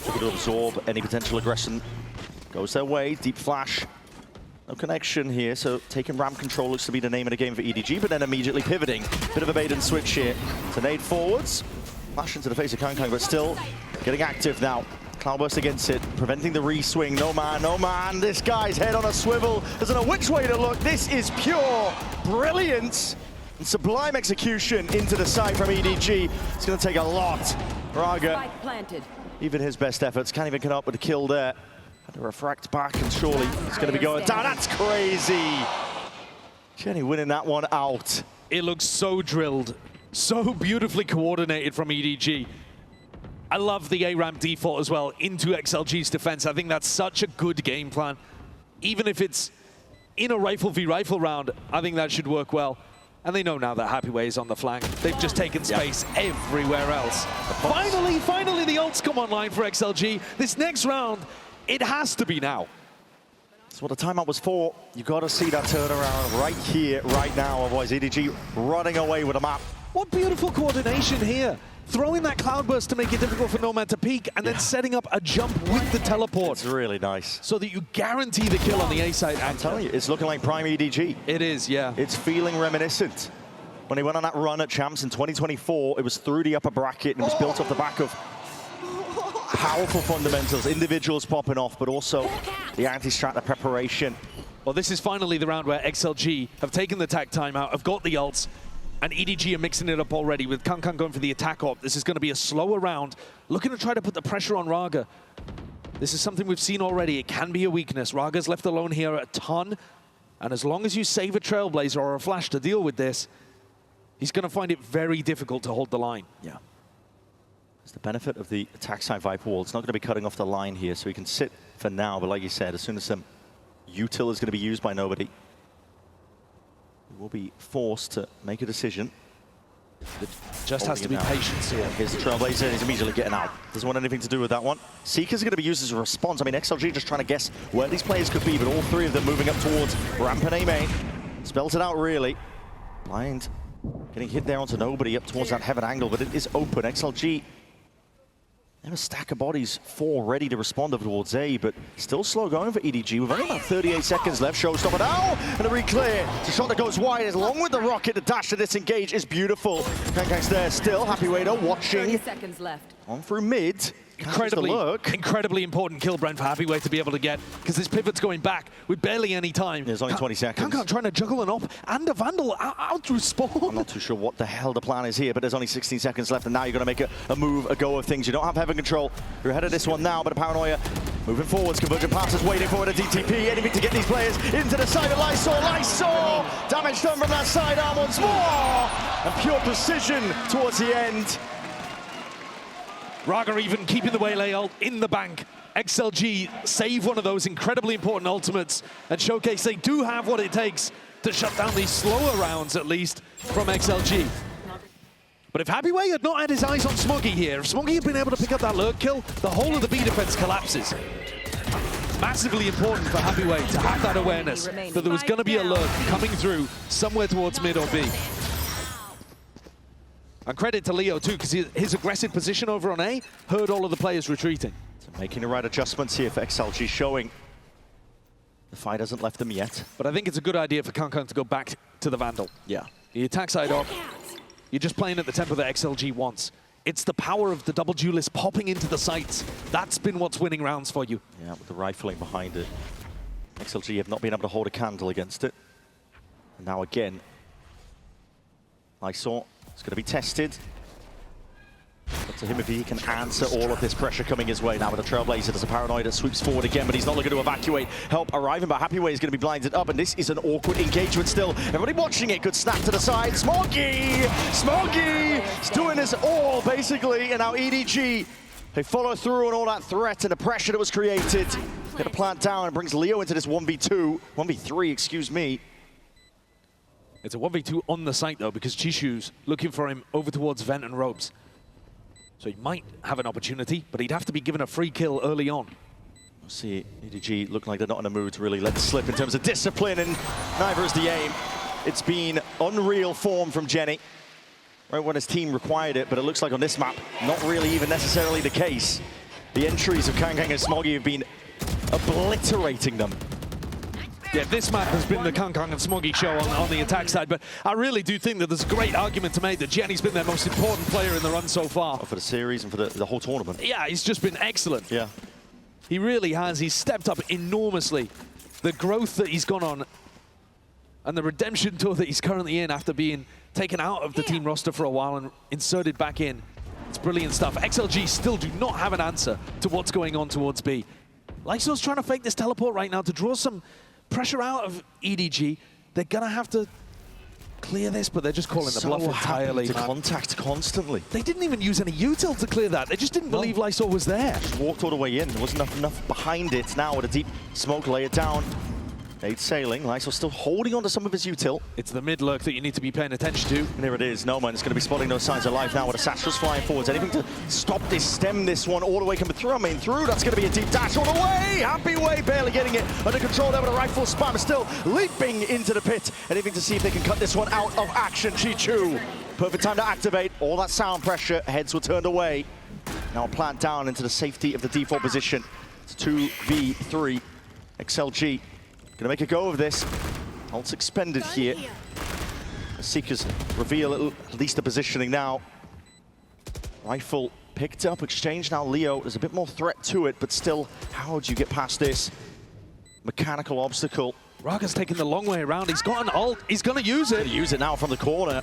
Able to absorb any potential aggression. Goes their way. Deep flash. No connection here, so taking ramp control looks to be the name of the game for EDG, but then immediately pivoting. Bit of a bait and switch here. To nade forwards. Flash into the face of Kankang, but still getting active now. Cloudburst against it, preventing the re-swing. No man, no man. This guy's head on a swivel. Doesn't know which way to look. This is pure brilliance and sublime execution into the side from EDG. It's going to take a lot. Raga, even his best efforts, can't even come up with a kill there. Had to refract back, and surely it's going to be going down. That's crazy. Jenny winning that one out. It looks so drilled, so beautifully coordinated from EDG. I love the A-ramp default as well into XLG's defense. I think that's such a good game plan. Even if it's in a rifle v rifle round, I think that should work well. And they know now that HyperX is on the flank. They've just taken space everywhere else. Finally the ults come online for XLG. This next round, it has to be now. That's what the timeout was for. You got to see that turnaround right here, right now. Otherwise, EDG running away with a map. What beautiful coordination here. Throwing that cloudburst to make it difficult for Nomad to peek, and then setting up a jump with the teleport. It's really nice. So that you guarantee the kill on the A side. I'm telling you, it's looking like prime EDG. It is, yeah. It's feeling reminiscent. When he went on that run at Champs in 2024, it was through the upper bracket, and it was built off the back of powerful fundamentals, individuals popping off, but also the anti-strat, the preparation. Well, this is finally the round where XLG have taken the tag timeout, have got the ults, and EDG are mixing it up already with Kankan going for the attack op. This is going to be a slower round, looking to try to put the pressure on Raga. This is something we've seen already. It can be a weakness. Raga's left alone here a ton, and as long as you save a Trailblazer or a Flash to deal with this, he's going to find it very difficult to hold the line. Yeah. It's the benefit of the attack side Viper wall. It's not going to be cutting off the line here, so he can sit for now, but like you said, as soon as some util is going to be used by nobody, will be forced to make a decision. Just has to be patience here. Here's the Trailblazer, and he's immediately getting out. Doesn't want anything to do with that one. Seeker's going to be used as a response. I mean, XLG just trying to guess where these players could be, but all three of them moving up towards ramp and A main. Spells it out, really. Blind getting hit there onto nobody up towards that heaven angle, but it is open. XLG, they have a stack of bodies, 4 ready to respond over towards A, but still slow going for EDG. With only about 38 seconds left. Showstopper now, and a re-clear. It's a shot that goes wide, along with the rocket. The dash to disengage is beautiful. Kankang's there still. Happy Wader watching. 30 seconds left. On through mid. Incredibly important kill, Brent, for HyperX to be able to get, because this pivot's going back with barely any time. There's only 20 seconds. Kankan trying to juggle an op and a Vandal out through spawn. I'm not too sure what the hell the plan is here, but there's only 16 seconds left, and now you're going to make a move, a go of things. You don't have heaven control. You're ahead of this one now, but a Paranoia moving forwards. Convergent passes, waiting for a DTP. Anything to get these players into the side of Lysol. Lysol! Damage done from that sidearm once more! And pure precision towards the end. Raga even keeping the Waylay ult in the bank. XLG save one of those incredibly important ultimates and showcase they do have what it takes to shut down these slower rounds, at least, from XLG. But if HyperX had not had his eyes on Smoggy here, if Smoggy had been able to pick up that lurk kill, the whole of the B defense collapses. Massively important for HyperX to have that awareness that there was going to be a lurk coming through somewhere towards mid or B. And credit to Leo too, because his aggressive position over on A heard all of the players retreating. So making the right adjustments here for XLG, showing the fight hasn't left them yet. But I think it's a good idea for Kankan to go back to the Vandal. Yeah. The attack side up, you're just playing at the tempo that XLG wants. It's the power of the double duelist popping into the sights. That's been what's winning rounds for you. Yeah, with the rifling behind it. XLG have not been able to hold a candle against it. And now again, Lysol. It's going to be tested. Up to him if he can answer all of this pressure coming his way. Now with the Trailblazer, there's a Paranoid that sweeps forward again, but he's not looking to evacuate. Help arriving, but HyperX is going to be blinded up, and this is an awkward engagement still. Everybody watching it. Good snap to the side. Smoggy! Smoggy is doing this all, basically, and now EDG, they follow through on all that threat and the pressure that was created. Get a plant down and brings Leo into this 1v2, 1v3, excuse me. It's a 1v2 on the site, though, because Chishu's looking for him over towards Vent and Ropes. So he might have an opportunity, but he'd have to be given a free kill early on. We'll see, EDG look like they're not in a mood to really let it slip in terms of discipline, and neither is the aim. It's been unreal form from Jenny, right when his team required it, but it looks like on this map, not really even necessarily the case. The entries of Kang Kang and Smoggy have been obliterating them. Yeah, this map has been the Kang Kang and Smoggy show on the attack side, but I really do think that there's a great argument to make that Jenny's been their most important player in the run so far. For the series and for the whole tournament. Yeah, he's just been excellent. Yeah. He really has. He's stepped up enormously. The growth that he's gone on and the redemption tour that he's currently in after being taken out of the team roster for a while and inserted back in. It's brilliant stuff. XLG still do not have an answer to what's going on towards B. Lyso's trying to fake this teleport right now to draw some pressure out of EDG. They're going to have to clear this, but they're just calling the bluff entirely. To contact constantly. They didn't even use any util to clear that. They just didn't believe Lyso was there. Just walked all the way in. There wasn't enough behind it. Now with a deep smoke, lay it down. Nade sailing. Lyso still holding on to some of his util. It's the mid lurk that you need to be paying attention to. And there it is. OMEN is going to be spotting those signs of life now with Asastra's flying forwards. Anything to stop this, stem this one all the way coming through. I mean, through. That's going to be a deep dash all the way. Happy Way barely getting it under control there with a rifle spam. Still leaping into the pit. Anything to see if they can cut this one out of action. Chichu. Perfect time to activate. All that sound pressure. Heads were turned away. Now plant down into the safety of the default position. It's 2v3. XLG. Gonna make a go of this. Ult's expended here. The Seekers reveal at least the positioning now. Rifle picked up, exchange now. Leo, there's a bit more threat to it, but still, how do you get past this mechanical obstacle? Raga's taking the long way around. He's got an ult. He's gonna use it. Use it now from the corner.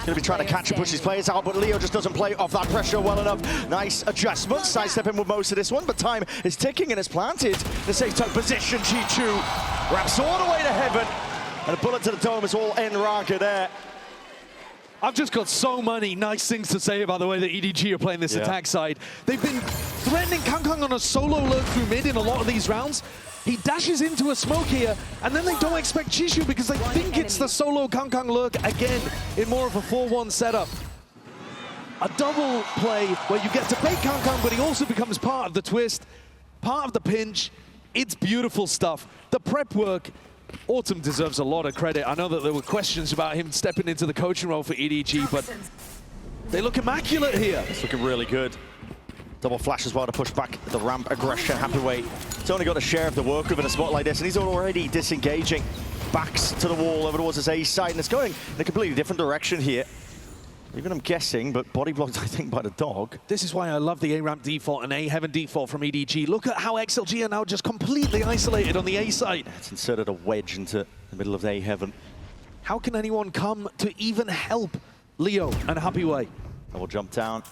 Gonna be trying to catch and push his players out, but Leo just doesn't play off that pressure well enough. Nice adjustment, sidestepping with most of this one, but time is ticking and it's planted. The safe tuck position, Chichu wraps all the way to heaven, and a bullet to the dome is all in Raga there. I've just got so many nice things to say about the way that EDG are playing this attack side. They've been threatening Kang Kang on a solo lurk through mid in a lot of these rounds. He dashes into a smoke here, and then they don't expect Chishu because they think it's the solo Kang Kang lurk again in more of a 4-1 setup. A double play where you get to bait Kang Kang, but he also becomes part of the twist, part of the pinch. It's beautiful stuff. The prep work, Autumn deserves a lot of credit. I know that there were questions about him stepping into the coaching role for EDG, but they look immaculate here. It's looking really good. Double flash as well to push back the ramp aggression. Happy Way. He's only got a share of the work within a spot like this, and he's already disengaging. Backs to the wall over towards his A side, and it's going in a completely different direction here. Even I'm guessing, but body blocked, I think, by the dog. This is why I love the A-ramp default and A-heaven default from EDG. Look at how XLG are now just completely isolated on the A side. It's inserted a wedge into the middle of the A-heaven. How can anyone come to even help Leo and Happy Way? Double jump down.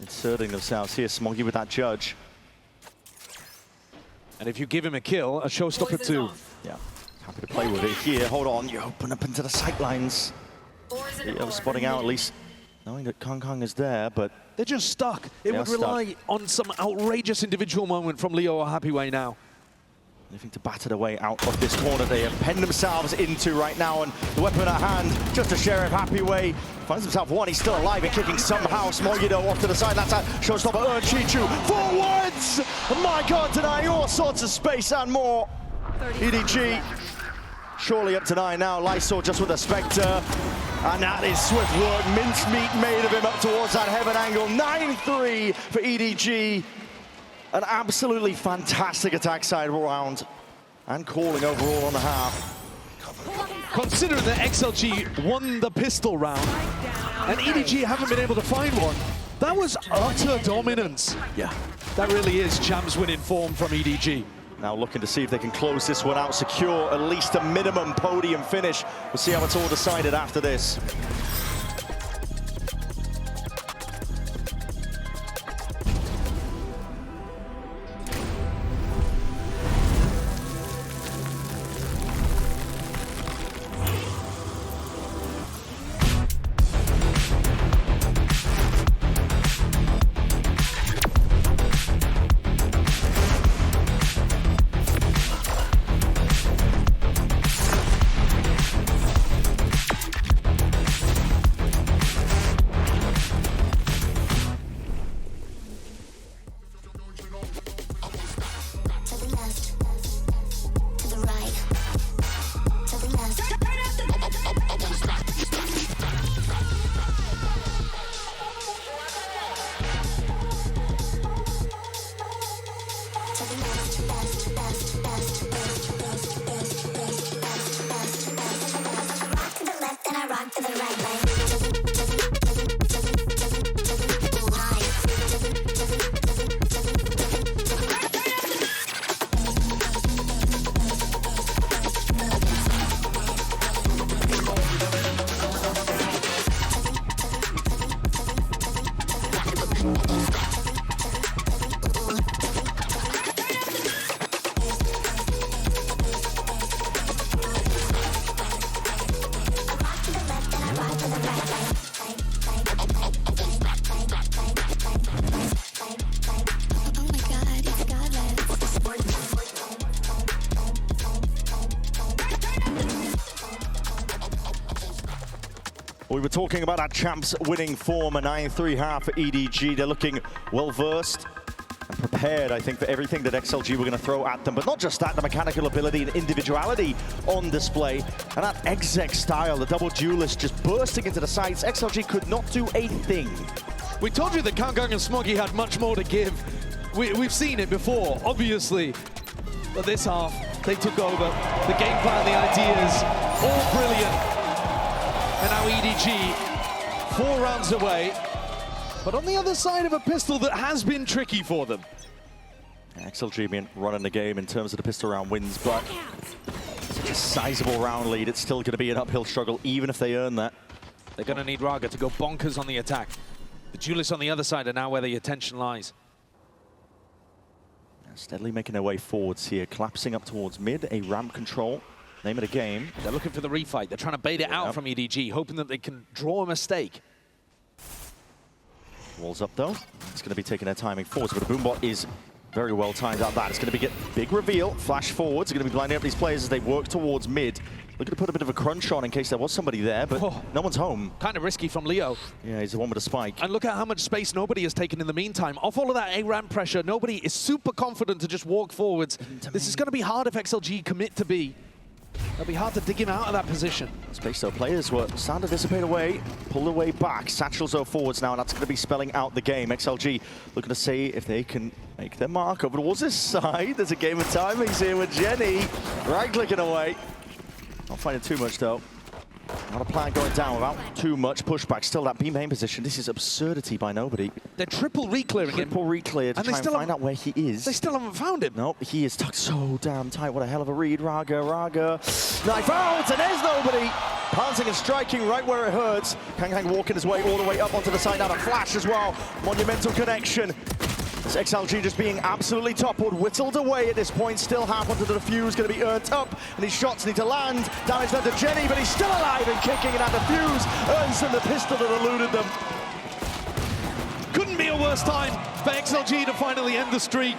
Inserting themselves here. Smoggy with that judge. And if you give him a kill, a showstopper too. Yeah, happy to play with it here. Hold on, you open up into the sightlines. Yeah, spotting out at least, knowing that Kang Kang is there, but they're just stuck. It would rely on some outrageous individual moment from Leo or Happy Way now. Anything to batter their way out of this corner they have penned themselves into right now, and the weapon at hand, just a Sheriff. Happy Way finds himself one. He's still alive and kicking somehow. Smoggy off to the side. That's a showstopper. Chichu forwards. My God, denying all sorts of space and more. EDG surely up to 9 now. Lyso just with a Spectre. And that is swift work. Mincemeat made of him up towards that heaven angle. 9-3 for EDG. An absolutely fantastic attack side round. And calling overall on the half. Considering that XLG won the pistol round, and EDG haven't been able to find one, that was utter dominance. Yeah. That really is champs winning form from EDG. Now looking to see if they can close this one out, secure at least a minimum podium finish. We'll see how it's all decided after this. We were talking about that champs winning form, a 9-3 half for EDG. They're looking well-versed and prepared, I think, for everything that XLG were going to throw at them. But not just that, the mechanical ability and individuality on display. And that exec style, the double duelist just bursting into the sights. XLG could not do a thing. We told you that Kangkang and Smoggy had much more to give. We've seen it before, obviously. But this half, they took over. The game plan, the ideas, all brilliant. And now EDG, 4 rounds away, but on the other side of a pistol that has been tricky for them. XLG been running the game in terms of the pistol round wins, but such a sizable round lead, it's still going to be an uphill struggle, even if they earn that. They're going to need Raga to go bonkers on the attack. The duelists on the other side are now where the attention lies. Steadily making their way forwards here, collapsing up towards mid, a ramp control. Name of the game. They're looking for the refight. They're trying to bait it out from EDG, hoping that they can draw a mistake. Walls up though. It's going to be taking their timing forwards, but the Boombot is very well timed out that. It's going to be big reveal, flash forwards. It's going to be blinding up these players as they work towards mid. Looking to put a bit of a crunch on in case there was somebody there, but no one's home. Kind of risky from Leo. Yeah, he's the one with a spike. And look at how much space nobody has taken in the meantime. Off all of that A-ramp pressure, nobody is super confident to just walk forwards. This is going to be hard if XLG commit to B. It'll be hard to dig him out of that position. Space though, players were starting to dissipate away, pull their way back. Satchels though forwards now, and that's going to be spelling out the game. XLG looking to see if they can make their mark over towards this side. There's a game of timings here with Jenny. Right-clicking away. Not finding too much though. Not a plan going down without too much pushback. Still that B main position. This is absurdity by nobody. They're triple re-clearing him. Triple re-clear to try and find out where he is. They still haven't found him. Nope, he is tucked so damn tight. What a hell of a read. Raga. Knife out, and there's nobody. Pouncing and striking right where it hurts. Kangkang walking his way all the way up onto the side. Now a flash as well. Monumental connection. This XLG just being absolutely toppled, whittled away at this point. Still half onto the defuse, going to be earned up, and his shots need to land. Damage done to Jenny, but he's still alive and kicking, and that defuse earns them the pistol that eluded them. Couldn't be a worse time for XLG to finally end the streak.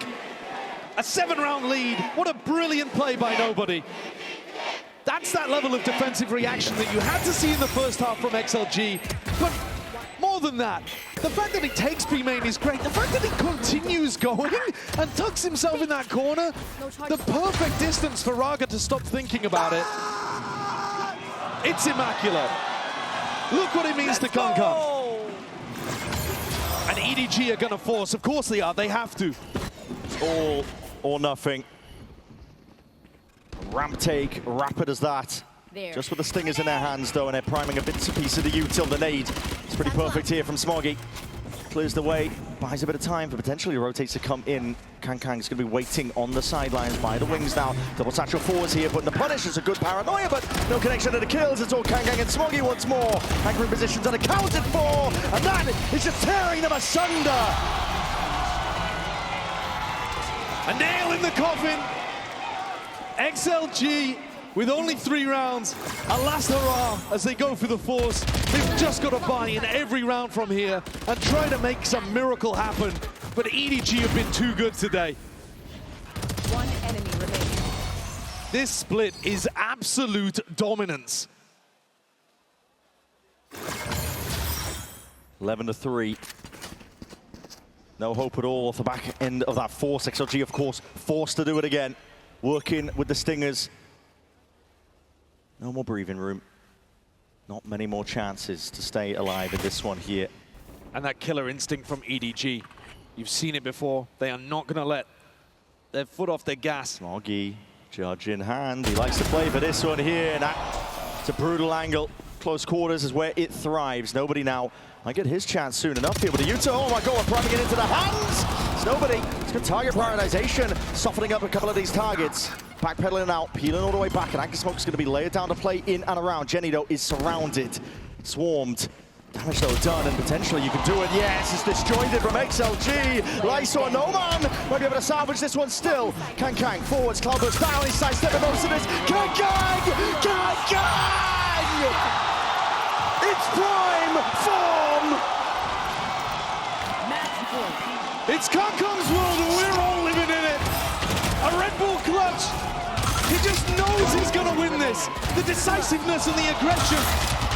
A 7-round lead. What a brilliant play by nobody. That's that level of defensive reaction that you had to see in the first half from XLG. But more than that, the fact that he takes B main is great. The fact that he continues going and tucks himself in that corner, the perfect distance for Raga to stop thinking about it. It's immaculate. Look what it means to Kangkang. And EDG are going to force. Of course they are. They have to. It's all or nothing. Ramp take, rapid as that. There. Just with the stingers in their hands, though, and they're priming a bits and piece of the util. The nade. It's pretty perfect here from Smoggy. Clears the way, buys a bit of time for potentially rotates to come in. Kangkang's going to be waiting on the sidelines by the wings now. Double satchel forwards here, but the punish is a good paranoia, but no connection to the kills. It's all Kangkang and Smoggy once more. Anchoring positions unaccounted for, and that is just tearing them asunder. A nail in the coffin. XLG with only 3 rounds, a last hurrah as they go for the force. They've just got to buy in every round from here and try to make some miracle happen. But EDG have been too good today. 1 enemy remaining. This split is absolute dominance. 11-3. No hope at all off the back end of that force. XLG, of course, forced to do it again. Working with the stingers. No more breathing room. Not many more chances to stay alive in this one here. And that killer instinct from EDG. You've seen it before. They are not going to let their foot off their gas. Smoggy, judge in hand. He likes to play for this one here. And that's a brutal angle. Close quarters is where it thrives. Nobody now might get his chance soon enough here with the Utah. Oh my God, we're priming it into the hands. It's nobody. It's good target prioritization. Softening up a couple of these targets. Backpedaling out, peeling all the way back, and Anchor Smoke's going to be layered down to play in and around. Jenny, though, is surrounded, swarmed. Damage though done, and potentially you can do it. Yes, it's disjointed from XLG. Lysor, no man might be able to salvage this one still. Kang forwards, Cloudburst down, he's sidestepping most of this. Kang! It's prime form! It's Kang's world and we're all living in it. A Red Bull clutch. He just knows he's gonna win this. The decisiveness and the aggression.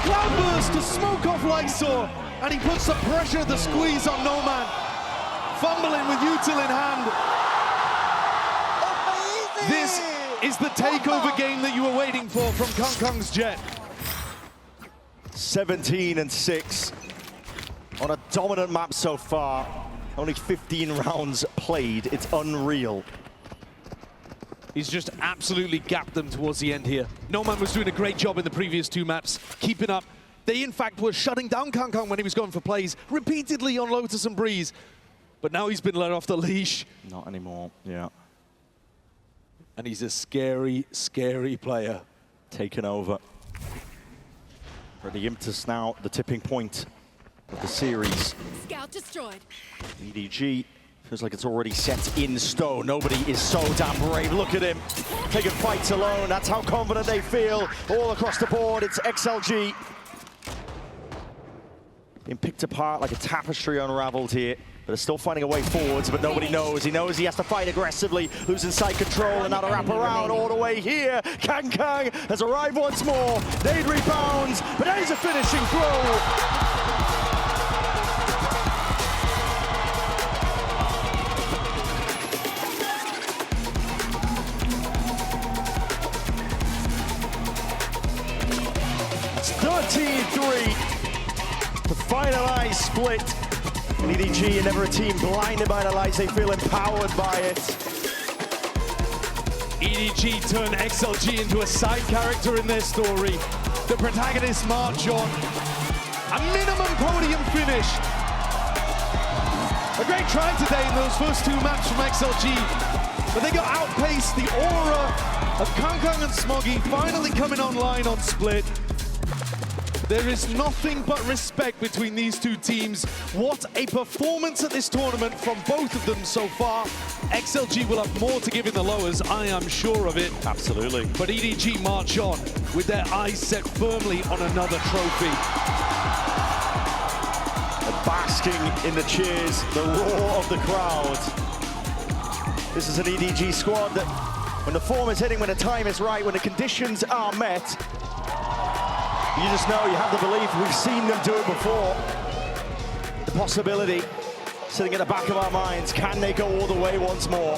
Cloudburst to smoke off Lysor, and he puts the pressure of the squeeze on No Man. Fumbling with util in hand. This is the takeover game that you were waiting for from Kang's Jet. 17-6 on a dominant map so far. Only 15 rounds played. It's unreal. He's just absolutely gapped them towards the end here. No Man was doing a great job in the previous two maps, keeping up. They, in fact, were shutting down Kang when he was going for plays repeatedly on Lotus and Breeze. But now he's been let off the leash. Not anymore, yeah. And he's a scary, scary player. Taken over. For the Imtus now, the tipping point of the series. Scout destroyed. EDG feels like it's already set in stone. Nobody is so damn brave. Look at him, taking fights alone. That's how confident they feel all across the board. It's XLG being picked apart like a tapestry unraveled here. But they're still finding a way forwards, but nobody knows. He knows he has to fight aggressively, losing side control, and now to wrap around all the way here. Kang has arrived once more. Nade rebounds, but there's a finishing throw. It's 13-3 to finalize split. EDG and never a team blinded by the lights, they feel empowered by it. EDG turned XLG into a side character in their story. The protagonists march on. A minimum podium finish. A great try today in those first two maps from XLG, but they got outpaced. The aura of Kang and Smoggy finally coming online on split. There is nothing but respect between these two teams. What a performance at this tournament from both of them so far. XLG will have more to give in the lowers, I am sure of it. Absolutely. But EDG march on with their eyes set firmly on another trophy. Basking in the cheers, the roar of the crowd. This is an EDG squad that, when the form is hitting, when the time is right, when the conditions are met, you just know, you have the belief. We've seen them do it before. The possibility sitting at the back of our minds, can they go all the way once more?